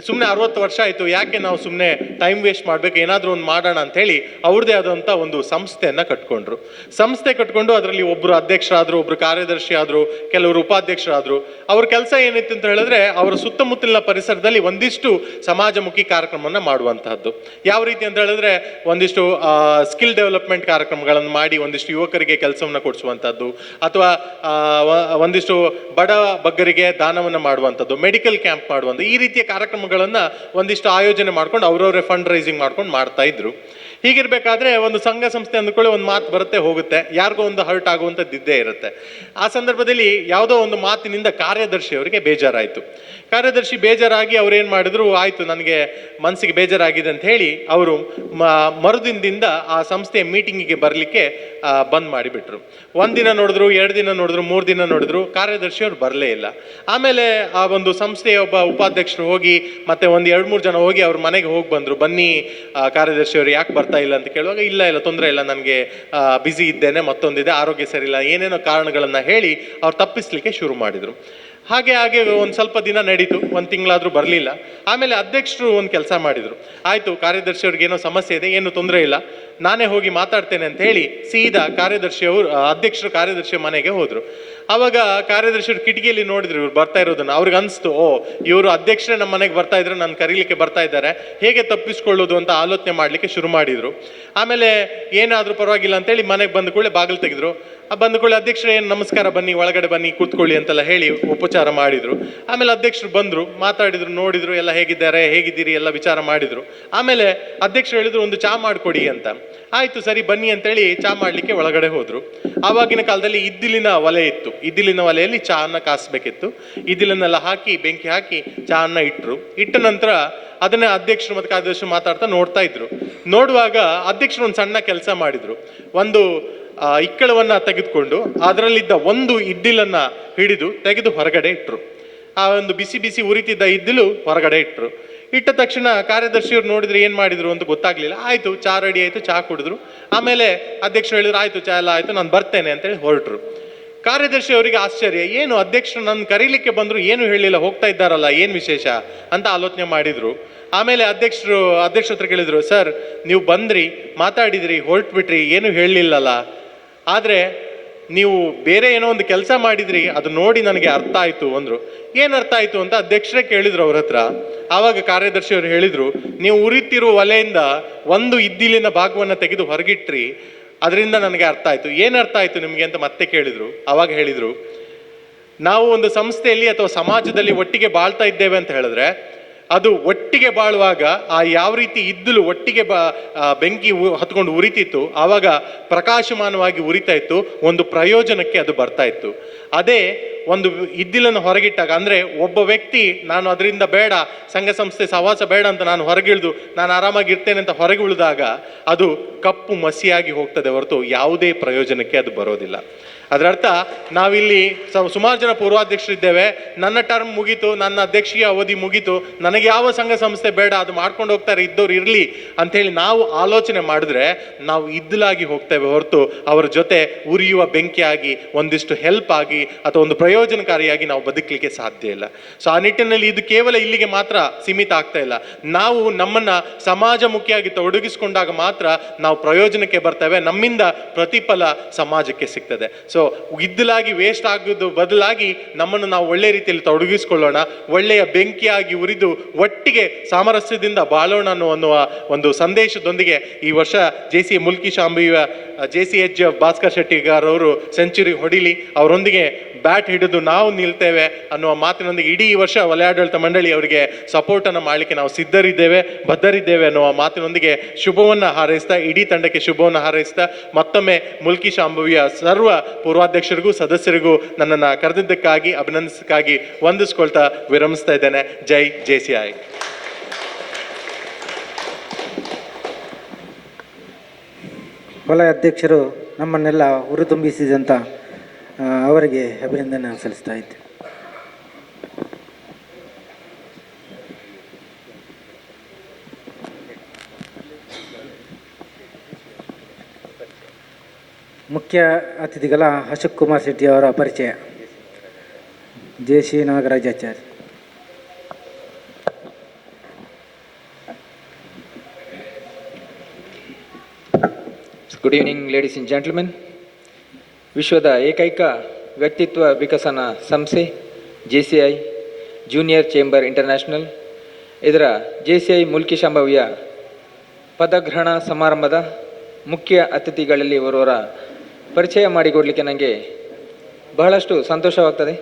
ಸುಮ್ಮನೆ 60 ವರ್ಷ ಆಯಿತು, ಯಾಕೆ ನಾವು ಸುಮ್ಮನೆ ಟೈಮ್ ವೇಸ್ಟ್ ಮಾಡಬೇಕು, ಏನಾದರೂ ಒಂದು ಮಾಡೋಣ ಅಂಥೇಳಿ ಅವ್ರದ್ದೇ ಆದಂಥ ಒಂದು ಸಂಸ್ಥೆಯನ್ನು ಕಟ್ಕೊಂಡ್ರು. ಸಂಸ್ಥೆ ಕಟ್ಕೊಂಡು ಅದರಲ್ಲಿ ಒಬ್ಬರು ಅಧ್ಯಕ್ಷರಾದರು, ಒಬ್ಬರು ಕಾರ್ಯದರ್ಶಿ ಆದರು, ಕೆಲವರು ಉಪಾಧ್ಯಕ್ಷರಾದರು. ಅವ್ರ ಕೆಲಸ ಏನಿತ್ತು ಅಂತ ಹೇಳಿದ್ರೆ ಅವರ ಸುತ್ತಮುತ್ತಲಿನ ಪರಿಸರದಲ್ಲಿ ಒಂದಿಷ್ಟು ಸಮಾಜಮುಖಿ ಕಾರ್ಯಕ್ರಮವನ್ನು ಮಾಡುವಂತಹದ್ದು. ಯಾವ ರೀತಿ ಅಂತ ಹೇಳಿದ್ರೆ ಒಂದಿಷ್ಟು ಸ್ಕಿಲ್ ಡೆವಲಪ್ಮೆಂಟ್ ಕಾರ್ಯಕ್ರಮಗಳನ್ನು ಮಾಡಿ ಒಂದಿಷ್ಟು ಯುವಕರಿಗೆ ಕೆಲಸವನ್ನು ಕೊಡಿಸುವಂಥದ್ದು, ಅಥವಾ ಒಂದಿಷ್ಟು ಬಡ ಬಗ್ಗರಿಗೆ ದಾನವನ್ನು ಮಾಡುವಂಥದ್ದು, ಮೆಡಿಕಲ್ ಕ್ಯಾಂಪ್ ಮಾಡುವಂಥದ್ದು, ಈ ರೀತಿಯ ಕಾರ್ಯಕ್ರಮಗಳನ್ನು ಒಂದಿಷ್ಟು ಆಯೋಜನೆ ಮಾಡ್ಕೊಂಡು ಅವರವರೇ ಫಂಡ್ ರೈಸಿಂಗ್ ಮಾಡ್ಕೊಂಡು ಮಾಡ್ತಾ ಇದ್ರು. ಹೀಗಿರ್ಬೇಕಾದ್ರೆ ಒಂದು ಸಂಘ ಸಂಸ್ಥೆ ಅಂದ್ಕೊಳ್ಳಿ ಒಂದು ಮಾತು ಬರುತ್ತೆ ಹೋಗುತ್ತೆ, ಯಾರಿಗೋ ಒಂದು ಹರ್ಟ್ ಆಗುವಂಥದ್ದು ಇದ್ದೇ ಇರುತ್ತೆ. ಆ ಸಂದರ್ಭದಲ್ಲಿ ಯಾವುದೋ ಒಂದು ಮಾತಿನಿಂದ ಕಾರ್ಯದರ್ಶಿ ಅವರಿಗೆ ಬೇಜಾರಾಯಿತು. ಕಾರ್ಯದರ್ಶಿ ಬೇಜಾರಾಗಿ ಅವ್ರೇನು ಮಾಡಿದ್ರು, ಆಯಿತು ನನಗೆ ಮನಸ್ಸಿಗೆ ಬೇಜಾರಾಗಿದೆ ಅಂತ ಹೇಳಿ ಅವರು ಮರುದಿನದಿಂದ ಆ ಸಂಸ್ಥೆಯ ಮೀಟಿಂಗಿಗೆ ಬರಲಿಕ್ಕೆ ಬಂದ್ ಮಾಡಿಬಿಟ್ರು. 1 ದಿನ ನೋಡಿದ್ರು, 2 ದಿನ ನೋಡಿದ್ರು, 3 ದಿನ ನೋಡಿದ್ರು, ಕಾರ್ಯದರ್ಶಿ ಅವ್ರು ಬರಲೇ ಇಲ್ಲ. ಆಮೇಲೆ ಆ ಒಂದು ಸಂಸ್ಥೆಯ ಒಬ್ಬ ಉಪಾಧ್ಯಕ್ಷರು ಹೋಗಿ ಮತ್ತೆ ಒಂದು 2-3 ಜನ ಹೋಗಿ ಅವ್ರ ಮನೆಗೆ ಹೋಗಿ ಬಂದರು. ಬನ್ನಿ ಕಾರ್ಯದರ್ಶಿ ಅವರು ಯಾಕೆ ಬರ್ತಾ ಇಲ್ಲ ಅಂತ ಕೇಳುವಾಗ, ಇಲ್ಲ ತೊಂದರೆ ಇಲ್ಲ, ನನಗೆ ಬ್ಯುಸಿ ಇದ್ದೇನೆ, ಮತ್ತೊಂದಿದೆ, ಆರೋಗ್ಯ ಸರಿ ಇಲ್ಲ, ಏನೇನೋ ಕಾರಣಗಳನ್ನು ಹೇಳಿ ಅವ್ರು ತಪ್ಪಿಸ್ಲಿಕ್ಕೆ ಶುರು ಮಾಡಿದರು. ಹಾಗೆ ಒಂದು ಸ್ವಲ್ಪ ದಿನ ನಡೀತು, 1 ತಿಂಗಳಾದರೂ ಬರಲಿಲ್ಲ. ಆಮೇಲೆ ಅಧ್ಯಕ್ಷರು ಒಂದು ಕೆಲಸ ಮಾಡಿದರು, ಆಯಿತು ಕಾರ್ಯದರ್ಶಿ ಅವ್ರಿಗೆ ಏನೋ ಸಮಸ್ಯೆ ಇದೆ, ಏನು ತೊಂದರೆ ಇಲ್ಲ, ನಾನೇ ಹೋಗಿ ಮಾತಾಡ್ತೇನೆ ಅಂತ ಹೇಳಿ ಸೀದಾ ಅಧ್ಯಕ್ಷರು ಕಾರ್ಯದರ್ಶಿ ಮನೆಗೆ ಹೋದರು. ಆವಾಗ ಕಾರ್ಯದರ್ಶಿಯವರು ಕಿಟಕಿಯಲ್ಲಿ ನೋಡಿದ್ರು ಇವ್ರು ಬರ್ತಾ ಇರೋದನ್ನು. ಅವ್ರಿಗೆ ಅನಿಸ್ತು, ಇವರು ಅಧ್ಯಕ್ಷರೇ ನಮ್ಮ ಮನೆಗೆ ಬರ್ತಾ ಇದ್ರು, ನಾನು ಕರೀಲಿಕ್ಕೆ ಬರ್ತಾ ಇದ್ದಾರೆ, ಹೇಗೆ ತಪ್ಪಿಸ್ಕೊಳ್ಳೋದು ಅಂತ ಆಲೋಚನೆ ಮಾಡಲಿಕ್ಕೆ ಶುರು ಮಾಡಿದರು. ಆಮೇಲೆ ಏನಾದರೂ ಪರವಾಗಿಲ್ಲ ಅಂತೇಳಿ ಮನೆಗೆ ಬಂದ ಕೂಡಲೇ ಬಾಗಿಲು ತೆಗೆದ್ರು. ಬಂದ ಕೂಡಲೇ ಅಧ್ಯಕ್ಷರೇ ಏನು ನಮಸ್ಕಾರ, ಬನ್ನಿ ಒಳಗಡೆ ಬನ್ನಿ ಕೂತ್ಕೊಳ್ಳಿ ಅಂತೆಲ್ಲ ಹೇಳಿ ಉಪಚಾರ ಮಾಡಿದರು. ಆಮೇಲೆ ಅಧ್ಯಕ್ಷರು ಬಂದರು, ಮಾತಾಡಿದ್ರು, ನೋಡಿದ್ರು, ಎಲ್ಲ ಹೇಗಿದ್ದೀರಿ ಎಲ್ಲ ವಿಚಾರ ಮಾಡಿದರು. ಆಮೇಲೆ ಅಧ್ಯಕ್ಷರು ಹೇಳಿದ್ರು, ಒಂದು ಚಾ ಮಾಡಿಕೊಡಿ ಅಂತ. ಆಯಿತು ಸರಿ ಬನ್ನಿ ಅಂತೇಳಿ ಚಾ ಮಾಡಲಿಕ್ಕೆ ಒಳಗಡೆ ಹೋದರು. ಆವಾಗಿನ ಕಾಲದಲ್ಲಿ ಇದ್ದಿಲಿನ ಒಲೆ ಇತ್ತು, ಇದ್ದಿಲಿನ ಒಲೆಯಲ್ಲಿ ಚಹಾನ ಕಾಸಬೇಕಿತ್ತು. ಇದ್ದಿಲನ್ನೆಲ್ಲ ಹಾಕಿ ಬೆಂಕಿ ಹಾಕಿ ಚಹಾನ ಇಟ್ಟ ನಂತರ ಅದನ್ನ ಅಧ್ಯಕ್ಷರು ಮತ್ತು ಕಾರ್ಯದರ್ಶಿ ಮಾತಾಡ್ತಾ ನೋಡ್ತಾ ಇದ್ರು. ನೋಡುವಾಗ ಅಧ್ಯಕ್ಷರು ಒಂದು ಸಣ್ಣ ಕೆಲಸ ಮಾಡಿದ್ರು. ಒಂದು ಇಕ್ಕಳವನ್ನ ತೆಗೆದುಕೊಂಡು ಅದರಲ್ಲಿದ್ದ ಒಂದು ಇದ್ದಿಲನ್ನ ತೆಗೆದು ಹೊರಗಡೆ ಇಟ್ಟರು. ಆ ಒಂದು ಬಿಸಿ ಉರಿತಿದ್ದ ಇದ್ದಿಲು ಹೊರಗಡೆ ಇಟ್ಟರು. ಇಟ್ಟ ತಕ್ಷಣ ಕಾರ್ಯದರ್ಶಿಯವ್ರು ನೋಡಿದ್ರೆ ಏನು ಮಾಡಿದ್ರು ಅಂತ ಗೊತ್ತಾಗ್ಲಿಲ್ಲ. ಆಯಿತು ಚಾ ರೆಡಿ ಆಯಿತು, ಚಾ ಕುಡಿದ್ರು. ಆಮೇಲೆ ಅಧ್ಯಕ್ಷರು ಹೇಳಿದ್ರು, ಆಯಿತು ಚಾ ಎಲ್ಲ ಆಯಿತು, ನಾನು ಬರ್ತೇನೆ ಅಂತೇಳಿ ಹೊರಟರು. ಕಾರ್ಯದರ್ಶಿ ಅವರಿಗೆ ಆಶ್ಚರ್ಯ, ಏನು ಅಧ್ಯಕ್ಷರು ನನ್ನ ಕರೀಲಿಕ್ಕೆ ಬಂದರು, ಏನು ಹೇಳಿಲ್ಲ, ಹೋಗ್ತಾ ಇದ್ದಾರಲ್ಲ, ಏನು ವಿಶೇಷ ಅಂತ ಆಲೋಚನೆ ಮಾಡಿದ್ರು. ಆಮೇಲೆ ಅಧ್ಯಕ್ಷರ ಹತ್ರ ಕೇಳಿದ್ರು, ಸರ್ ನೀವು ಬಂದ್ರಿ, ಮಾತಾಡಿದ್ರಿ, ಹೊರಟುಬಿಟ್ರಿ, ಏನು ಹೇಳಲಿಲ್ಲಲ್ಲ, ಆದರೆ ನೀವು ಬೇರೆ ಏನೋ ಒಂದು ಕೆಲಸ ಮಾಡಿದ್ರಿ, ಅದು ನೋಡಿ ನನಗೆ ಅರ್ಥ ಆಯಿತು ಅಂದರು. ಏನು ಅರ್ಥ ಆಯಿತು ಅಂತ ಅಧ್ಯಕ್ಷರೇ ಕೇಳಿದ್ರು ಅವ್ರ ಹತ್ರ. ಆವಾಗ ಕಾರ್ಯದರ್ಶಿ ಅವರು ಹೇಳಿದರು, ನೀವು ಉರಿತಿರುವ ಒಲೆಯಿಂದ ಒಂದು ಇದ್ದಿಲಿನ ಭಾಗವನ್ನು ತೆಗೆದು ಹೊರಗಿಟ್ರಿ, ಅದರಿಂದ ನನಗೆ ಅರ್ಥ ಆಯಿತು. ಏನು ಅರ್ಥ ಆಯಿತು ನಿಮಗೆ ಅಂತ ಮತ್ತೆ ಕೇಳಿದರು. ಆವಾಗ ಹೇಳಿದರು, ನಾವು ಒಂದು ಸಂಸ್ಥೆಯಲ್ಲಿ ಅಥವಾ ಸಮಾಜದಲ್ಲಿ ಒಟ್ಟಿಗೆ ಬಾಳ್ತಾ ಇದ್ದೇವೆ ಅಂತ ಹೇಳಿದ್ರೆ, ಅದು ಒಟ್ಟಿಗೆ ಬಾಳುವಾಗ ಆ ಯಾವ ರೀತಿ ಇದ್ದಲು ಒಟ್ಟಿಗೆ ಬೆಂಕಿ ಹತ್ಕೊಂಡು ಉರಿತಿತ್ತು, ಆವಾಗ ಪ್ರಕಾಶಮಾನವಾಗಿ ಉರಿತಾ ಇತ್ತು, ಒಂದು ಪ್ರಯೋಜನಕ್ಕೆ ಅದು ಬರ್ತಾ ಇತ್ತು. ಅದೇ ಒಂದು ಇದ್ದಿಲನ್ನು ಹೊರಗಿಟ್ಟಾಗ, ಅಂದರೆ ಒಬ್ಬ ವ್ಯಕ್ತಿ ನಾನು ಅದರಿಂದ ಬೇಡ, ಸಂಘ ಸಂಸ್ಥೆ ಸಹವಾಸ ಬೇಡ ಅಂತ ನಾನು ಹೊರಗಿಳಿದು ನಾನು ಆರಾಮಾಗಿರ್ತೇನೆ ಅಂತ ಹೊರಗೆ ಉಳಿದಾಗ ಅದು ಕಪ್ಪು ಮಸಿಯಾಗಿ ಹೋಗ್ತದೆ ಹೊರತು ಯಾವುದೇ ಪ್ರಯೋಜನಕ್ಕೆ ಅದು ಬರೋದಿಲ್ಲ. ಅದರರ್ಥ ನಾವಿಲ್ಲಿ ಸುಮಾರು ಜನ ಪೂರ್ವಾಧ್ಯಕ್ಷರಿದ್ದೇವೆ, ನನ್ನ ಟರ್ಮ್ ಮುಗೀತು, ನನ್ನ ಅಧ್ಯಕ್ಷೀಯ ಅವಧಿ ಮುಗೀತು, ನನಗೆ ಯಾವ ಸಂಘ ಸಂಸ್ಥೆ ಬೇಡ, ಅದು ಮಾಡ್ಕೊಂಡು ಹೋಗ್ತಾರೆ ಇದ್ದವ್ರು ಇರಲಿ ಅಂಥೇಳಿ ನಾವು ಆಲೋಚನೆ ಮಾಡಿದ್ರೆ ನಾವು ಇದ್ದಲಾಗಿ ಹೋಗ್ತೇವೆ ಹೊರತು ಅವರ ಜೊತೆ ಉರಿಯುವ ಬೆಂಕಿಯಾಗಿ ಒಂದಿಷ್ಟು ಹೆಲ್ಪ್ ಆಗಿ ಅಥವಾ ಒಂದು ಪ್ರಯೋಜನಕಾರಿಯಾಗಿ ನಾವು ಬದುಕಲಿಕ್ಕೆ ಸಾಧ್ಯ ಇಲ್ಲ. ಸೊ ಆ ನಿಟ್ಟಿನಲ್ಲಿ ಇದು ಕೇವಲ ಇಲ್ಲಿಗೆ ಮಾತ್ರ ಸೀಮಿತ ಆಗ್ತಾ ಇಲ್ಲ. ನಾವು ನಮ್ಮನ್ನು ಸಮಾಜಮುಖಿಯಾಗಿ ತೊಡಗಿಸ್ಕೊಂಡಾಗ ಮಾತ್ರ ನಾವು ಪ್ರಯೋಜನಕ್ಕೆ ಬರ್ತೇವೆ, ನಮ್ಮಿಂದ ಪ್ರತಿಫಲ ಸಮಾಜಕ್ಕೆ ಸಿಗ್ತದೆ. ಸೊ ಇದ್ದಲಾಗಿ ವೇಸ್ಟ್ ಆಗೋದು ಬದಲಾಗಿ ನಮ್ಮನ್ನು ನಾವು ಒಳ್ಳೆ ರೀತಿಯಲ್ಲಿ ತೊಡಗಿಸ್ಕೊಳ್ಳೋಣ, ಒಳ್ಳೆಯ ಬೆಂಕಿಯಾಗಿ ಉರಿದು ಒಟ್ಟಿಗೆ ಸಾಮರಸ್ಯದಿಂದ ಬಾಳೋಣ ಅನ್ನುವ ಒಂದು ಸಂದೇಶದೊಂದಿಗೆ ಈ ವರ್ಷ JC ಮುಲ್ಕಿ ಶಾಂಭವಿಯ JCH ಭಾಸ್ಕರ್ ಶೆಟ್ಟಿಗಾರವರು ಸೆಂಚುರಿ ಹೊಡಿಲಿ, ಅವರೊಂದಿಗೆ ಬ್ಯಾಟ್ ಹಿಡಿದು ನಾವು ನಿಲ್ತೇವೆ ಅನ್ನುವ ಮಾತಿನೊಂದಿಗೆ ಇಡೀ ವರ್ಷ ವಲಯಾಡಳಿತ ಮಂಡಳಿ ಅವರಿಗೆ ಸಪೋರ್ಟನ್ನು ಮಾಡಲಿಕ್ಕೆ ನಾವು ಸಿದ್ಧರಿದ್ದೇವೆ, ಬದ್ಧರಿದ್ದೇವೆ ಅನ್ನುವ ಮಾತಿನೊಂದಿಗೆ ಶುಭವನ್ನು ಹಾರೈಸ್ತಾ, ಇಡೀ ತಂಡಕ್ಕೆ ಶುಭವನ್ನು ಹಾರೈಸ್ತಾ, ಮತ್ತೊಮ್ಮೆ ಮುಲ್ಕಿ ಶಾಂಭವಿಯ ಸರ್ವ ಪೂರ್ವಾಧ್ಯಕ್ಷರಿಗೂ ಸದಸ್ಯರಿಗೂ ನನ್ನನ್ನು ಕರೆದಿದ್ದಕ್ಕಾಗಿ ಅಭಿನಂದಿಸಕ್ಕಾಗಿ ವಂದಿಸ್ಕೊಳ್ತಾ ವಿರಮಿಸ್ತಾ ಇದ್ದೇನೆ. ಜೈ JCI. ವಲಯ ಅಧ್ಯಕ್ಷರು ನಮ್ಮನ್ನೆಲ್ಲ ಹುರಿದುಂಬಿಸಿದಂಥ ಅವರಿಗೆ ಅಭಿನಂದನೆ ಸಲ್ಲಿಸ್ತಾ ಇದ್ದೆ. ಮುಖ್ಯ ಅತಿಥಿಗಳ ಅಶೋಕ್ ಕುಮಾರ್ ಶೆಟ್ಟಿ ಅವರ ಪರಿಚಯ. JC Nagarajacharya. Good evening ladies and gentlemen. ವಿಶ್ವದ ಏಕೈಕ ವ್ಯಕ್ತಿತ್ವ ವಿಕಸನ ಸಂಸ್ಥೆ JCI ಜೂನಿಯರ್ ಚೇಂಬರ್ ಇಂಟರ್ನ್ಯಾಷನಲ್ ಇದರ JCI ಮುಲ್ಕಿ ಶಾಂಭವಿಯ ಪದಗ್ರಹಣ ಸಮಾರಂಭದ ಮುಖ್ಯ ಅತಿಥಿಗಳಲ್ಲಿ ಓರ್ವರ ಪರಿಚಯ ಮಾಡಿಕೊಡಲಿಕ್ಕೆ ನನಗೆ ಬಹಳಷ್ಟು ಸಂತೋಷವಾಗ್ತದೆ.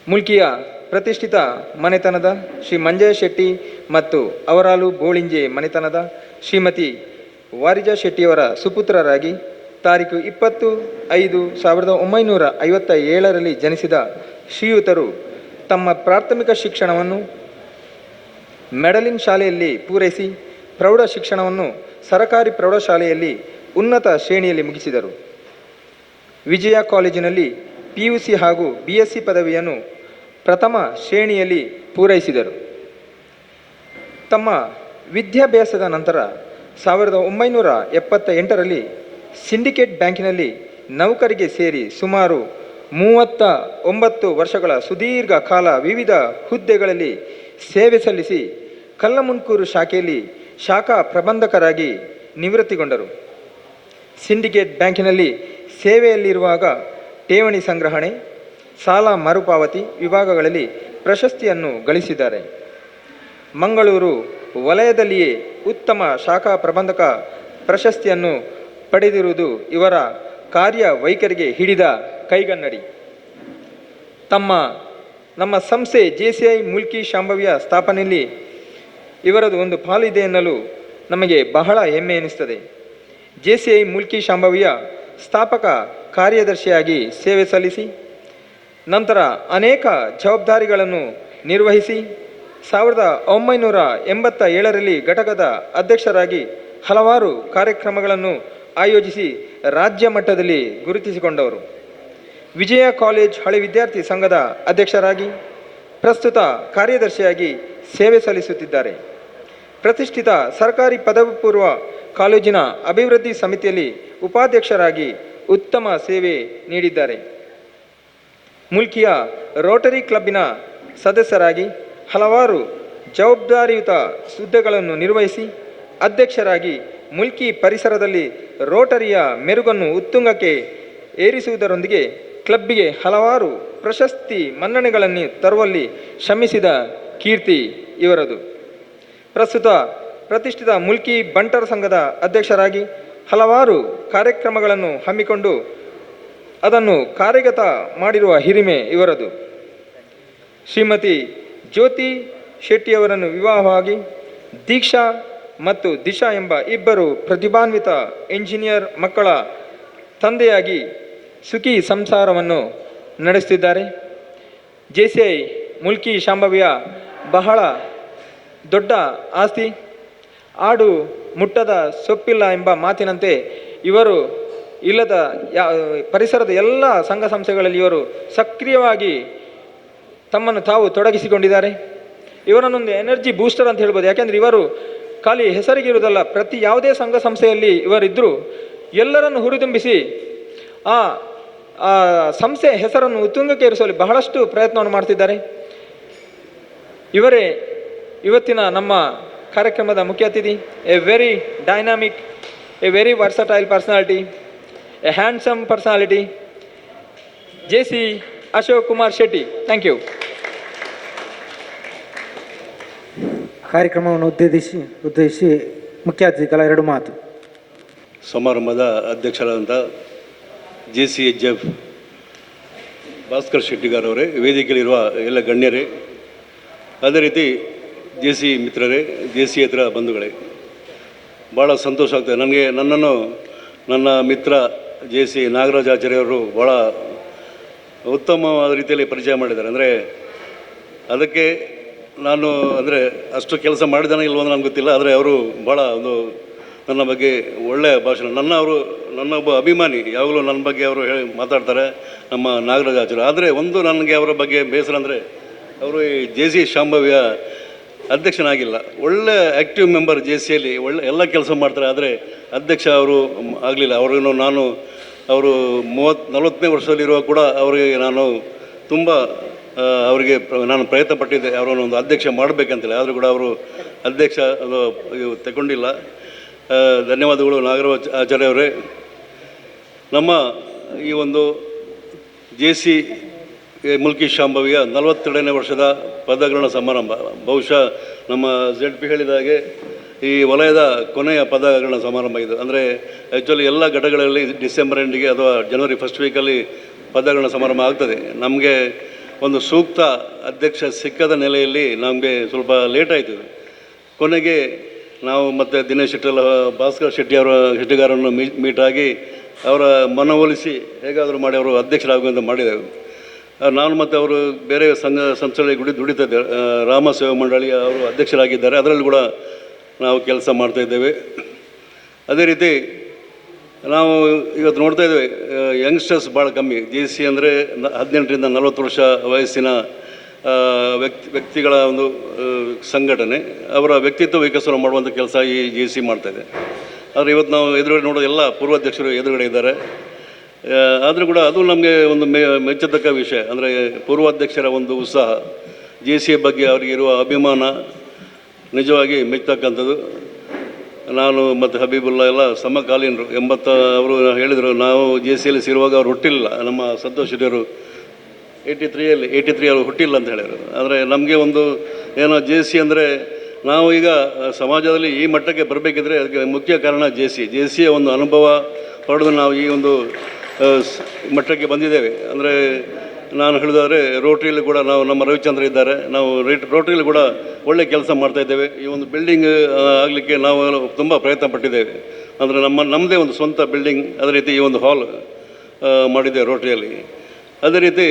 ಮುಲ್ಕಿಯ ಪ್ರತಿಷ್ಠಿತ ಮನೆತನದ ಶ್ರೀ ಮಂಜಯ ಶೆಟ್ಟಿ ಮತ್ತು ಅವರಾಲು ಬೋಳಿಂಜೆ ಮನೆತನದ ಶ್ರೀಮತಿ ವಾರಿಜಾ ಶೆಟ್ಟಿಯವರ ಸುಪುತ್ರರಾಗಿ ತಾರೀಕು 20-5-1957 ಜನಿಸಿದ ಶ್ರೀಯುತರು ತಮ್ಮ ಪ್ರಾಥಮಿಕ ಶಿಕ್ಷಣವನ್ನು ಮೆಡಲಿನ್ ಶಾಲೆಯಲ್ಲಿ ಪೂರೈಸಿ ಪ್ರೌಢ ಶಿಕ್ಷಣವನ್ನು ಸರಕಾರಿ ಪ್ರೌಢಶಾಲೆಯಲ್ಲಿ ಉನ್ನತ ಶ್ರೇಣಿಯಲ್ಲಿ ಮುಗಿಸಿದರು. ವಿಜಯ ಕಾಲೇಜಿನಲ್ಲಿ PUC ಹಾಗೂ BSc ಪದವಿಯನ್ನು ಪ್ರಥಮ ಶ್ರೇಣಿಯಲ್ಲಿ ಪೂರೈಸಿದರು. ತಮ್ಮ ವಿದ್ಯಾಭ್ಯಾಸದ ನಂತರ 1978 ಸಿಂಡಿಕೇಟ್ ಬ್ಯಾಂಕಿನಲ್ಲಿ ನೌಕರಿಗೆ ಸೇರಿ ಸುಮಾರು 39 ವರ್ಷಗಳ ಸುದೀರ್ಘ ಕಾಲ ವಿವಿಧ ಹುದ್ದೆಗಳಲ್ಲಿ ಸೇವೆ ಸಲ್ಲಿಸಿ ಕಲ್ಲಮುನ್ಕೂರು ಶಾಖೆಯಲ್ಲಿ ಶಾಖಾ ಪ್ರಬಂಧಕರಾಗಿ ನಿವೃತ್ತಿಗೊಂಡರು. ಸಿಂಡಿಕೇಟ್ ಬ್ಯಾಂಕಿನಲ್ಲಿ ಸೇವೆಯಲ್ಲಿರುವಾಗ ಠೇವಣಿ ಸಂಗ್ರಹಣೆ, ಸಾಲ ಮರುಪಾವತಿ ವಿಭಾಗಗಳಲ್ಲಿ ಪ್ರಶಸ್ತಿಯನ್ನು ಗಳಿಸಿದ್ದಾರೆ. ಮಂಗಳೂರು ವಲಯದಲ್ಲಿಯೇ ಉತ್ತಮ ಶಾಖಾ ಪ್ರಬಂಧಕ ಪ್ರಶಸ್ತಿಯನ್ನು ಪಡೆದಿರುವುದು ಇವರ ಕಾರ್ಯ ವೈಖರಿಗೆ ಹಿಡಿದ ಕೈಗನ್ನಡಿ. ನಮ್ಮ ಸಂಸ್ಥೆ JCI ಮುಲ್ಕಿ ಶಾಂಭವಿಯ ಸ್ಥಾಪನೆಯಲ್ಲಿ ಇವರದು ಒಂದು ಪಾಲಿದೆ ಎನ್ನಲು ನಮಗೆ ಬಹಳ ಹೆಮ್ಮೆ ಎನಿಸ್ತದೆ. JCI ಮುಲ್ಕಿ ಶಾಂಭವಿಯ ಸ್ಥಾಪಕ ಕಾರ್ಯದರ್ಶಿಯಾಗಿ ಸೇವೆ ಸಲ್ಲಿಸಿ ನಂತರ ಅನೇಕ ಜವಾಬ್ದಾರಿಗಳನ್ನು ನಿರ್ವಹಿಸಿ 1987 ಘಟಕದ ಅಧ್ಯಕ್ಷರಾಗಿ ಹಲವಾರು ಕಾರ್ಯಕ್ರಮಗಳನ್ನು ಆಯೋಜಿಸಿ ರಾಜ್ಯ ಮಟ್ಟದಲ್ಲಿ ಗುರುತಿಸಿಕೊಂಡವರು. ವಿಜಯ ಕಾಲೇಜ್ ಹಳೆ ವಿದ್ಯಾರ್ಥಿ ಸಂಘದ ಅಧ್ಯಕ್ಷರಾಗಿ ಪ್ರಸ್ತುತ ಕಾರ್ಯದರ್ಶಿಯಾಗಿ ಸೇವೆ ಸಲ್ಲಿಸುತ್ತಿದ್ದಾರೆ. ಪ್ರತಿಷ್ಠಿತ ಸರ್ಕಾರಿ ಪದವಿ ಪೂರ್ವ ಕಾಲೇಜಿನ ಅಭಿವೃದ್ಧಿ ಸಮಿತಿಯಲ್ಲಿ ಉಪಾಧ್ಯಕ್ಷರಾಗಿ ಉತ್ತಮ ಸೇವೆ ನೀಡಿದ್ದಾರೆ. ಮುಲ್ಕಿಯ ರೋಟರಿ ಕ್ಲಬ್ಬಿನ ಸದಸ್ಯರಾಗಿ ಹಲವಾರು ಜವಾಬ್ದಾರಿಯುತ ಹುದ್ದೆಗಳನ್ನು ನಿರ್ವಹಿಸಿ ಅಧ್ಯಕ್ಷರಾಗಿ ಮುಲ್ಕಿ ಪರಿಸರದಲ್ಲಿ ರೋಟರಿಯ ಮೆರುಗನ್ನು ಉತ್ತುಂಗಕ್ಕೆ ಏರಿಸುವುದರೊಂದಿಗೆ ಕ್ಲಬ್ಬಿಗೆ ಹಲವಾರು ಪ್ರಶಸ್ತಿ ಮನ್ನಣೆಗಳನ್ನು ತರುವಲ್ಲಿ ಶ್ರಮಿಸಿದ ಕೀರ್ತಿ ಇವರದು. ಪ್ರಸ್ತುತ ಪ್ರತಿಷ್ಠಿತ ಮುಲ್ಕಿ ಬಂಟರ ಸಂಘದ ಅಧ್ಯಕ್ಷರಾಗಿ ಹಲವಾರು ಕಾರ್ಯಕ್ರಮಗಳನ್ನು ಹಮ್ಮಿಕೊಂಡು ಅದನ್ನು ಕಾರ್ಯಗತ ಮಾಡಿರುವ ಹಿರಿಮೆ ಇವರದು. ಶ್ರೀಮತಿ ಜ್ಯೋತಿ ಶೆಟ್ಟಿಯವರನ್ನು ವಿವಾಹವಾಗಿ ದೀಕ್ಷಾ ಮತ್ತು ದಿಶಾ ಎಂಬ ಇಬ್ಬರು ಪ್ರತಿಭಾನ್ವಿತ ಎಂಜಿನಿಯರ್ ಮಕ್ಕಳ ತಂದೆಯಾಗಿ ಸುಖಿ ಸಂಸಾರವನ್ನು ನಡೆಸುತ್ತಿದ್ದಾರೆ. JCI ಮುಲ್ಕಿ ಶಾಂಭವಿಯ ಬಹಳ ದೊಡ್ಡ ಆಸ್ತಿ. ಆಡು ಮುಟ್ಟದ ಸೊಪ್ಪಿಲ್ಲ ಎಂಬ ಮಾತಿನಂತೆ ಇವರು ಇಲ್ಲದ ಪರಿಸರದ ಎಲ್ಲ ಸಂಘ ಸಂಸ್ಥೆಗಳಲ್ಲಿ ಇವರು ಸಕ್ರಿಯವಾಗಿ ತಮ್ಮನ್ನು ತಾವು ತೊಡಗಿಸಿಕೊಂಡಿದ್ದಾರೆ. ಇವರನ್ನೊಂದು ಎನರ್ಜಿ ಬೂಸ್ಟರ್ ಅಂತ ಹೇಳ್ಬೋದು. ಯಾಕೆಂದರೆ ಇವರು ಖಾಲಿ ಹೆಸರಿಗಿರುವುದಲ್ಲ, ಪ್ರತಿ ಯಾವುದೇ ಸಂಘ ಸಂಸ್ಥೆಯಲ್ಲಿ ಇವರಿದ್ದರೂ ಎಲ್ಲರನ್ನು ಹುರಿದುಂಬಿಸಿ ಆ ಸಂಸ್ಥೆ ಹೆಸರನ್ನು ಉತ್ತುಂಗಕ್ಕೆ ಏರಿಸುವಲ್ಲಿ ಬಹಳಷ್ಟು ಪ್ರಯತ್ನವನ್ನು ಮಾಡ್ತಿದ್ದಾರೆ. ಇವರೇ ಇವತ್ತಿನ ನಮ್ಮ ಕಾರ್ಯಕ್ರಮದ ಮುಖ್ಯ ಅತಿಥಿ. A very dynamic, a very versatile personality, a handsome personality, JC Ashok Kumar Shetty. Thank you. ಕಾರ್ಯಕ್ರಮವನ್ನು ಉದ್ದೇಶಿಸಿ ಮುಖ್ಯ ಅತಿಥಿಗಳ 2 ಮಾತು. ಸಮಾರಂಭದ ಅಧ್ಯಕ್ಷರಾದಂಥ JCHF ಭಾಸ್ಕರ್ ಶೆಟ್ಟಿಗಾರವರೇ, ವೇದಿಕೆಯಲ್ಲಿರುವ ಎಲ್ಲ ಗಣ್ಯರೇ, ಅದೇ ರೀತಿ JC ಮಿತ್ರರೇ, JCೇತರ ಬಂಧುಗಳೇ, ಭಾಳ ಸಂತೋಷ ಆಗ್ತದೆ ನನಗೆ. ನನ್ನ ಮಿತ್ರ JC ನಾಗರಾಜಾಚಾರ್ಯವರು ಭಾಳ ಉತ್ತಮವಾದ ರೀತಿಯಲ್ಲಿ ಪರಿಚಯ ಮಾಡಿದ್ದಾರೆ. ಅಂದರೆ ಅದಕ್ಕೆ ನಾನು ಅಷ್ಟು ಕೆಲಸ ಮಾಡಿದಾನೆ ಇಲ್ವೋ ನನಗೆ ಗೊತ್ತಿಲ್ಲ, ಆದರೆ ಅವರು ಭಾಳ ನನ್ನ ಬಗ್ಗೆ ಒಳ್ಳೆಯ ಭಾಷಣ, ನನ್ನೊಬ್ಬ ಅಭಿಮಾನಿ, ಯಾವಾಗಲೂ ನನ್ನ ಬಗ್ಗೆ ಅವರು ಮಾತಾಡ್ತಾರೆ, ನಮ್ಮ ನಾಗರಾಜಾಚಾರ್ಯ. ಆದರೆ ನನಗೆ ಅವರ ಬಗ್ಗೆ ಬೇಸರ ಅಂದರೆ ಅವರು ಈ JC ಶಾಂಭವಿಯ ಅಧ್ಯಕ್ಷನಾಗಿಲ್ಲ. ಒಳ್ಳೆ ಆ್ಯಕ್ಟಿವ್ ಮೆಂಬರ್ JCಯಲ್ಲಿ, ಒಳ್ಳೆ ಎಲ್ಲ ಕೆಲಸ ಮಾಡ್ತಾರೆ. ಆದರೆ ಅಧ್ಯಕ್ಷ ಅವರು ಆಗಲಿಲ್ಲ. ಅವರು 40-40ನೇ ವರ್ಷದಲ್ಲಿರುವ ಕೂಡ ಅವರಿಗೆ ನಾನು ತುಂಬ ಅವರಿಗೆ ನಾನು ಪ್ರಯತ್ನ ಪಟ್ಟಿದ್ದೆ ಅವರನ್ನು ಒಂದು ಅಧ್ಯಕ್ಷ ಮಾಡಬೇಕಂತೇಳಿ. ಆದರೂ ಕೂಡ ಅವರು ಅಧ್ಯಕ್ಷ ತಗೊಂಡಿಲ್ಲ. ಧನ್ಯವಾದಗಳು ನಾಗರಾಜ್ ಆಚಾರ್ಯವರೇ. ನಮ್ಮ ಈ ಒಂದು JC ಮುಲ್ಕಿ ಶಾಂಭವಿಯ 42ನೇ ವರ್ಷದ ಪದಗ್ರಹಣ ಸಮಾರಂಭ, ಬಹುಶಃ ನಮ್ಮ ZP ಹೇಳಿದ ಹಾಗೆ ಈ ವಲಯದ ಕೊನೆಯ ಪದಗ್ರಹಣ ಸಮಾರಂಭ ಇದು. ಅಂದರೆ ಆ್ಯಕ್ಚುಲಿ ಎಲ್ಲ ಘಟಕಗಳಲ್ಲಿ ಡಿಸೆಂಬರ್ ಎಂಡಿಗೆ ಅಥವಾ ಜನವರಿ ಫಸ್ಟ್ ವೀಕಲ್ಲಿ ಪದಗ್ರಹಣ ಸಮಾರಂಭ ಆಗ್ತದೆ. ನಮಗೆ ಒಂದು ಸೂಕ್ತ ಅಧ್ಯಕ್ಷ ಸಿಕ್ಕದ ನೆಲೆಯಲ್ಲಿ ನಮಗೆ ಸ್ವಲ್ಪ ಲೇಟ್ ಆಯಿತು. ಕೊನೆಗೆ ನಾವು ಮತ್ತು ದಿನೇಶ್ ಶೆಟ್ಟಿಲ್ಲ ಭಾಸ್ಕರ್ ಶೆಟ್ಟಿಗಾರನ್ನು ಮೀಟಾಗಿ ಅವರ ಮನವೊಲಿಸಿ ಹೇಗಾದರೂ ಮಾಡಿ ಅವರು ಅಧ್ಯಕ್ಷರಾಗುವಂತ ಮಾಡಿದೆವು. ನಾನು ಮತ್ತು ಅವರು ಬೇರೆ ಸಂಘ ಸಂಸ್ಥೆಗಳಿಗೆ ದುಡಿತಾ ಇದ್ದೇವೆ. ರಾಮ ಸೇವಾ ಮಂಡಳಿ ಅವರು ಅಧ್ಯಕ್ಷರಾಗಿದ್ದಾರೆ, ಅದರಲ್ಲಿ ಕೂಡ ನಾವು ಕೆಲಸ ಮಾಡ್ತಾಯಿದ್ದೇವೆ. ಅದೇ ರೀತಿ ನಾವು ಇವತ್ತು ನೋಡ್ತಾ ಇದ್ದೇವೆ ಯಂಗ್ಸ್ಟರ್ಸ್ ಭಾಳ ಕಮ್ಮಿ. JC ಅಂದರೆ 18ರಿಂದ 40 ವರ್ಷ ವಯಸ್ಸಿನ ವ್ಯಕ್ತಿಗಳ ಒಂದು ಸಂಘಟನೆ, ಅವರ ವ್ಯಕ್ತಿತ್ವ ವಿಕಸನ ಮಾಡುವಂಥ ಕೆಲಸ ಈ JC ಮಾಡ್ತಾಯಿದೆ. ಆದರೆ ಇವತ್ತು ನಾವು ಎದುರುಗಡೆ ನೋಡೋದು ಎಲ್ಲ ಪೂರ್ವಾಧ್ಯಕ್ಷರು ಎದುರುಗಡೆ ಇದ್ದಾರೆ. ಆದರೂ ಕೂಡ ಅದು ನಮಗೆ ಒಂದು ಮೆಚ್ಚತಕ್ಕ ವಿಷಯ. ಅಂದರೆ ಪೂರ್ವಾಧ್ಯಕ್ಷರ ಒಂದು ಉತ್ಸಾಹ, JC ಬಗ್ಗೆ ಅವರಿಗಿರುವ ಅಭಿಮಾನ ನಿಜವಾಗಿ ಮೆಚ್ಚತಕ್ಕಂಥದ್ದು. ನಾನು ಮತ್ತು ಹಬೀಬುಲ್ಲಾ ಎಲ್ಲ ಸಮಕಾಲೀನರು. ಅವರು ಹೇಳಿದರು, ನಾವು JCಯಲ್ಲಿ ಸೇರುವಾಗ ಅವ್ರು ಹುಟ್ಟಿಲ್ಲ. ನಮ್ಮ ಸಂತೋಷ್ ಶೆಟ್ಟಿಯವರು 83 ಅವರು ಹುಟ್ಟಿಲ್ಲ ಅಂತ ಹೇಳಿದರು. ಆದರೆ ನಮಗೆ ಒಂದು ಏನೋ JC ಅಂದರೆ ನಾವು ಈಗ ಸಮಾಜದಲ್ಲಿ ಈ ಮಟ್ಟಕ್ಕೆ ಬರಬೇಕಿದ್ರೆ ಅದಕ್ಕೆ ಮುಖ್ಯ ಕಾರಣ JCಯ ಒಂದು ಅನುಭವ ಪಡೆದು ನಾವು ಈ ಒಂದು ಮಟ್ಟಕ್ಕೆ ಬಂದಿದ್ದೇವೆ. ಅಂದರೆ ನಾನು ಹೇಳಿದಾದರೆ ರೋಟ್ರಿಯಲ್ಲಿ ಕೂಡ ನಮ್ಮ ರವಿಚಂದ್ರ ಇದ್ದಾರೆ, ನಾವು ರೋಟ್ರಿಯಲ್ಲಿ ಕೂಡ ಒಳ್ಳೆ ಕೆಲಸ ಮಾಡ್ತಾಯಿದ್ದೇವೆ. ಈ ಒಂದು ಬಿಲ್ಡಿಂಗ್ ಆಗಲಿಕ್ಕೆ ನಾವು ತುಂಬ ಪ್ರಯತ್ನ ಪಟ್ಟಿದ್ದೇವೆ. ಅಂದರೆ ನಮ್ಮದೇ ಒಂದು ಸ್ವಂತ ಬಿಲ್ಡಿಂಗ್, ಅದೇ ರೀತಿ ಈ ಒಂದು ಹಾಲ್ ಮಾಡಿದ್ದೇವೆ ರೋಟ್ರಿಯಲ್ಲಿ. ಅದೇ ರೀತಿ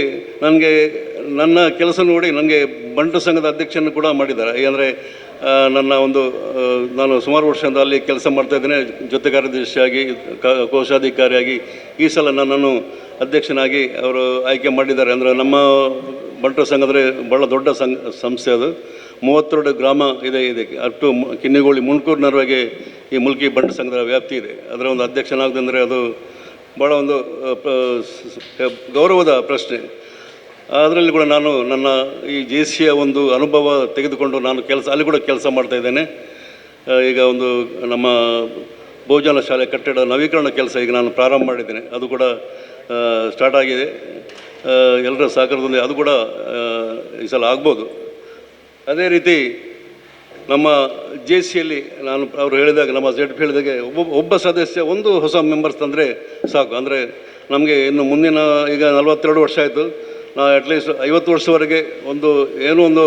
ನನ್ನ ಕೆಲಸ ನೋಡಿ ನನಗೆ ಬಂಟು ಸಂಘದ ಅಧ್ಯಕ್ಷನ್ನು ಕೂಡ ಮಾಡಿದ್ದಾರೆ. ಅಂದರೆ ನಾನು ಸುಮಾರು ವರ್ಷದಿಂದ ಅಲ್ಲಿ ಕೆಲಸ ಮಾಡ್ತಾಯಿದ್ದೇನೆ, ಜೊತೆ ಕಾರ್ಯದರ್ಶಿಯಾಗಿ, ಕೋಶಾಧಿಕಾರಿಯಾಗಿ. ಈ ಸಲ ನನ್ನನ್ನು ಅಧ್ಯಕ್ಷನಾಗಿ ಅವರು ಆಯ್ಕೆ ಮಾಡಿದ್ದಾರೆ. ಅಂದರೆ ನಮ್ಮ ಬಂಟು ಸಂಘ ಅಂದರೆ ಭಾಳ ದೊಡ್ಡ ಸಂಸ್ಥೆ. ಅದು 32 ಗ್ರಾಮ ಇದೆ. ಇದಕ್ಕೆ ಅಷ್ಟು ಕಿನ್ನಿಗೋಳಿ ಮುಣ್ಕೂರಿನವರೆಗೆ ಈ ಮುಲ್ಕಿ ಬಂಟು ಸಂಘದ ವ್ಯಾಪ್ತಿ ಇದೆ. ಅದರ ಒಂದು ಅಧ್ಯಕ್ಷನಾಗದಂದರೆ ಅದು ಭಾಳ ಒಂದು ಗೌರವದ ಪ್ರಶ್ನೆ. ಅದರಲ್ಲಿ ಕೂಡ ನಾನು ನನ್ನ ಈ JCಯ ಒಂದು ಅನುಭವ ತೆಗೆದುಕೊಂಡು ನಾನು ಅಲ್ಲಿ ಕೂಡ ಕೆಲಸ ಮಾಡ್ತಾಯಿದ್ದೇನೆ. ಈಗ ಒಂದು ನಮ್ಮ ಬಹುಜನ ಶಾಲೆ ಕಟ್ಟಡ ನವೀಕರಣ ಕೆಲಸ ಈಗ ನಾನು ಪ್ರಾರಂಭ ಮಾಡಿದ್ದೇನೆ. ಅದು ಕೂಡ ಸ್ಟಾರ್ಟ್ ಆಗಿದೆ. ಎಲ್ಲರ ಸಹಕಾರದೊಂದಿಗೆ ಅದು ಕೂಡ ಈ ಸಲ ಆಗ್ಬೋದು. ಅದೇ ರೀತಿ ನಮ್ಮ ಜೆ ಸಿಯಲ್ಲಿ ನಾನು ಅವರು ಹೇಳಿದಾಗ, ನಮ್ಮ ZP ಹೇಳಿದಾಗೆ ಒಬ್ಬ ಸದಸ್ಯ ಒಂದು ಹೊಸ ಮೆಂಬರ್ಸ್ ತಂದರೆ ಸಾಕು. ಅಂದರೆ ನಮಗೆ ಇನ್ನು ಮುಂದಿನ ಈಗ 42 ವರ್ಷ ಆಯಿತು, ನಾವು ಅಟ್ಲೀಸ್ಟ್ 50 ವರ್ಷವರೆಗೆ ಏನೋ ಒಂದು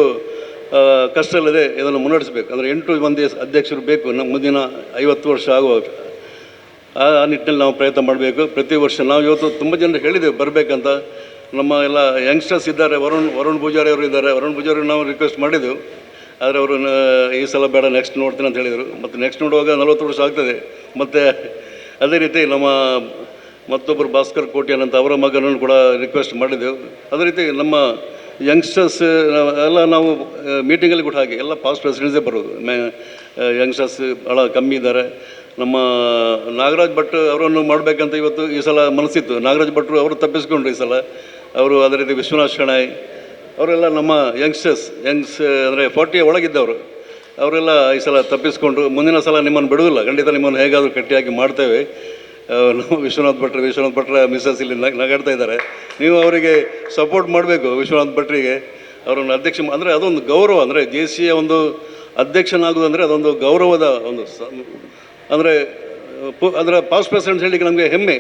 ಕಷ್ಟ ಇಲ್ಲದೆ ಇದನ್ನು ಮುನ್ನಡೆಸಬೇಕು. ಅಂದರೆ 8 ಮಂದಿ ಅಧ್ಯಕ್ಷರು ಬೇಕು ನಮ್ಮ ಮುಂದಿನ 50 ವರ್ಷ ಆಗುವಾಗ. ಆ ನಿಟ್ಟಿನಲ್ಲಿ ನಾವು ಪ್ರಯತ್ನ ಮಾಡಬೇಕು. ಪ್ರತಿ ವರ್ಷ ನಾವು ಇವತ್ತು ತುಂಬ ಜನರು ಹೇಳಿದ್ದೇವೆ ಬರಬೇಕಂತ. ನಮ್ಮ ಎಲ್ಲ ಯಂಗ್ಸ್ಟರ್ಸ್ ಇದ್ದಾರೆ, ವರುಣ್ ಪೂಜಾರಿ ಅವರು ಇದ್ದಾರೆ. ವರುಣ್ ಪೂಜಾರಿ ನಾವು ರಿಕ್ವೆಸ್ಟ್ ಮಾಡಿದ್ದೆವು, ಆದರೆ ಅವರು ಈ ಸಲ ಬೇಡ, ನೆಕ್ಸ್ಟ್ ನೋಡ್ತೀನಿ ಅಂತ ಹೇಳಿದರು. ಮತ್ತು ನೆಕ್ಸ್ಟ್ ನೋಡುವಾಗ 40 ವರ್ಷ ಆಗ್ತದೆ. ಮತ್ತು ಅದೇ ರೀತಿ ನಮ್ಮ ಮತ್ತೊಬ್ಬರು ಭಾಸ್ಕರ್ ಕೋಟ್ಯಾನ್ ಅಂತ ಅವರ ಮಗನನ್ನು ಕೂಡ ರಿಕ್ವೆಸ್ಟ್ ಮಾಡಿದ್ದೆವು. ಅದೇ ರೀತಿ ನಮ್ಮ ಯಂಗ್ಸ್ಟರ್ಸ್ ಎಲ್ಲ ನಾವು ಮೀಟಿಂಗಲ್ಲಿ ಕೂಡ ಹಾಗೆ ಎಲ್ಲ ಪಾಸ್ಟ್ ಪ್ರೆಸಿಡೆಂಟ್ಸೇ ಬರೋದು. ಯಂಗ್ಸ್ಟರ್ಸ್ ಭಾಳ ಕಮ್ಮಿ ಇದ್ದಾರೆ. ನಮ್ಮ ನಾಗರಾಜ್ ಭಟ್ ಅವರನ್ನು ಮಾಡಬೇಕಂತ ಈ ಸಲ ಮನಸ್ಸಿತ್ತು. ನಾಗರಾಜ್ ಭಟ್ರು ಅವರು ತಪ್ಪಿಸ್ಕೊಂಡ್ರು ಈ ಸಲ. ಅವರು ಅದೇ ರೀತಿ ವಿಶ್ವನಾಥ್ ಶೆಣಾಯ್ ಅವರೆಲ್ಲ ನಮ್ಮ ಯಂಗ್ಸ್ ಅಂದರೆ 40 ಒಳಗಿದ್ದವರು ಅವರೆಲ್ಲ ಈ ಸಲ ತಪ್ಪಿಸ್ಕೊಂಡ್ರು. ಮುಂದಿನ ಸಲ ನಿಮ್ಮನ್ನು ಬಿಡುವುದಿಲ್ಲ, ಖಂಡಿತ ನಿಮ್ಮನ್ನು ಹೇಗಾದರೂ ಗಟ್ಟಿಯಾಗಿ ಮಾಡ್ತೇವೆ. ನಾವು ವಿಶ್ವನಾಥ್ ಭಟ್ರ ಮಿಸ್ಸಸ್ ಇಲ್ಲಿ ನಗಾಡ್ತಾ ಇದ್ದಾರೆ. ನೀವು ಅವರಿಗೆ ಸಪೋರ್ಟ್ ಮಾಡಬೇಕು. ವಿಶ್ವನಾಥ್ ಭಟ್ರಿಗೆ ಅವರನ್ನು ಅಧ್ಯಕ್ಷ ಅಂದರೆ ಅದೊಂದು ಗೌರವ. ಅಂದರೆ JCಯ ಒಂದು ಅಧ್ಯಕ್ಷನಾಗೋದಂದರೆ ಅದೊಂದು ಗೌರವದ ಒಂದು ಅಂದರೆ ಅದರ ಪಾಸ್ಟ್ ಪ್ರೆಸಿಡೆಂಟ್ ಹೇಳಲಿಕ್ಕೆ ನಮಗೆ ಹೆಮ್ಮೆ.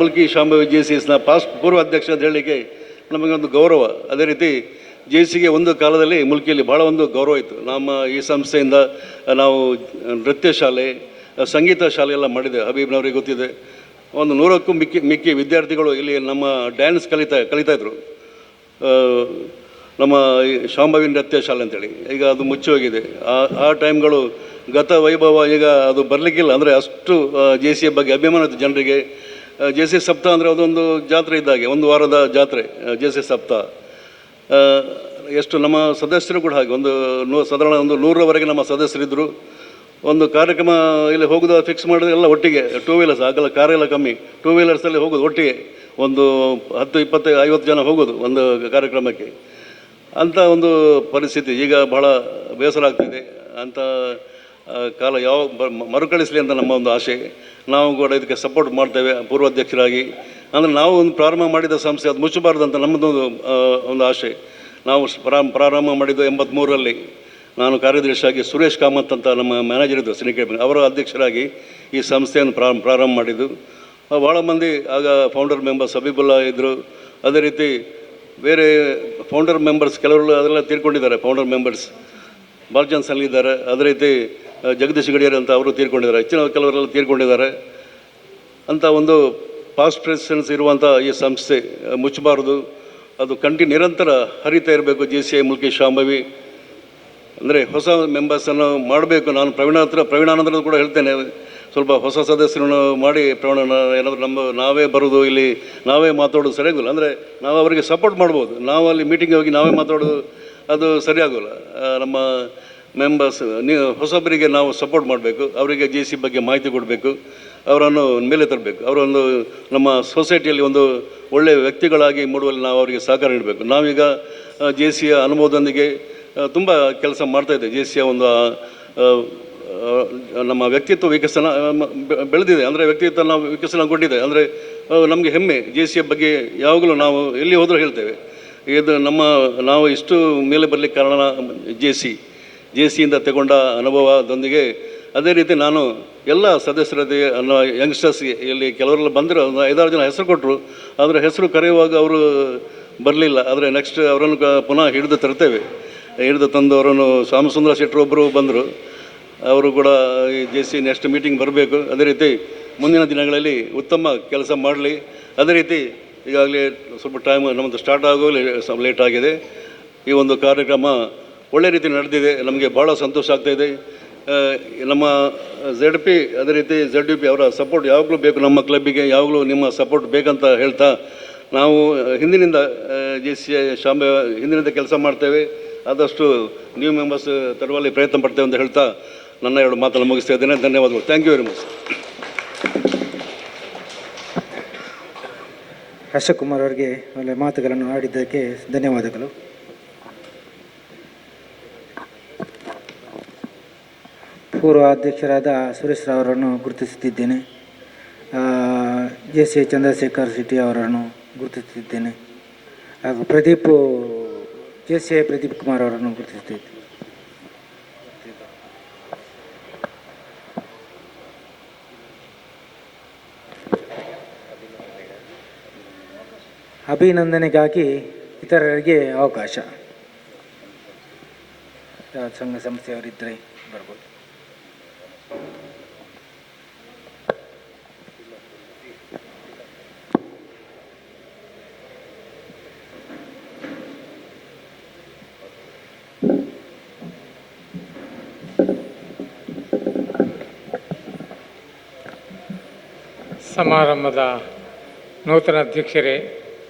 ಮುಲ್ಕಿ ಶಾಂಭವಿ JCSನ ಪೂರ್ವ ಅಧ್ಯಕ್ಷ ಅಂತ ಹೇಳಲಿಕ್ಕೆ ನಮಗೆ ಒಂದು ಗೌರವ. ಅದೇ ರೀತಿ JCಗೆ ಒಂದು ಕಾಲದಲ್ಲಿ ಮುಲ್ಕಿಯಲ್ಲಿ ಭಾಳ ಒಂದು ಗೌರವ ಇತ್ತು. ನಮ್ಮ ಈ ಸಂಸ್ಥೆಯಿಂದ ನಾವು ನೃತ್ಯ ಶಾಲೆ, ಸಂಗೀತ ಶಾಲೆ ಎಲ್ಲ ಮಾಡಿದ್ದೇವೆ. ಹಬೀಬ್ನವ್ರಿಗೆ ಗೊತ್ತಿದೆ. ಒಂದು 100ಕ್ಕೂ ಮಿಕ್ಕಿ ವಿದ್ಯಾರ್ಥಿಗಳು ಇಲ್ಲಿ ನಮ್ಮ ಡ್ಯಾನ್ಸ್ ಕಲಿತಾಯಿದ್ರು. ನಮ್ಮ ಈ ಶಾಂಭವಿ ನೃತ್ಯ ಶಾಲೆ ಅಂತೇಳಿ ಈಗ ಅದು ಮುಚ್ಚಿ ಹೋಗಿದೆ. ಆ ಟೈಮ್ಗಳು ಗತ ವೈಭವ ಈಗ ಅದು ಬರಲಿಕ್ಕಿಲ್ಲ. ಅಂದರೆ ಅಷ್ಟು JCಯ ಬಗ್ಗೆ ಅಭಿಮಾನ ಇತ್ತು ಜನರಿಗೆ. JC ಸಪ್ತಾಹ ಅಂದರೆ ಅದೊಂದು ಜಾತ್ರೆ ಇದ್ದಾಗೆ, ಒಂದು ವಾರದ ಜಾತ್ರೆ JC ಸಪ್ತಾಹ. ಎಷ್ಟು ನಮ್ಮ ಸದಸ್ಯರು ಕೂಡ ಹಾಗೆ ಸಾಧಾರಣ 100ರವರೆಗೆ ನಮ್ಮ ಸದಸ್ಯರಿದ್ದರು. ಒಂದು ಕಾರ್ಯಕ್ರಮ ಇಲ್ಲಿ ಹೋಗೋದು ಫಿಕ್ಸ್ ಮಾಡಿದ್ರೆ ಎಲ್ಲ ಒಟ್ಟಿಗೆ 2 ವೀಲರ್ಸ್, ಆಗಲ್ಲ ಕಾರೆಲ್ಲ ಕಮ್ಮಿ, 2 ವೀಲರ್ಸಲ್ಲಿ ಹೋಗೋದು ಒಟ್ಟಿಗೆ ಒಂದು 10, 20, 50 ಜನ ಹೋಗೋದು ಒಂದು ಕಾರ್ಯಕ್ರಮಕ್ಕೆ. ಅಂಥ ಒಂದು ಪರಿಸ್ಥಿತಿ ಈಗ ಬಹಳ ಬೇಸರ ಆಗ್ತಿದೆ. ಅಂಥ ಕಾಲ ಮರುಕಳಿಸಲಿ ಅಂತ ನಮ್ಮ ಒಂದು ಆಸೆ. ನಾವು ಕೂಡ ಇದಕ್ಕೆ ಸಪೋರ್ಟ್ ಮಾಡ್ತೇವೆ ಪೂರ್ವಾಧ್ಯಕ್ಷರಾಗಿ. ಅಂದರೆ ನಾವು ಒಂದು ಪ್ರಾರಂಭ ಮಾಡಿದ ಸಂಸ್ಥೆ ಅದು ಮುಚ್ಚಬಾರ್ದು ಅಂತ ನಮ್ಮದು ಒಂದು ಆಸೆ. ನಾವು ಪ್ರಾರಂಭ ಮಾಡಿದ್ದು 83ರಲ್ಲಿ. ನಾನು ಕಾರ್ಯದರ್ಶಿಯಾಗಿ ಸುರೇಶ್ ಕಾಮತ್ ಅಂತ ನಮ್ಮ ಮ್ಯಾನೇಜರ್ ಇದ್ದರು ಸಿನಿಕೇಟ್, ಅವರ ಅಧ್ಯಕ್ಷರಾಗಿ ಈ ಸಂಸ್ಥೆಯನ್ನು ಪ್ರಾರಂಭ ಮಾಡಿದ್ದು. ಭಾಳ ಮಂದಿ ಆಗ ಫೌಂಡರ್ ಮೆಂಬರ್ಸ್ ಹಬೀಬುಲ್ಲಾ ಇದ್ದರು. ಅದೇ ರೀತಿ ಬೇರೆ ಫೌಂಡರ್ ಮೆಂಬರ್ಸ್ ಕೆಲವರು ಅದೆಲ್ಲ ತೀರ್ಕೊಂಡಿದ್ದಾರೆ. Founder members Balchand ಸಲ್ಲಿದ್ದಾರೆ. ಅದೇ ರೀತಿ ಜಗದೀಶ್ ಗಡಿಯರ್ ಅಂತ ಅವರು ತೀರ್ಕೊಂಡಿದ್ದಾರೆ. ಹೆಚ್ಚಿನ ಕೆಲವರೆಲ್ಲ ತೀರ್ಕೊಂಡಿದ್ದಾರೆ. ಅಂತ ಒಂದು ಪಾಸ್ಟ್ ಪ್ರೆಸಿಡೆನ್ಸ್ ಇರುವಂಥ ಈ ಸಂಸ್ಥೆ ಮುಚ್ಚಬಾರ್ದು. ಅದು ನಿರಂತರ ಹರಿತಾ ಇರಬೇಕು. JCI ಮುಲ್ಕಿ ಶಾಂಭವಿ ಅಂದರೆ ಹೊಸ ಮೆಂಬರ್ಸನ್ನು ಮಾಡಬೇಕು. ನಾನು ಪ್ರವೀಣಾನಂದರ ಕೂಡ ಹೇಳ್ತೇನೆ, ಸ್ವಲ್ಪ ಹೊಸ ಸದಸ್ಯರನ್ನು ಮಾಡಿ. ಏನಾದರೂ ನಾವೇ ಬರೋದು ಇಲ್ಲಿ ನಾವೇ ಮಾತಾಡೋದು ಸರಿಯಾಗೋಲ್ಲ. ಅಂದರೆ ನಾವು ಅವರಿಗೆ ಸಪೋರ್ಟ್ ಮಾಡ್ಬೋದು. ನಾವು ಅಲ್ಲಿ ಮೀಟಿಂಗ್ ಹೋಗಿ ನಾವೇ ಮಾತಾಡೋದು ಅದು ಸರಿಯಾಗೋಲ್ಲ. ನಮ್ಮ ಮೆಂಬರ್ಸ್ ಹೊಸಬರಿಗೆ ನಾವು ಸಪೋರ್ಟ್ ಮಾಡಬೇಕು. ಅವರಿಗೆ JC ಬಗ್ಗೆ ಮಾಹಿತಿ ಕೊಡಬೇಕು, ಅವರನ್ನು ಮೇಲೆ ತರಬೇಕು. ಅವರೊಂದು ನಮ್ಮ ಸೊಸೈಟಿಯಲ್ಲಿ ಒಂದು ಒಳ್ಳೆಯ ವ್ಯಕ್ತಿಗಳಾಗಿ ಮೂಡುವಲ್ಲಿ ನಾವು ಅವರಿಗೆ ಸಹಕಾರ ನೀಡಬೇಕು. ನಾವೀಗ JCಯ ಅನುಭವದೊಂದಿಗೆ ತುಂಬ ಕೆಲಸ ಮಾಡ್ತಾಯಿದ್ದೇವೆ. JCಯ ಒಂದು ನಮ್ಮ ವ್ಯಕ್ತಿತ್ವ ವಿಕಸನ ಬೆಳೆದಿದೆ. ಅಂದರೆ ವ್ಯಕ್ತಿತ್ವ ನಾವು ವಿಕಸನಗೊಂಡಿದೆ. ಅಂದರೆ ನಮಗೆ ಹೆಮ್ಮೆ. JCಯ ಬಗ್ಗೆ ಯಾವಾಗಲೂ ನಾವು ಎಲ್ಲಿ ಹೋದರೂ ಹೇಳ್ತೇವೆ. ಇದು ನಾವು ಇಷ್ಟು ಮೇಲೆ ಬರಲಿಕ್ಕೆ ಕಾರಣ JCಯಿಂದ ತಗೊಂಡ ಅನುಭವದೊಂದಿಗೆ. ಅದೇ ರೀತಿ ನಾನು ಎಲ್ಲ ಸದಸ್ಯರದೇ ಯಂಗ್ಸ್ಟರ್ಸ್ಗೆ ಇಲ್ಲಿ ಕೆಲವರೆಲ್ಲ ಬಂದರೆ 5-6 ಜನ ಹೆಸರು ಕೊಟ್ಟರು. ಆದರೆ ಹೆಸರು ಕರೆಯುವಾಗ ಅವರು ಬರಲಿಲ್ಲ. ಆದರೆ ನೆಕ್ಸ್ಟ್ ಅವರನ್ನು ಪುನಃ ಹಿಡಿದು ತರ್ತೇವೆ. ಹಿಡಿದು ತಂದು ಅವರನ್ನು ಶ್ಯಾಮಸುಂದರ ಶೆಟ್ಟರು ಒಬ್ಬರು ಬಂದರು. ಅವರು ಕೂಡ ಈ JC ನೆಕ್ಸ್ಟ್ ಮೀಟಿಂಗ್ ಬರಬೇಕು. ಅದೇ ರೀತಿ ಮುಂದಿನ ದಿನಗಳಲ್ಲಿ ಉತ್ತಮ ಕೆಲಸ ಮಾಡಲಿ. ಅದೇ ರೀತಿ ಈಗಾಗಲೇ ಸ್ವಲ್ಪ ಟೈಮ್ ನಮ್ಮದು ಸ್ಟಾರ್ಟ್ ಆಗೋಗಲೇ ಲೇಟ್ ಆಗಿದೆ. ಈ ಒಂದು ಕಾರ್ಯಕ್ರಮ ಒಳ್ಳೆ ರೀತಿ ನಡೆದಿದೆ. ನಮಗೆ ಭಾಳ ಸಂತೋಷ ಆಗ್ತಾಯಿದೆ. ನಮ್ಮ ZP ಅದೇ ರೀತಿ ZUP ಅವರ ಸಪೋರ್ಟ್ ಯಾವಾಗಲೂ ಬೇಕು. ನಮ್ಮ ಕ್ಲಬ್ಬಿಗೆ ಯಾವಾಗಲೂ ನಿಮ್ಮ ಸಪೋರ್ಟ್ ಬೇಕಂತ ಹೇಳ್ತಾ ನಾವು ಹಿಂದಿನಿಂದ JCI ಶಾಂಭವಿ ಹಿಂದಿನಿಂದ ಕೆಲಸ ಮಾಡ್ತೇವೆ. ಆದಷ್ಟು ನ್ಯೂ ಮೆಂಬರ್ಸ್ ತರುವಲ್ಲಿ ಪ್ರಯತ್ನ ಪಡ್ತೇವೆ ಅಂತ ಹೇಳ್ತಾ ನನ್ನ 2 ಮಾತನ್ನು ಮುಗಿಸ್ತಾ ಇದ್ದೇನೆ. ಧನ್ಯವಾದಗಳು. Thank you very much. Harshakumar ಅವರಿಗೆ ಒಳ್ಳೆಯ ಮಾತುಗಳನ್ನು ಆಡಿದ್ದಕ್ಕೆ ಧನ್ಯವಾದಗಳು. ಪೂರ್ವ ಅಧ್ಯಕ್ಷರಾದ ಸುರೇಶ್ ರಾವರನ್ನು ಗುರುತಿಸುತ್ತಿದ್ದೇನೆ. JC ಚಂದ್ರಶೇಖರ್ ಶೆಟ್ಟಿ ಅವರನ್ನು ಗುರುತಿಸುತ್ತಿದ್ದೇನೆ. ಹಾಗೂ JCI ಪ್ರದೀಪ್ ಕುಮಾರ್ ಅವರನ್ನು ಗುರುತಿಸುತ್ತಿದ್ದೇನೆ. ಅಭಿನಂದನೆಗಾಗಿ ಇತರರಿಗೆ ಅವಕಾಶ. ಯಾವ ಸಂಘ ಸಂಸ್ಥೆಯವರಿದ್ದರೆ ಬರ್ಬೋದು. ಸಮಾರಂಭದ ನೂತನ ಅಧ್ಯಕ್ಷರೇ,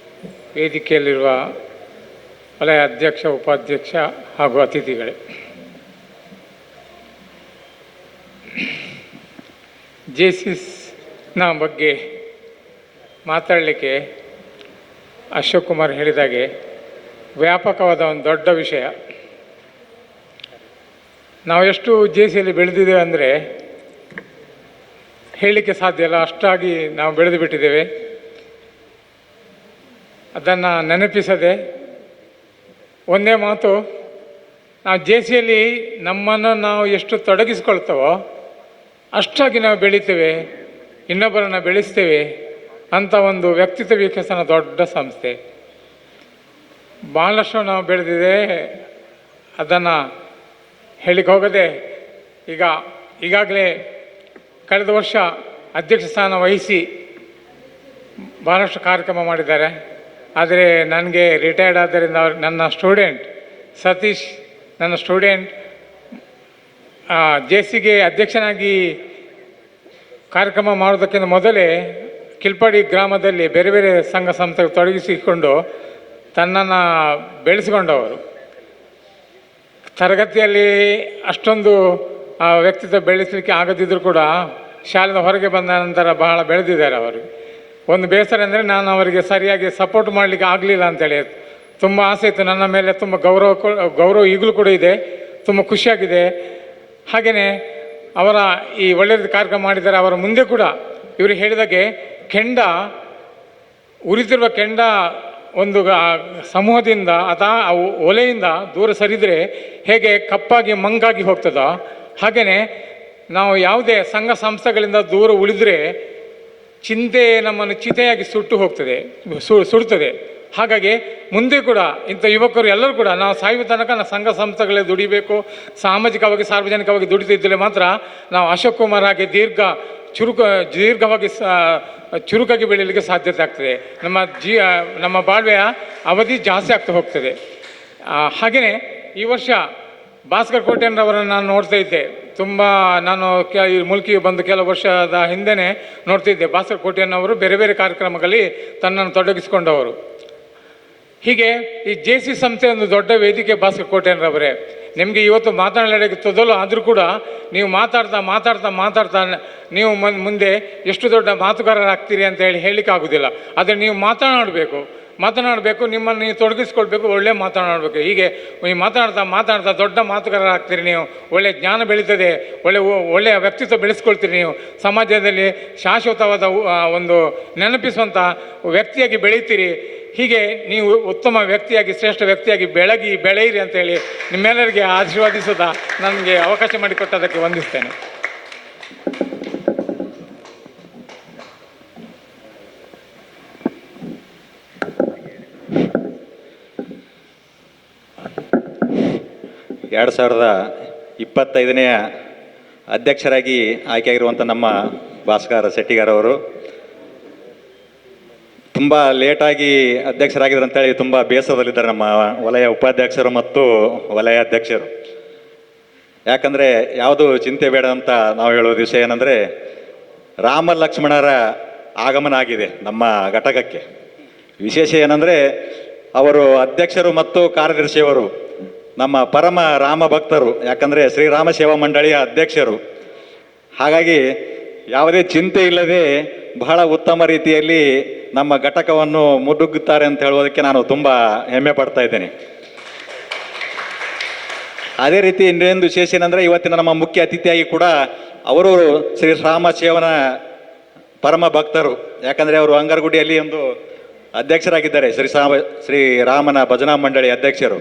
ವೇದಿಕೆಯಲ್ಲಿರುವ ವಲಯ ಅಧ್ಯಕ್ಷ, ಉಪಾಧ್ಯಕ್ಷ ಹಾಗೂ ಅತಿಥಿಗಳೇ, JCSನ ಬಗ್ಗೆ ಮಾತಾಡಲಿಕ್ಕೆ ಅಶೋಕ್ ಕುಮಾರ್ ಹೇಳಿದಾಗೆ ವ್ಯಾಪಕವಾದ ಒಂದು ದೊಡ್ಡ ವಿಷಯ. ನಾವು ಎಷ್ಟು JCಯಲ್ಲಿ ಬೆಳೆದಿದ್ದೇವೆ ಅಂದರೆ ಹೇಳಲಿಕ್ಕೆ ಸಾಧ್ಯ ಇಲ್ಲ, ಅಷ್ಟಾಗಿ ನಾವು ಬೆಳೆದು ಬಿಟ್ಟಿದ್ದೇವೆ. ಅದನ್ನು ನೆನಪಿಸದೆ ಒಂದೇ ಮಾತು, ನಾವು JCಯಲ್ಲಿ ನಮ್ಮನ್ನು ನಾವು ಎಷ್ಟು ತೊಡಗಿಸ್ಕೊಳ್ತೇವೋ ಅಷ್ಟಾಗಿ ನಾವು ಬೆಳಿತೇವೆ, ಇನ್ನೊಬ್ಬರನ್ನು ಬೆಳೆಸ್ತೇವೆ ಅಂತ ಒಂದು ವ್ಯಕ್ತಿತ್ವ ವಿಕಸನ ದೊಡ್ಡ ಸಂಸ್ಥೆ. ಭಾಳಷ್ಟು ನಾವು ಬೆಳೆದಿದೆ. ಅದನ್ನು ಹೇಳಿಕ್ಕೆ ಹೋಗದೆ ಈಗಾಗಲೇ ಕಳೆದ ವರ್ಷ ಅಧ್ಯಕ್ಷ ಸ್ಥಾನ ವಹಿಸಿ ಭಾಳಷ್ಟು ಕಾರ್ಯಕ್ರಮ ಮಾಡಿದ್ದಾರೆ. ಆದರೆ ನನಗೆ ರಿಟೈರ್ಡ್ ಆದ್ದರಿಂದ ನನ್ನ ಸ್ಟೂಡೆಂಟ್ ಸತೀಶ್, ನನ್ನ ಸ್ಟೂಡೆಂಟ್ JCಗೆ ಅಧ್ಯಕ್ಷನಾಗಿ ಕಾರ್ಯಕ್ರಮ ಮಾಡೋದಕ್ಕಿಂತ ಮೊದಲೇ ಕಿಲ್ಪಾಡಿ ಗ್ರಾಮದಲ್ಲಿ ಬೇರೆ ಬೇರೆ ಸಂಘ ಸಂಸ್ಥೆಗೆ ತೊಡಗಿಸಿಕೊಂಡು ತನ್ನನ್ನು ಬೆಳೆಸಿಕೊಂಡವರು. ತರಗತಿಯಲ್ಲಿ ಅಷ್ಟೊಂದು ವ್ಯಕ್ತಿತ್ವ ಬೆಳೆಸಲಿಕ್ಕೆ ಆಗದಿದ್ದರೂ ಕೂಡ ಶಾಲೆದ ಹೊರಗೆ ಬಂದ ನಂತರ ಬಹಳ ಬೆಳೆದಿದ್ದಾರೆ ಅವರು. ಒಂದು ಬೇಸರ ಅಂದರೆ ನಾನು ಅವರಿಗೆ ಸರಿಯಾಗಿ ಸಪೋರ್ಟ್ ಮಾಡಲಿಕ್ಕೆ ಆಗಲಿಲ್ಲ ಅಂತೇಳಿ ತುಂಬ ಆಸೆ ಇತ್ತು. ನನ್ನ ಮೇಲೆ ತುಂಬ ಗೌರವ ಈಗಲೂ ಕೂಡ ಇದೆ, ತುಂಬ ಖುಷಿಯಾಗಿದೆ. ಹಾಗೆಯೇ ಅವರ ಈ ಒಳ್ಳೆಯ ಕಾರ್ಯಕ್ರಮ ಮಾಡಿದ್ದಾರೆ. ಅವರ ಮುಂದೆ ಕೂಡ ಇವರು ಹೇಳಿದಾಗೆ ಉರಿತಿರುವ ಕೆಂಡ ಒಂದು ಸಮೂಹದಿಂದ ಅಥವಾ ಒಲೆಯಿಂದ ದೂರ ಸರಿದರೆ ಹೇಗೆ ಕಪ್ಪಾಗಿ ಮಂಗಾಗಿ ಹೋಗ್ತದೋ, ಹಾಗೆಯೇ ನಾವು ಯಾವುದೇ ಸಂಘ ಸಂಸ್ಥೆಗಳಿಂದ ದೂರ ಉಳಿದರೆ ಚಿಂತೆ ನಮ್ಮನ್ನು ಚಿತೆಯಾಗಿ ಸುಡುತ್ತದೆ. ಹಾಗಾಗಿ ಮುಂದೆ ಕೂಡ ಇಂಥ ಯುವಕರು ಎಲ್ಲರೂ ಕೂಡ ನಾವು ಸಾಯುವ ತನಕ ನಾವು ಸಂಘ ಸಂಸ್ಥೆಗಳೇ ದುಡಿಬೇಕು, ಸಾಮಾಜಿಕವಾಗಿ ಸಾರ್ವಜನಿಕವಾಗಿ ದುಡಿತಿದ್ದರೆ ಮಾತ್ರ ನಾವು ಅಶೋಕ್ ಕುಮಾರ್ ಆಗಿ ದೀರ್ಘವಾಗಿ ಚುರುಕಾಗಿ ಬೆಳೀಲಿಕ್ಕೆ ಸಾಧ್ಯತೆ ಆಗ್ತದೆ. ನಮ್ಮ ಬಾಳ್ವೆಯ ಅವಧಿ ಜಾಸ್ತಿ ಆಗ್ತಾ ಹೋಗ್ತದೆ. ಹಾಗೆಯೇ ಈ ವರ್ಷ ಭಾಸ್ಕರ್ ಕೋಟ್ಯಾನ್ರವರನ್ನು ನಾನು ನೋಡ್ತಾ ಇದ್ದೆ. ನಾನು ಈ ಮುಲ್ಕಿಗೆ ಬಂದು ಕೆಲವು ವರ್ಷದ ಹಿಂದೆಯೇ ನೋಡ್ತಿದ್ದೆ. ಭಾಸ್ಕರ್ ಕೋಟ್ಯಾನ್ನವರು ಬೇರೆ ಬೇರೆ ಕಾರ್ಯಕ್ರಮಗಳಲ್ಲಿ ತನ್ನನ್ನು ತೊಡಗಿಸಿಕೊಂಡವರು. ಹೀಗೆ ಈ JC ಸಂಸ್ಥೆ ಒಂದು ದೊಡ್ಡ ವೇದಿಕೆ. ಭಾಸ್ಕರ್ ಕೋಟ್ಯಾನ್ರವರೇ, ನಿಮಗೆ ಇವತ್ತು ಮಾತನಾಡಲಿಕ್ಕೆ ತೊದಲು ಆದರೂ ಕೂಡ ನೀವು ಮಾತಾಡ್ತಾ ನೀವು ಮುಂದೆ ಎಷ್ಟು ದೊಡ್ಡ ಮಾತುಗಾರರಾಗ್ತೀರಿ ಅಂತ ಹೇಳಲಿಕ್ಕೆ ಆಗೋದಿಲ್ಲ. ಆದರೆ ನೀವು ಮಾತನಾಡಬೇಕು, ನಿಮ್ಮನ್ನು ನೀವು ತೊಡಗಿಸ್ಕೊಳ್ಬೇಕು, ಒಳ್ಳೆ ಮಾತನಾಡಬೇಕು. ಹೀಗೆ ನೀವು ಮಾತನಾಡ್ತಾ ದೊಡ್ಡ ಮಾತುಗಾರರಾಗ್ತೀರಿ. ನೀವು ಒಳ್ಳೆಯ ಜ್ಞಾನ ಬೆಳೀತದೆ, ಒಳ್ಳೆಯ ವ್ಯಕ್ತಿತ್ವ ಬೆಳೆಸ್ಕೊಳ್ತೀರಿ. ನೀವು ಸಮಾಜದಲ್ಲಿ ಶಾಶ್ವತವಾದ ಒಂದು ನೆನಪಿಸುವಂಥ ವ್ಯಕ್ತಿಯಾಗಿ ಬೆಳೀತೀರಿ. ಹೀಗೆ ನೀವು ಉತ್ತಮ ವ್ಯಕ್ತಿಯಾಗಿ, ಶ್ರೇಷ್ಠ ವ್ಯಕ್ತಿಯಾಗಿ ಬೆಳೆಯಿರಿ ಅಂತೇಳಿ ನಿಮ್ಮೆಲ್ಲರಿಗೆ ಆಶೀರ್ವಾದಿಸುತ್ತಾ ನನಗೆ ಅವಕಾಶ ಮಾಡಿಕೊಟ್ಟದಕ್ಕೆ ವಂದಿಸ್ತೇನೆ. ಎರಡು 2025ನೇ ಅಧ್ಯಕ್ಷರಾಗಿ ಆಯ್ಕೆಯಾಗಿರುವಂಥ ನಮ್ಮ ಭಾಸ್ಕರ್ ಶೆಟ್ಟಿಗಾರವರು ತುಂಬ ಲೇಟಾಗಿ ಅಧ್ಯಕ್ಷರಾಗಿದ್ರು ಅಂತೇಳಿ ತುಂಬ ಬೇಸರದಲ್ಲಿದ್ದಾರೆ ನಮ್ಮ ವಲಯ ಉಪಾಧ್ಯಕ್ಷರು ಮತ್ತು ವಲಯ ಅಧ್ಯಕ್ಷರು. ಯಾಕಂದರೆ ಯಾವುದು ಚಿಂತೆ ಬೇಡ ಅಂತ ನಾವು ಹೇಳೋ ವಿಷಯ ಏನಂದರೆ, ರಾಮ ಲಕ್ಷ್ಮಣರ ಆಗಮನ ಆಗಿದೆ ನಮ್ಮ ಘಟಕಕ್ಕೆ. ವಿಶೇಷ ಏನಂದರೆ ಅವರು ಅಧ್ಯಕ್ಷರು ಮತ್ತು ಕಾರ್ಯದರ್ಶಿಯವರು ನಮ್ಮ ಪರಮ ರಾಮ ಭಕ್ತರು. ಯಾಕಂದರೆ ಶ್ರೀರಾಮ ಸೇವಾ ಮಂಡಳಿಯ ಅಧ್ಯಕ್ಷರು. ಹಾಗಾಗಿ ಯಾವುದೇ ಚಿಂತೆ ಇಲ್ಲದೆ ಬಹಳ ಉತ್ತಮ ರೀತಿಯಲ್ಲಿ ನಮ್ಮ ಘಟಕವನ್ನು ಮುನ್ನುಗ್ಗುತ್ತಾರೆ ಅಂತ ಹೇಳೋದಕ್ಕೆ ನಾನು ತುಂಬ ಹೆಮ್ಮೆ ಪಡ್ತಾ ಇದ್ದೇನೆ. ಅದೇ ರೀತಿ ಇನ್ನೊಂದು ವಿಶೇಷ ಏನಂದರೆ, ಇವತ್ತಿನ ನಮ್ಮ ಮುಖ್ಯ ಅತಿಥಿಯಾಗಿ ಕೂಡ ಅವರು ಶ್ರೀರಾಮ ಸೇವನ ಪರಮ ಭಕ್ತರು. ಯಾಕಂದರೆ ಅವರು ಅಂಗರಗುಡಿಯಲ್ಲಿ ಒಂದು ಅಧ್ಯಕ್ಷರಾಗಿದ್ದಾರೆ, ಶ್ರೀ ರಾಮನ ಭಜನಾ ಮಂಡಳಿ ಅಧ್ಯಕ್ಷರು.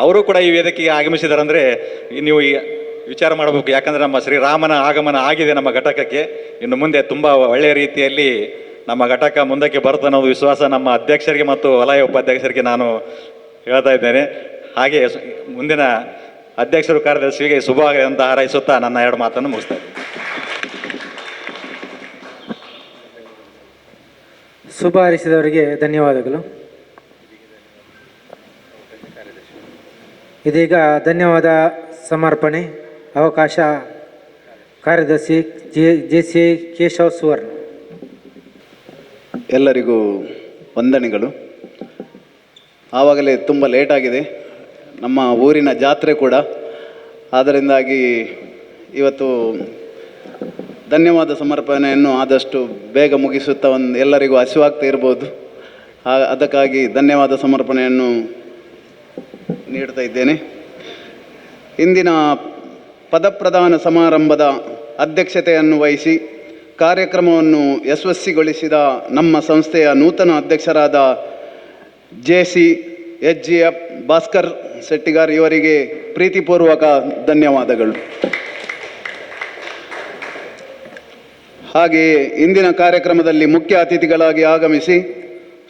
ಅವರು ಕೂಡ ಈ ವೇದಿಕೆಗೆ ಆಗಮಿಸಿದ್ದಾರೆ ಅಂದರೆ ನೀವು ಈ ವಿಚಾರ ಮಾಡಬೇಕು. ಯಾಕಂದರೆ ನಮ್ಮ ಶ್ರೀರಾಮನ ಆಗಮನ ಆಗಿದೆ ನಮ್ಮ ಘಟಕಕ್ಕೆ. ಇನ್ನು ಮುಂದೆ ತುಂಬ ಒಳ್ಳೆಯ ರೀತಿಯಲ್ಲಿ ನಮ್ಮ ಘಟಕ ಮುಂದಕ್ಕೆ ಬರುತ್ತೆ ಅನ್ನೋದು ವಿಶ್ವಾಸ ನಮ್ಮ ಅಧ್ಯಕ್ಷರಿಗೆ ಮತ್ತು ವಲಯ ಉಪಾಧ್ಯಕ್ಷರಿಗೆ ನಾನು ಹೇಳ್ತಾ ಇದ್ದೇನೆ. ಹಾಗೆ ಮುಂದಿನ ಅಧ್ಯಕ್ಷರು ಕಾರ್ಯದರ್ಶಿಗೆ ಶುಭವಾಗಲಿ ಅಂತ ಹಾರೈಸುತ್ತಾ ನನ್ನ 2 ಮಾತನ್ನು ಮುಗಿಸ್ತಾ ಇದ್ದೀನಿ. ಶುಭ ಹಾರೈಸಿದವರಿಗೆ ಧನ್ಯವಾದಗಳು. ಇದೀಗ ಧನ್ಯವಾದ ಸಮರ್ಪಣೆ ಅವಕಾಶ ಕಾರ್ಯದರ್ಶಿ JCI ಕೇಶವ್ ಸುವರ್ಣ. ಎಲ್ಲರಿಗೂ ವಂದನೆಗಳು. ಆವಾಗಲೇ ತುಂಬ ಲೇಟಾಗಿದೆ, ನಮ್ಮ ಊರಿನ ಜಾತ್ರೆ ಕೂಡ. ಆದ್ದರಿಂದಾಗಿ ಇವತ್ತು ಧನ್ಯವಾದ ಸಮರ್ಪಣೆಯನ್ನು ಆದಷ್ಟು ಬೇಗ ಮುಗಿಸುತ್ತಾ ಎಲ್ಲರಿಗೂ ಹಸಿವಾಗ್ತಾ ಇರ್ಬೋದು. ಅದಕ್ಕಾಗಿ ಧನ್ಯವಾದ ಸಮರ್ಪಣೆಯನ್ನು ನೀಡ್ತಾ ಇದ್ದೇನೆ. ಇಂದಿನ ಪದಪ್ರದಾನ ಸಮಾರಂಭದ ಅಧ್ಯಕ್ಷತೆಯನ್ನು ವಹಿಸಿ ಕಾರ್ಯಕ್ರಮವನ್ನು ಯಶಸ್ವಿಗೊಳಿಸಿದ ನಮ್ಮ ಸಂಸ್ಥೆಯ ನೂತನ ಅಧ್ಯಕ್ಷರಾದ JCHGF ಭಾಸ್ಕರ್ ಶೆಟ್ಟಿಗಾರ್ ಇವರಿಗೆ ಪ್ರೀತಿಪೂರ್ವಕ ಧನ್ಯವಾದಗಳು. ಹಾಗೆಯೇ ಇಂದಿನ ಕಾರ್ಯಕ್ರಮದಲ್ಲಿ ಮುಖ್ಯ ಅತಿಥಿಗಳಾಗಿ ಆಗಮಿಸಿ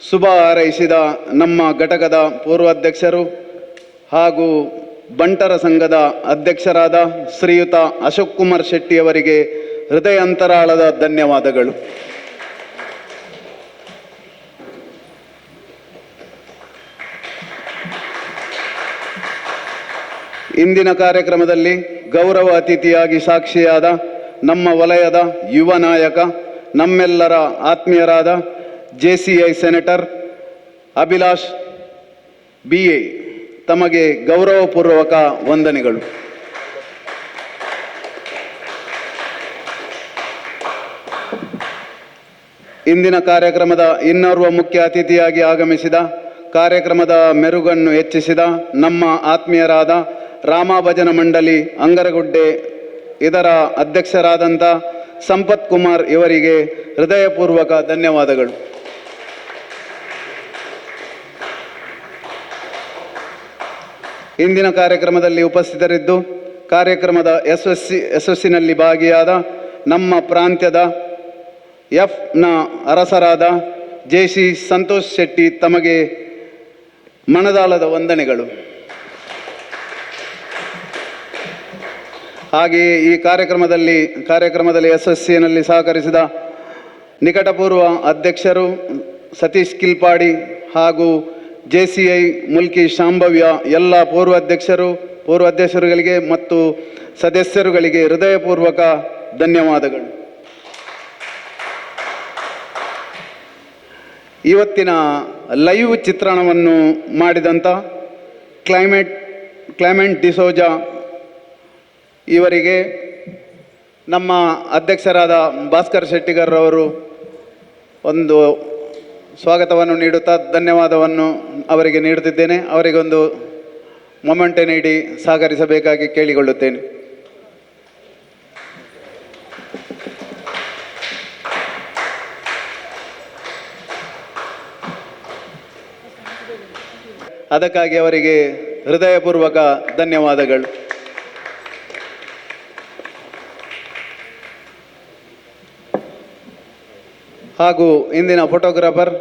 ಶುಭ ಹಾರೈಸಿದ ನಮ್ಮ ಘಟಕದ ಪೂರ್ವಾಧ್ಯಕ್ಷರು ಹಾಗೂ ಬಂಟರ ಸಂಘದ ಅಧ್ಯಕ್ಷರಾದ ಶ್ರೀಯುತ ಅಶೋಕ್ ಕುಮಾರ್ ಶೆಟ್ಟಿಯವರಿಗೆ ಹೃದಯಾಂತರಾಳದ ಧನ್ಯವಾದಗಳು. ಇಂದಿನ ಕಾರ್ಯಕ್ರಮದಲ್ಲಿ ಗೌರವ ಅತಿಥಿಯಾಗಿ ಸಾಕ್ಷಿಯಾದ ನಮ್ಮ ವಲಯದ ಯುವ ನಾಯಕ, ನಮ್ಮೆಲ್ಲರ ಆತ್ಮೀಯರಾದ JCI ಸೆನೆಟರ್ ಅಭಿಲಾಷ್ BA ತಮಗೆ ಗೌರವಪೂರ್ವಕ ವಂದನೆಗಳು. ಇಂದಿನ ಕಾರ್ಯಕ್ರಮದ ಇನ್ನೋರ್ವ ಮುಖ್ಯ ಅತಿಥಿಯಾಗಿ ಆಗಮಿಸಿದ, ಕಾರ್ಯಕ್ರಮದ ಮೆರುಗನ್ನು ಹೆಚ್ಚಿಸಿದ ನಮ್ಮ ಆತ್ಮೀಯರಾದ ರಾಮ ಭಜನ ಮಂಡಳಿ ಅಂಗರಗುಡ್ಡೆ ಇದರ ಅಧ್ಯಕ್ಷರಾದಂಥ ಸಂಪತ್ ಕುಮಾರ್ ಇವರಿಗೆ ಹೃದಯಪೂರ್ವಕ ಧನ್ಯವಾದಗಳು. ಇಂದಿನ ಕಾರ್ಯಕ್ರಮದಲ್ಲಿ ಉಪಸ್ಥಿತರಿದ್ದು ಕಾರ್ಯಕ್ರಮದ ಯಶಸ್ಸಿನಲ್ಲಿ ಭಾಗಿಯಾದ ನಮ್ಮ ಪ್ರಾಂತ್ಯದ Fನ ಅರಸರಾದ JC ಸಂತೋಷ್ ಶೆಟ್ಟಿ ತಮಗೆ ಮನದಾಳದ ವಂದನೆಗಳು. ಹಾಗೆಯೇ ಈ ಕಾರ್ಯಕ್ರಮದಲ್ಲಿ ಯಶಸ್ಸಿನಲ್ಲಿ ಸಹಕರಿಸಿದ ನಿಕಟಪೂರ್ವ ಅಧ್ಯಕ್ಷರು ಸತೀಶ್ ಕಿಲ್ಪಾಡಿ ಹಾಗೂ JCI ಮುಲ್ಕಿ ಶಾಂಭವ್ಯ ಎಲ್ಲ ಪೂರ್ವಾಧ್ಯಕ್ಷರುಗಳಿಗೆ ಮತ್ತು ಸದಸ್ಯರುಗಳಿಗೆ ಹೃದಯಪೂರ್ವಕ ಧನ್ಯವಾದಗಳು. ಇವತ್ತಿನ ಲೈವ್ ಚಿತ್ರಣವನ್ನು ಮಾಡಿದಂಥ ಕ್ಲೈಮೆಂಟ್ ಡಿಸೋಜಾ ಇವರಿಗೆ ನಮ್ಮ ಅಧ್ಯಕ್ಷರಾದ ಭಾಸ್ಕರ್ ಶೆಟ್ಟಿಗರ್ ಅವರು ಒಂದು ಸ್ವಾಗತವನ್ನು ನೀಡುತ್ತಾ ಧನ್ಯವಾದವನ್ನು ಅವರಿಗೆ ನೀಡುತ್ತಿದ್ದೇನೆ. ಅವರಿಗೊಂದು ಮೊಮೆಂಟ್ ನೀಡಿ ಸಹಕರಿಸಬೇಕಾಗಿ ಕೇಳಿಕೊಳ್ಳುತ್ತೇನೆ. ಅದಕ್ಕಾಗಿ ಅವರಿಗೆ ಹೃದಯಪೂರ್ವಕ ಧನ್ಯವಾದಗಳು. ಹಾಗೂ ಇಂದಿನ ಫೋಟೋಗ್ರಾಫರ್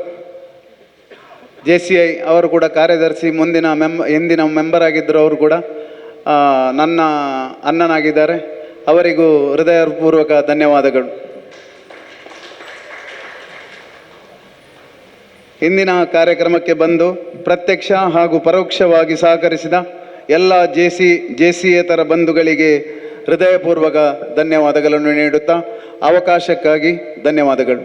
JCI ಅವರು ಕೂಡ ಕಾರ್ಯದರ್ಶಿ, ಹಿಂದಿನ ಮೆಂಬರ್ ಆಗಿದ್ದರು. ಅವರು ಕೂಡ ನನ್ನ ಅಣ್ಣನಾಗಿದ್ದಾರೆ. ಅವರಿಗೂ ಹೃದಯಪೂರ್ವಕ ಧನ್ಯವಾದಗಳು. ಇಂದಿನ ಕಾರ್ಯಕ್ರಮಕ್ಕೆ ಬಂದು ಪ್ರತ್ಯಕ್ಷ ಹಾಗೂ ಪರೋಕ್ಷವಾಗಿ ಸಹಕರಿಸಿದ ಎಲ್ಲ JCಯೇತರ ಬಂಧುಗಳಿಗೆ ಹೃದಯಪೂರ್ವಕ ಧನ್ಯವಾದಗಳನ್ನು ನೀಡುತ್ತಾ ಅವಕಾಶಕ್ಕಾಗಿ ಧನ್ಯವಾದಗಳು.